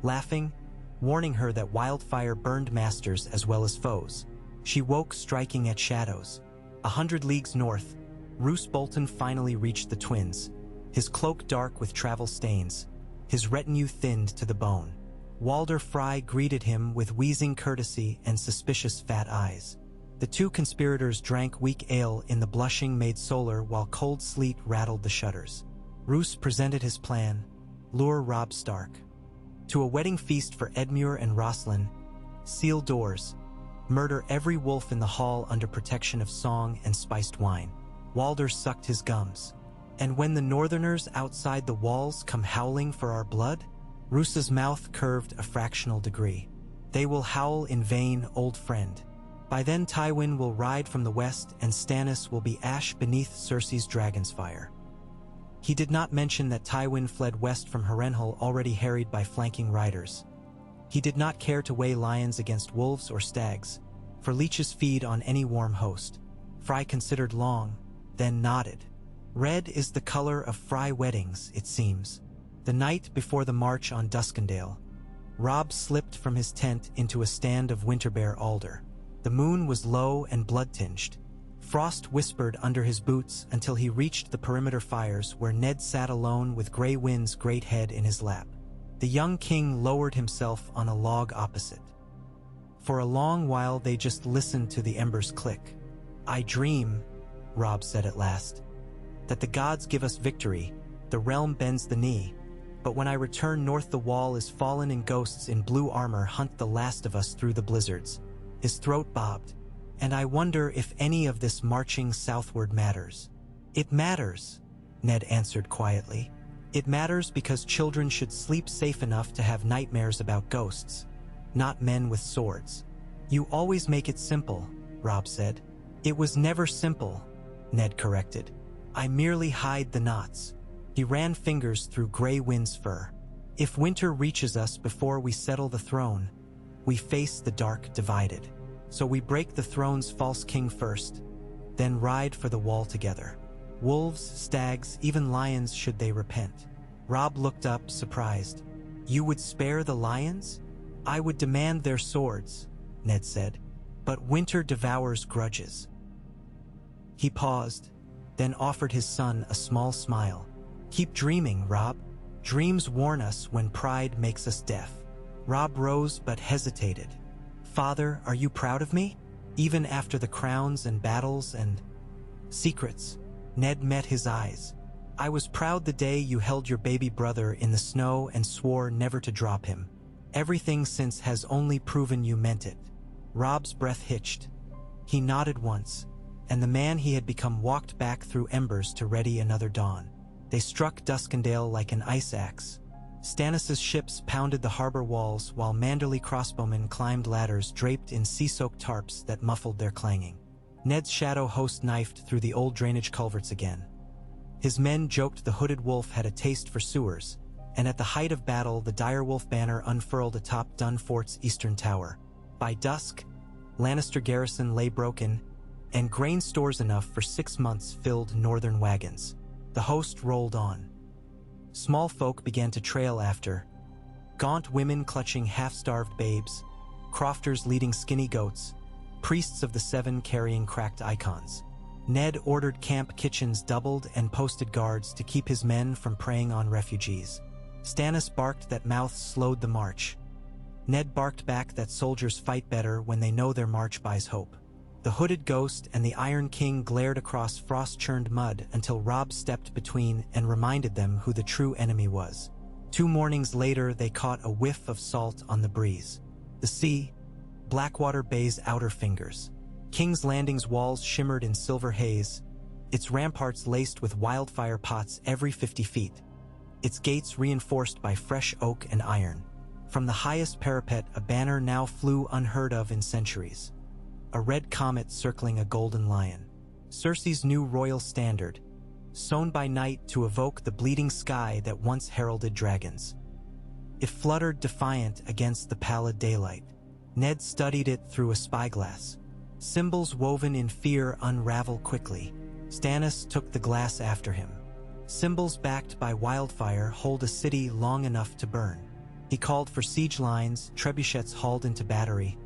laughing, warning her that wildfire burned masters as well as foes. She woke striking at shadows. 100 leagues north, Roose Bolton finally reached the twins, his cloak dark with travel stains, his retinue thinned to the bone. Walder Frey greeted him with wheezing courtesy and suspicious fat eyes. The 2 conspirators drank weak ale in the blushing maid solar while cold sleet rattled the shutters. Roose presented his plan: lure Robb Stark to a wedding feast for Edmure and Roslyn, seal doors, murder every wolf in the hall under protection of song and spiced wine. Walder sucked his gums. "And when the northerners outside the walls come howling for our blood?" Roose's mouth curved a fractional degree. "They will howl in vain, old friend. By then Tywin will ride from the west and Stannis will be ash beneath Cersei's dragon's fire." He did not mention that Tywin fled west from Herrenhal already harried by flanking riders. He did not care to weigh lions against wolves or stags, for leeches feed on any warm host. Frey considered long, then nodded. Red is the color of Frey weddings, it seems. The night before the march on Duskendale, Robb slipped from his tent into a stand of winterbear alder. The moon was low and blood-tinged. Frost whispered under his boots until he reached the perimeter fires where Ned sat alone with Grey Wind's great head in his lap. The young king lowered himself on a log opposite. For a long while they just listened to the embers click. "I dream," Robb said at last, "that the gods give us victory, the realm bends the knee, but when I return north the wall is fallen and ghosts in blue armor hunt the last of us through the blizzards." His throat bobbed. "And I wonder if any of this marching southward matters." It matters, Ned answered quietly. It matters because children should sleep safe enough to have nightmares about ghosts, not men with swords. You always make it simple, Robb said. It was never simple, Ned corrected. I merely hide the knots. He ran fingers through Grey Wind's fur. If winter reaches us before we settle the throne, we face the dark divided. So we break the throne's false king first, then ride for the wall together. Wolves, stags, even lions should they repent. Robb looked up, surprised. You would spare the lions? I would demand their swords, Ned said. But winter devours grudges. He paused, then offered his son a small smile. Keep dreaming, Robb. Dreams warn us when pride makes us deaf. Robb rose but hesitated. Father, are you proud of me? Even after the crowns and battles and secrets? Ned met his eyes. I was proud the day you held your baby brother in the snow and swore never to drop him. Everything since has only proven you meant it. Robb's breath hitched. He nodded once, and the man he had become walked back through embers to ready another dawn. They struck Duskendale like an ice axe. Stannis' ships pounded the harbor walls while Manderly crossbowmen climbed ladders draped in sea-soaked tarps that muffled their clanging. Ned's shadow host knifed through the old drainage culverts again. His men joked the hooded wolf had a taste for sewers, and at the height of battle the direwolf banner unfurled atop Dun Fort's eastern tower. By dusk, Lannister garrison lay broken, and grain stores enough for 6 months filled northern wagons. The host rolled on. Small folk began to trail after, gaunt women clutching half-starved babes, crofters leading skinny goats, priests of the Seven carrying cracked icons. Ned ordered camp kitchens doubled and posted guards to keep his men from preying on refugees. Stannis barked that mouths slowed the march. Ned barked back that soldiers fight better when they know their march buys hope. The hooded ghost and the Iron King glared across frost-churned mud until Robb stepped between and reminded them who the true enemy was. 2 mornings later, they caught a whiff of salt on the breeze. The sea, Blackwater Bay's outer fingers. King's Landing's walls shimmered in silver haze, its ramparts laced with wildfire pots every 50 feet, its gates reinforced by fresh oak and iron. From the highest parapet, a banner now flew unheard of in centuries. A red comet circling a golden lion. Cersei's new royal standard, sown by night to evoke the bleeding sky that once heralded dragons. It fluttered defiant against the pallid daylight. Ned studied it through a spyglass. Symbols woven in fear unravel quickly. Stannis took the glass after him. Symbols backed by wildfire hold a city long enough to burn. He called for siege lines, trebuchets hauled into battery.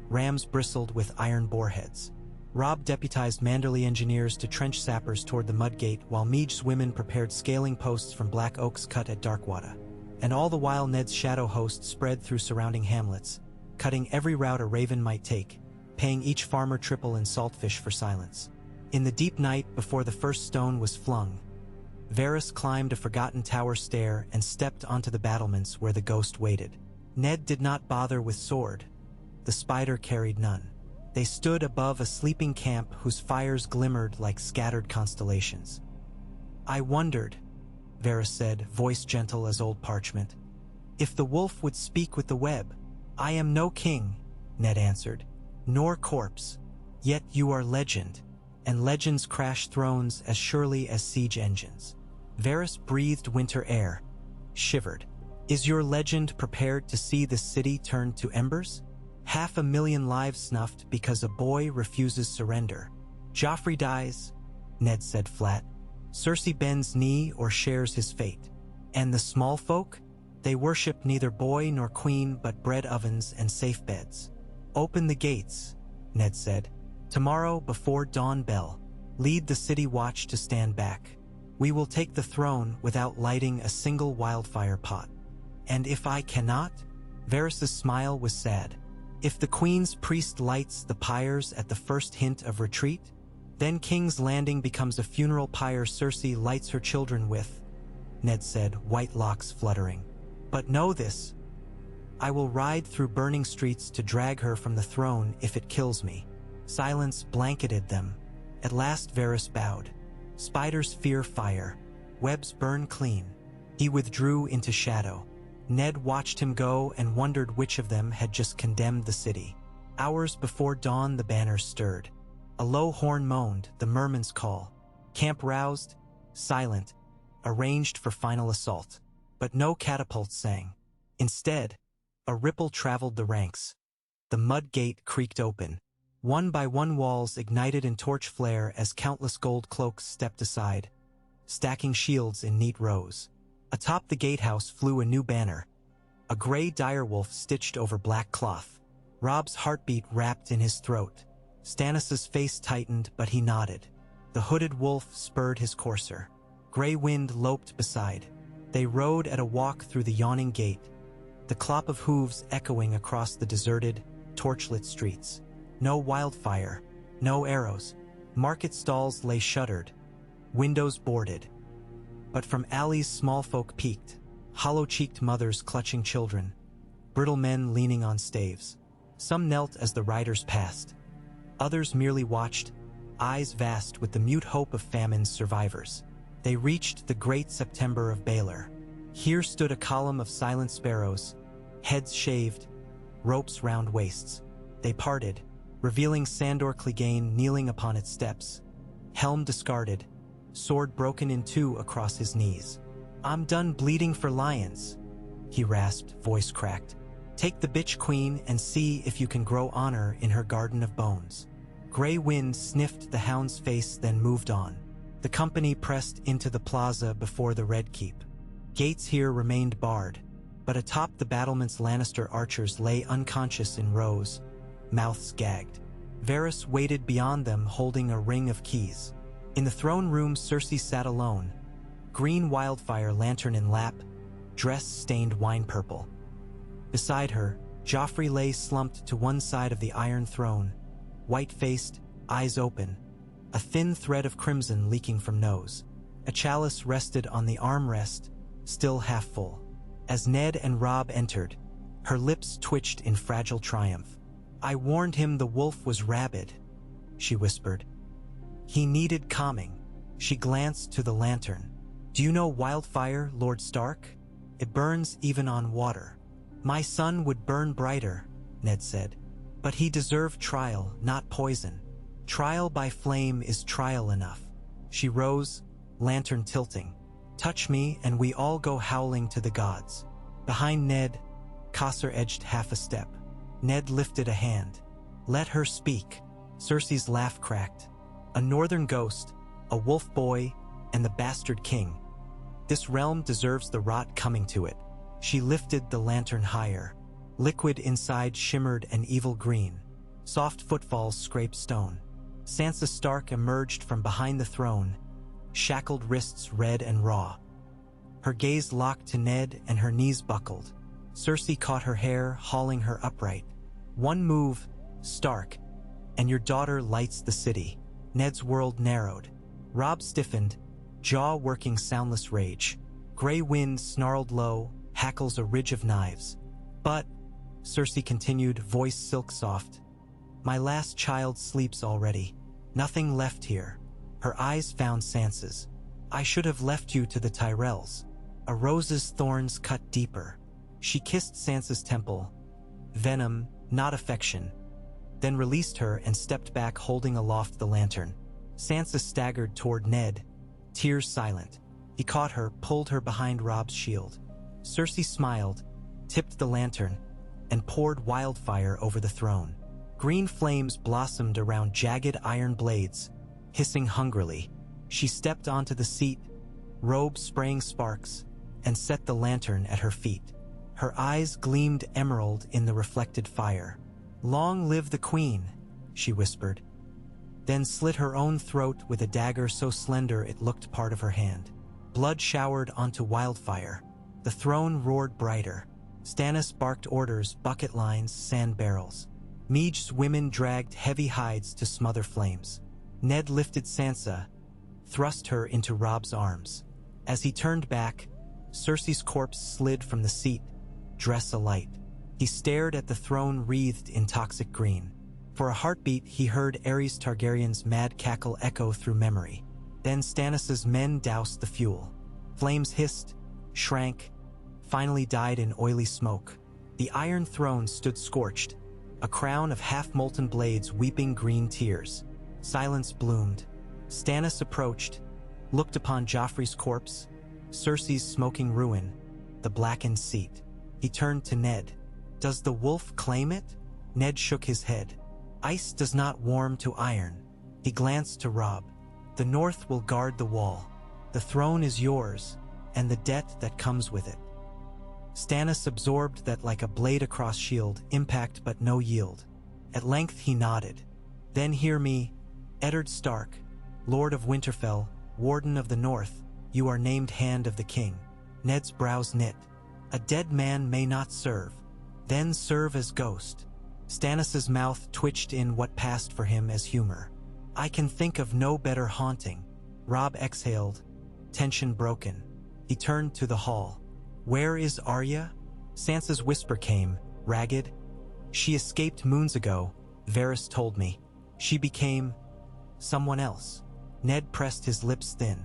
Rams bristled with iron boreheads. Robb deputized Manderly engineers to trench sappers toward the Mudgate, while Meage's women prepared scaling posts from black oaks cut at Darkwater. And all the while Ned's shadow host spread through surrounding hamlets, cutting every route a raven might take, paying each farmer triple in saltfish for silence. In the deep night before the first stone was flung, Varys climbed a forgotten tower stair and stepped onto the battlements where the ghost waited. Ned did not bother with sword. The spider carried none. They stood above a sleeping camp whose fires glimmered like scattered constellations. I wondered, Varys said, voice gentle as old parchment, if the wolf would speak with the web. I am no king, Ned answered, nor corpse. Yet you are legend, and legends crash thrones as surely as siege engines. Varys breathed winter air, shivered. Is your legend prepared to see the city turned to embers? 500,000 lives snuffed because a boy refuses surrender. Joffrey dies, Ned said flat. Cersei bends knee or shares his fate. And the small folk? They worship neither boy nor queen but bread ovens and safe beds. Open the gates, Ned said. Tomorrow before dawn bell, lead the city watch to stand back. We will take the throne without lighting a single wildfire pot. And if I cannot? Varys' smile was sad. If the queen's priest lights the pyres at the first hint of retreat, then King's Landing becomes a funeral pyre Cersei lights her children with, Ned said, white locks fluttering. But know this, I will ride through burning streets to drag her from the throne if it kills me. Silence blanketed them. At last Varys bowed. Spiders fear fire. Webs burn clean. He withdrew into shadow. Ned watched him go and wondered which of them had just condemned the city. Hours before dawn, the banners stirred. A low horn moaned, the merman's call. Camp roused, silent, arranged for final assault. But no catapults sang. Instead, a ripple traveled the ranks. The mud gate creaked open. One by one walls ignited in torch flare as countless gold cloaks stepped aside, stacking shields in neat rows. Atop the gatehouse flew a new banner, a gray direwolf stitched over black cloth. Robb's heartbeat rapped in his throat. Stannis's face tightened, but he nodded. The hooded wolf spurred his courser. Gray Wind loped beside. They rode at a walk through the yawning gate, the clop of hooves echoing across the deserted, torchlit streets. No wildfire, no arrows. Market stalls lay shuttered, windows boarded. But from alleys small folk peeked, hollow-cheeked mothers clutching children, brittle men leaning on staves. Some knelt as the riders passed. Others merely watched, eyes vast with the mute hope of famine's survivors. They reached the great September of Baelor. Here stood a column of silent sparrows, heads shaved, ropes round waists. They parted, revealing Sandor Clegane kneeling upon its steps, helm discarded, sword broken in two across his knees. "I'm done bleeding for lions," he rasped, voice cracked. "Take the bitch queen and see if you can grow honor in her garden of bones." Gray Wind sniffed the hound's face, then moved on. The company pressed into the plaza before the Red Keep. Gates here remained barred, but atop the battlement's Lannister archers lay unconscious in rows, mouths gagged. Varys waited beyond them, holding a ring of keys. In the throne room, Cersei sat alone, green wildfire lantern in lap, dress stained wine purple. Beside her, Joffrey lay slumped to one side of the Iron Throne, white-faced, eyes open, a thin thread of crimson leaking from nose. A chalice rested on the armrest, still half full. As Ned and Robb entered, her lips twitched in fragile triumph. "I warned him the wolf was rabid," she whispered. "He needed calming." She glanced to the lantern. "Do you know wildfire, Lord Stark? It burns even on water." "My son would burn brighter," Ned said. "But he deserved trial, not poison. Trial by flame is trial enough." She rose, lantern tilting. "Touch me and we all go howling to the gods." Behind Ned, Caesar edged half a step. Ned lifted a hand. "Let her speak." Cersei's laugh cracked. "A northern ghost, a wolf boy, and the bastard king. This realm deserves the rot coming to it." She lifted the lantern higher. Liquid inside shimmered an evil green. Soft footfalls scraped stone. Sansa Stark emerged from behind the throne, shackled wrists red and raw. Her gaze locked to Ned and her knees buckled. Cersei caught her hair, hauling her upright. "One move, Stark, and your daughter lights the city." Ned's world narrowed. Robb stiffened, jaw working soundless rage. Gray Wind snarled low, hackles a ridge of knives. "But," Cersei continued, voice silk soft, "my last child sleeps already. Nothing left here." Her eyes found Sansa's. "I should have left you to the Tyrells." A rose's thorns cut deeper. She kissed Sansa's temple. Venom, not affection. Then released her and stepped back, holding aloft the lantern. Sansa staggered toward Ned, tears silent. He caught her, pulled her behind Robb's shield. Cersei smiled, tipped the lantern, and poured wildfire over the throne. Green flames blossomed around jagged iron blades, hissing hungrily. She stepped onto the seat, robe spraying sparks, and set the lantern at her feet. Her eyes gleamed emerald in the reflected fire. "Long live the queen," she whispered, then slit her own throat with a dagger so slender it looked part of her hand. Blood showered onto wildfire. The throne roared brighter. Stannis barked orders, bucket lines, sand barrels. Meage's women dragged heavy hides to smother flames. Ned lifted Sansa, thrust her into Robb's arms. As he turned back, Cersei's corpse slid from the seat, dress alight. He stared at the throne wreathed in toxic green. For a heartbeat, he heard Aerys Targaryen's mad cackle echo through memory. Then Stannis's men doused the fuel. Flames hissed, shrank, finally died in oily smoke. The Iron Throne stood scorched, a crown of half-molten blades weeping green tears. Silence bloomed. Stannis approached, looked upon Joffrey's corpse, Cersei's smoking ruin, the blackened seat. He turned to Ned. "Does the wolf claim it?" Ned shook his head. "Ice does not warm to iron." He glanced to Robb. "The North will guard the wall. The throne is yours, and the debt that comes with it." Stannis absorbed that like a blade across shield, impact but no yield. At length he nodded. "Then hear me, Eddard Stark, Lord of Winterfell, Warden of the North, you are named Hand of the King." Ned's brows knit. "A dead man may not serve. Then serve as ghost." Stannis's mouth twitched in what passed for him as humor. "I can think of no better haunting." Robb exhaled, tension broken. He turned to the hall. "Where is Arya?" Sansa's whisper came, ragged. "She escaped moons ago, Varys told me. She became someone else." Ned pressed his lips thin.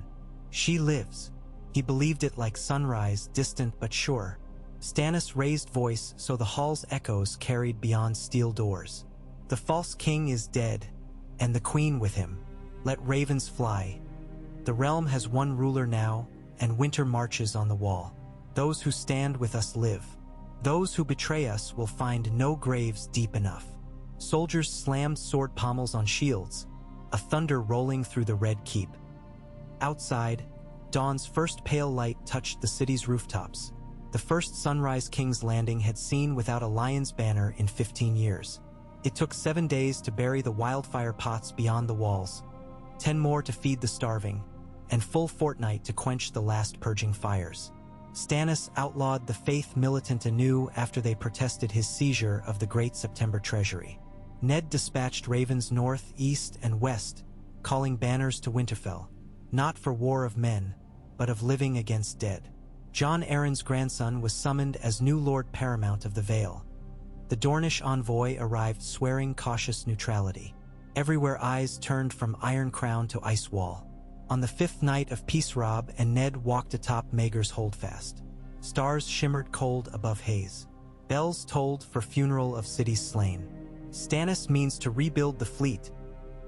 "She lives." He believed it like sunrise, distant but sure. Stannis raised voice so the hall's echoes carried beyond steel doors. "The false king is dead, and the queen with him. Let ravens fly. The realm has one ruler now, and winter marches on the wall. Those who stand with us live. Those who betray us will find no graves deep enough." Soldiers slammed sword pommels on shields, a thunder rolling through the red keep. Outside, dawn's first pale light touched the city's rooftops. The first sunrise King's Landing had seen without a lion's banner in 15 years. It took 7 days to bury the wildfire pots beyond the walls, 10 more to feed the starving, and full fortnight to quench the last purging fires. Stannis outlawed the faith militant anew after they protested his seizure of the Great September Treasury. Ned dispatched ravens north, east, and west, calling banners to Winterfell, not for war of men, but of living against dead. Jon Arryn's grandson was summoned as new Lord Paramount of the Vale. The Dornish envoy arrived swearing cautious neutrality. Everywhere eyes turned from Iron Crown to Ice Wall. On the 5th night of peace, Robb and Ned walked atop Maegor's Holdfast. Stars shimmered cold above haze. Bells tolled for funeral of cities slain. "Stannis means to rebuild the fleet,"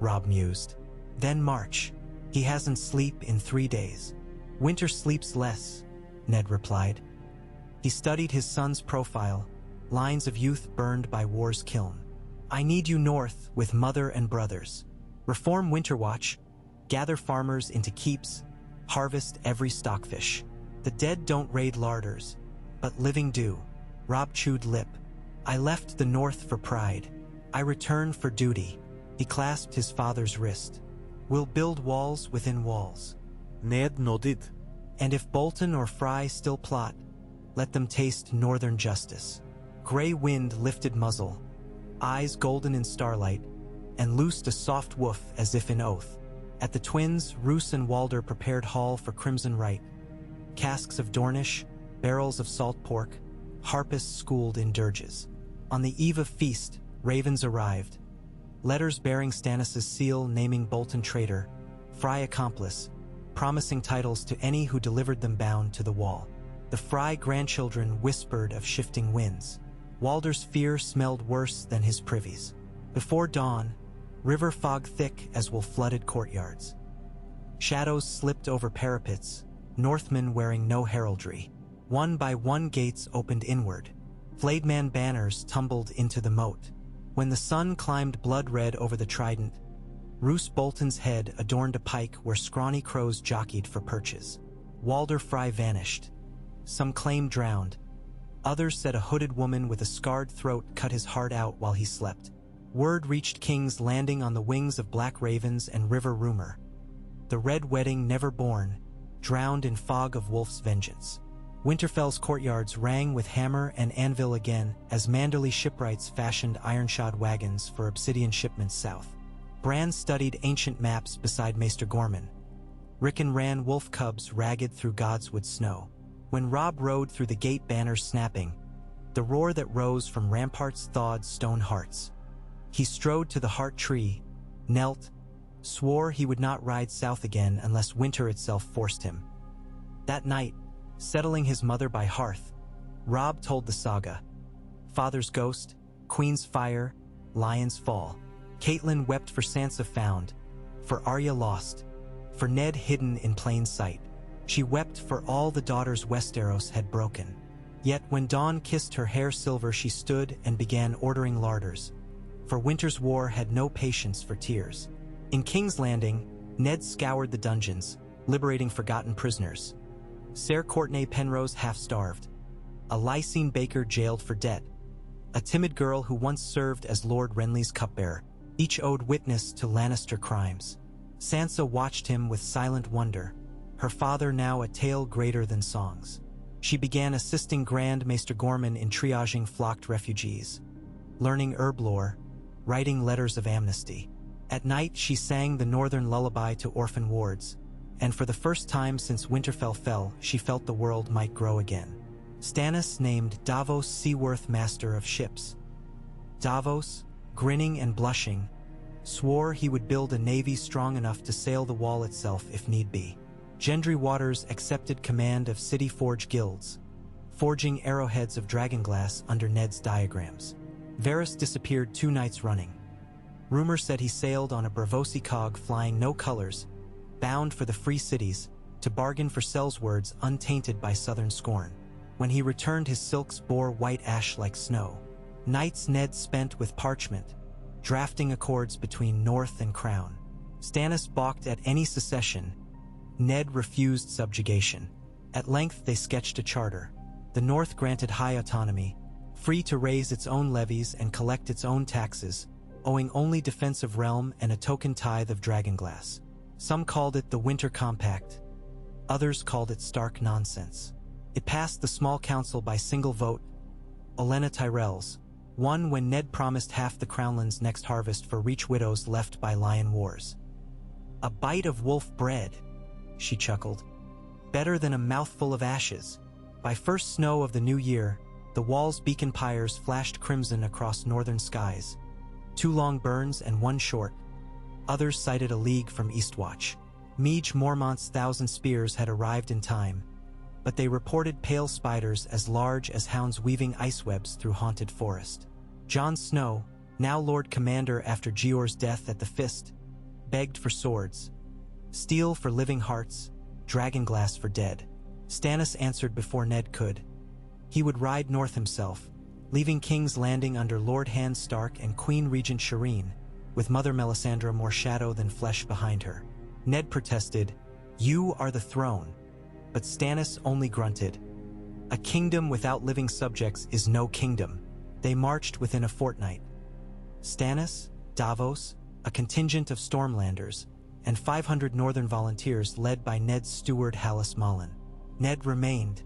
Robb mused. "Then march. He hasn't sleep in 3 days." "Winter sleeps less," Ned replied. He studied his son's profile, lines of youth burned by war's kiln. "I need you north with mother and brothers. Reform Winter Watch, gather farmers into keeps, harvest every stockfish. The dead don't raid larders, but living do." Robb chewed lip. "I left the north for pride. I return for duty." He clasped his father's wrist. "We'll build walls within walls." Ned nodded. "And if Bolton or Fry still plot, let them taste northern justice." Gray wind lifted muzzle, eyes golden in starlight, and loosed a soft woof as if in oath. At the twins, Roose and Walder prepared hall for crimson rite. Casks of Dornish, barrels of salt pork, harpists schooled in dirges. On the eve of feast, ravens arrived. Letters bearing Stannis's seal naming Bolton traitor, Fry accomplice, promising titles to any who delivered them bound to the wall. The Fry grandchildren whispered of shifting winds. Walder's fear smelled worse than his privies. Before dawn, river fog thick as will flooded courtyards. Shadows slipped over parapets, Northmen wearing no heraldry. One by one gates opened inward. Flayed-man banners tumbled into the moat. When the sun climbed blood-red over the trident, Roose Bolton's head adorned a pike where scrawny crows jockeyed for perches. Walder Fry vanished. Some claimed drowned. Others said a hooded woman with a scarred throat cut his heart out while he slept. Word reached King's Landing on the wings of black ravens and river rumor. The red wedding never born, drowned in fog of wolf's vengeance. Winterfell's courtyards rang with hammer and anvil again as Manderly shipwrights fashioned iron-shod wagons for obsidian shipments south. Bran studied ancient maps beside Maester Gorman. Rickon ran wolf cubs ragged through Godswood snow. When Robb rode through the gate banners snapping, the roar that rose from ramparts thawed stone hearts. He strode to the heart tree, knelt, swore he would not ride south again unless winter itself forced him. That night, settling his mother by hearth, Robb told the saga. Father's ghost, Queen's fire, Lion's fall. Catelyn wept for Sansa found, for Arya lost, for Ned hidden in plain sight. She wept for all the daughters Westeros had broken. Yet when dawn kissed her hair silver, she stood and began ordering larders, for winter's war had no patience for tears. In King's Landing, Ned scoured the dungeons, liberating forgotten prisoners. Ser Courtenay Penrose half-starved, a Lysine baker jailed for debt, a timid girl who once served as Lord Renly's cupbearer. Each owed witness to Lannister crimes. Sansa watched him with silent wonder, her father now a tale greater than songs. She began assisting Grand Maester Gorman in triaging flocked refugees, learning herb lore, writing letters of amnesty. At night she sang the northern lullaby to orphan wards, and for the first time since Winterfell fell, she felt the world might grow again. Stannis named Davos Seaworth Master of Ships. Davos, grinning and blushing, swore he would build a navy strong enough to sail the wall itself if need be. Gendry Waters accepted command of city forge guilds, forging arrowheads of dragonglass under Ned's diagrams. Varys disappeared 2 nights running. Rumor said he sailed on a Braavosi cog flying no colors, bound for the free cities, to bargain for Sel's-words untainted by southern scorn. When he returned, his silks bore white ash like snow. Nights Ned spent with parchment, drafting accords between North and Crown. Stannis balked at any secession. Ned refused subjugation. At length they sketched a charter. The North granted high autonomy, free to raise its own levies and collect its own taxes, owing only defense of realm and a token tithe of dragonglass. Some called it the Winter Compact. Others called it stark nonsense. It passed the small council by single vote, Olenna Tyrell's, won when Ned promised half the Crownlands next harvest for Reach widows left by lion wars. A bite of wolf bread, she chuckled. Better than a mouthful of ashes. By first snow of the new year, the wall's beacon pyres flashed crimson across northern skies. 2 long burns and 1 short. Others cited a league from Eastwatch. Meage Mormont's 1,000 spears had arrived in time, but they reported pale spiders as large as hounds weaving icewebs through haunted forest. Jon Snow, now Lord Commander after Jeor's death at the Fist, begged for swords. Steel for living hearts, dragonglass for dead. Stannis answered before Ned could. He would ride north himself, leaving King's Landing under Lord Hand Stark and Queen Regent Shireen, with Mother Melisandre more shadow than flesh behind her. Ned protested, "You are the throne," but Stannis only grunted. A kingdom without living subjects is no kingdom. They marched within a fortnight. Stannis, Davos, a contingent of Stormlanders, and 500 northern volunteers led by Ned's steward Hallis Malin. Ned remained.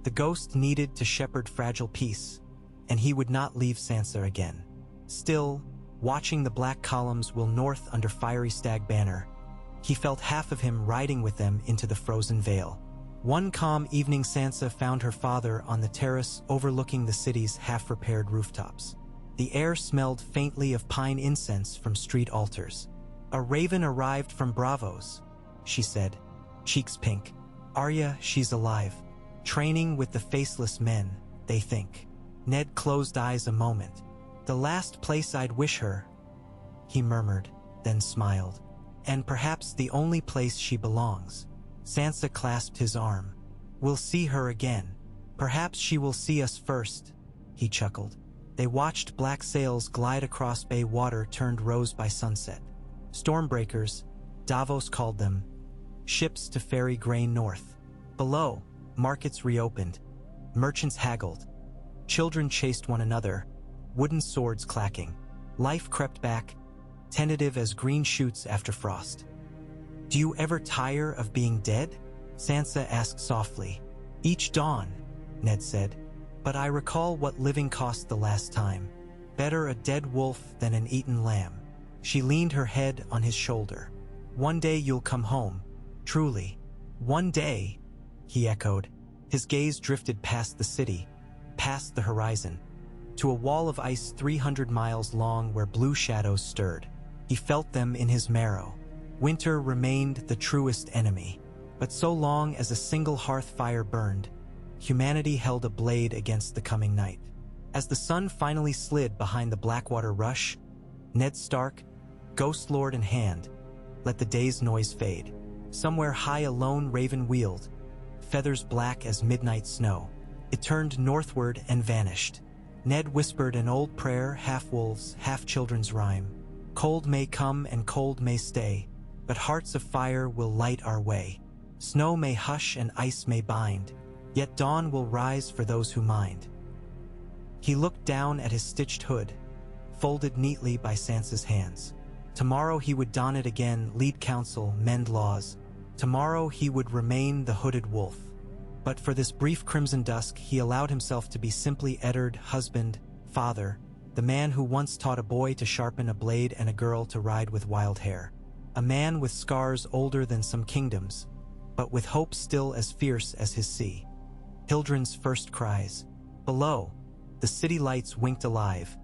The ghost needed to shepherd fragile peace, and he would not leave Sansa again. Still, watching the black columns will north under fiery stag banner, he felt half of him riding with them into the frozen vale. One calm evening Sansa found her father on the terrace overlooking the city's half-repaired rooftops. The air smelled faintly of pine incense from street altars. "A raven arrived from Braavos," she said, cheeks pink. "Arya, she's alive. Training with the Faceless Men, they think." Ned closed eyes a moment. "The last place I'd wish her," he murmured, then smiled. "And perhaps the only place she belongs." Sansa clasped his arm. "We'll see her again. Perhaps she will see us first," he chuckled. They watched black sails glide across bay water turned rose by sunset. Stormbreakers, Davos called them, ships to ferry grain north. Below, markets reopened. Merchants haggled. Children chased one another, wooden swords clacking. Life crept back, tentative as green shoots after frost. "Do you ever tire of being dead?" Sansa asked softly. "Each dawn," Ned said. "But I recall what living cost the last time. Better a dead wolf than an eaten lamb." She leaned her head on his shoulder. "One day you'll come home, truly." "One day," he echoed. His gaze drifted past the city, past the horizon, to a wall of ice 300 miles long where blue shadows stirred. He felt them in his marrow. Winter remained the truest enemy. But so long as a single hearth fire burned, humanity held a blade against the coming night. As the sun finally slid behind the Blackwater rush, Ned Stark, Ghost Lord in hand, let the day's noise fade. Somewhere high a lone raven wheeled, feathers black as midnight snow. It turned northward and vanished. Ned whispered an old prayer, half wolves, half children's rhyme. Cold may come and cold may stay, but hearts of fire will light our way. Snow may hush and ice may bind, yet dawn will rise for those who mind. He looked down at his stitched hood, folded neatly by Sansa's hands. Tomorrow he would don it again, lead counsel, mend laws. Tomorrow he would remain the hooded wolf. But for this brief crimson dusk, he allowed himself to be simply Eddard, husband, father, the man who once taught a boy to sharpen a blade and a girl to ride with wild hair. A man with scars older than some kingdoms, but with hope still as fierce as his sea. Hildren's first cries. Below, the city lights winked alive,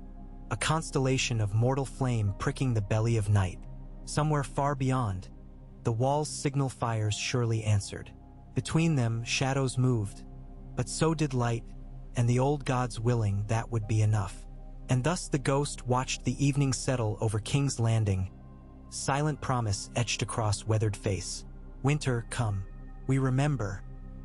a constellation of mortal flame pricking the belly of night. Somewhere far beyond, the wall's signal fires surely answered. Between them, shadows moved, but so did light, and the old gods willing that would be enough. And thus the ghost watched the evening settle over King's Landing, silent promise etched across weathered face. Winter, come. We remember,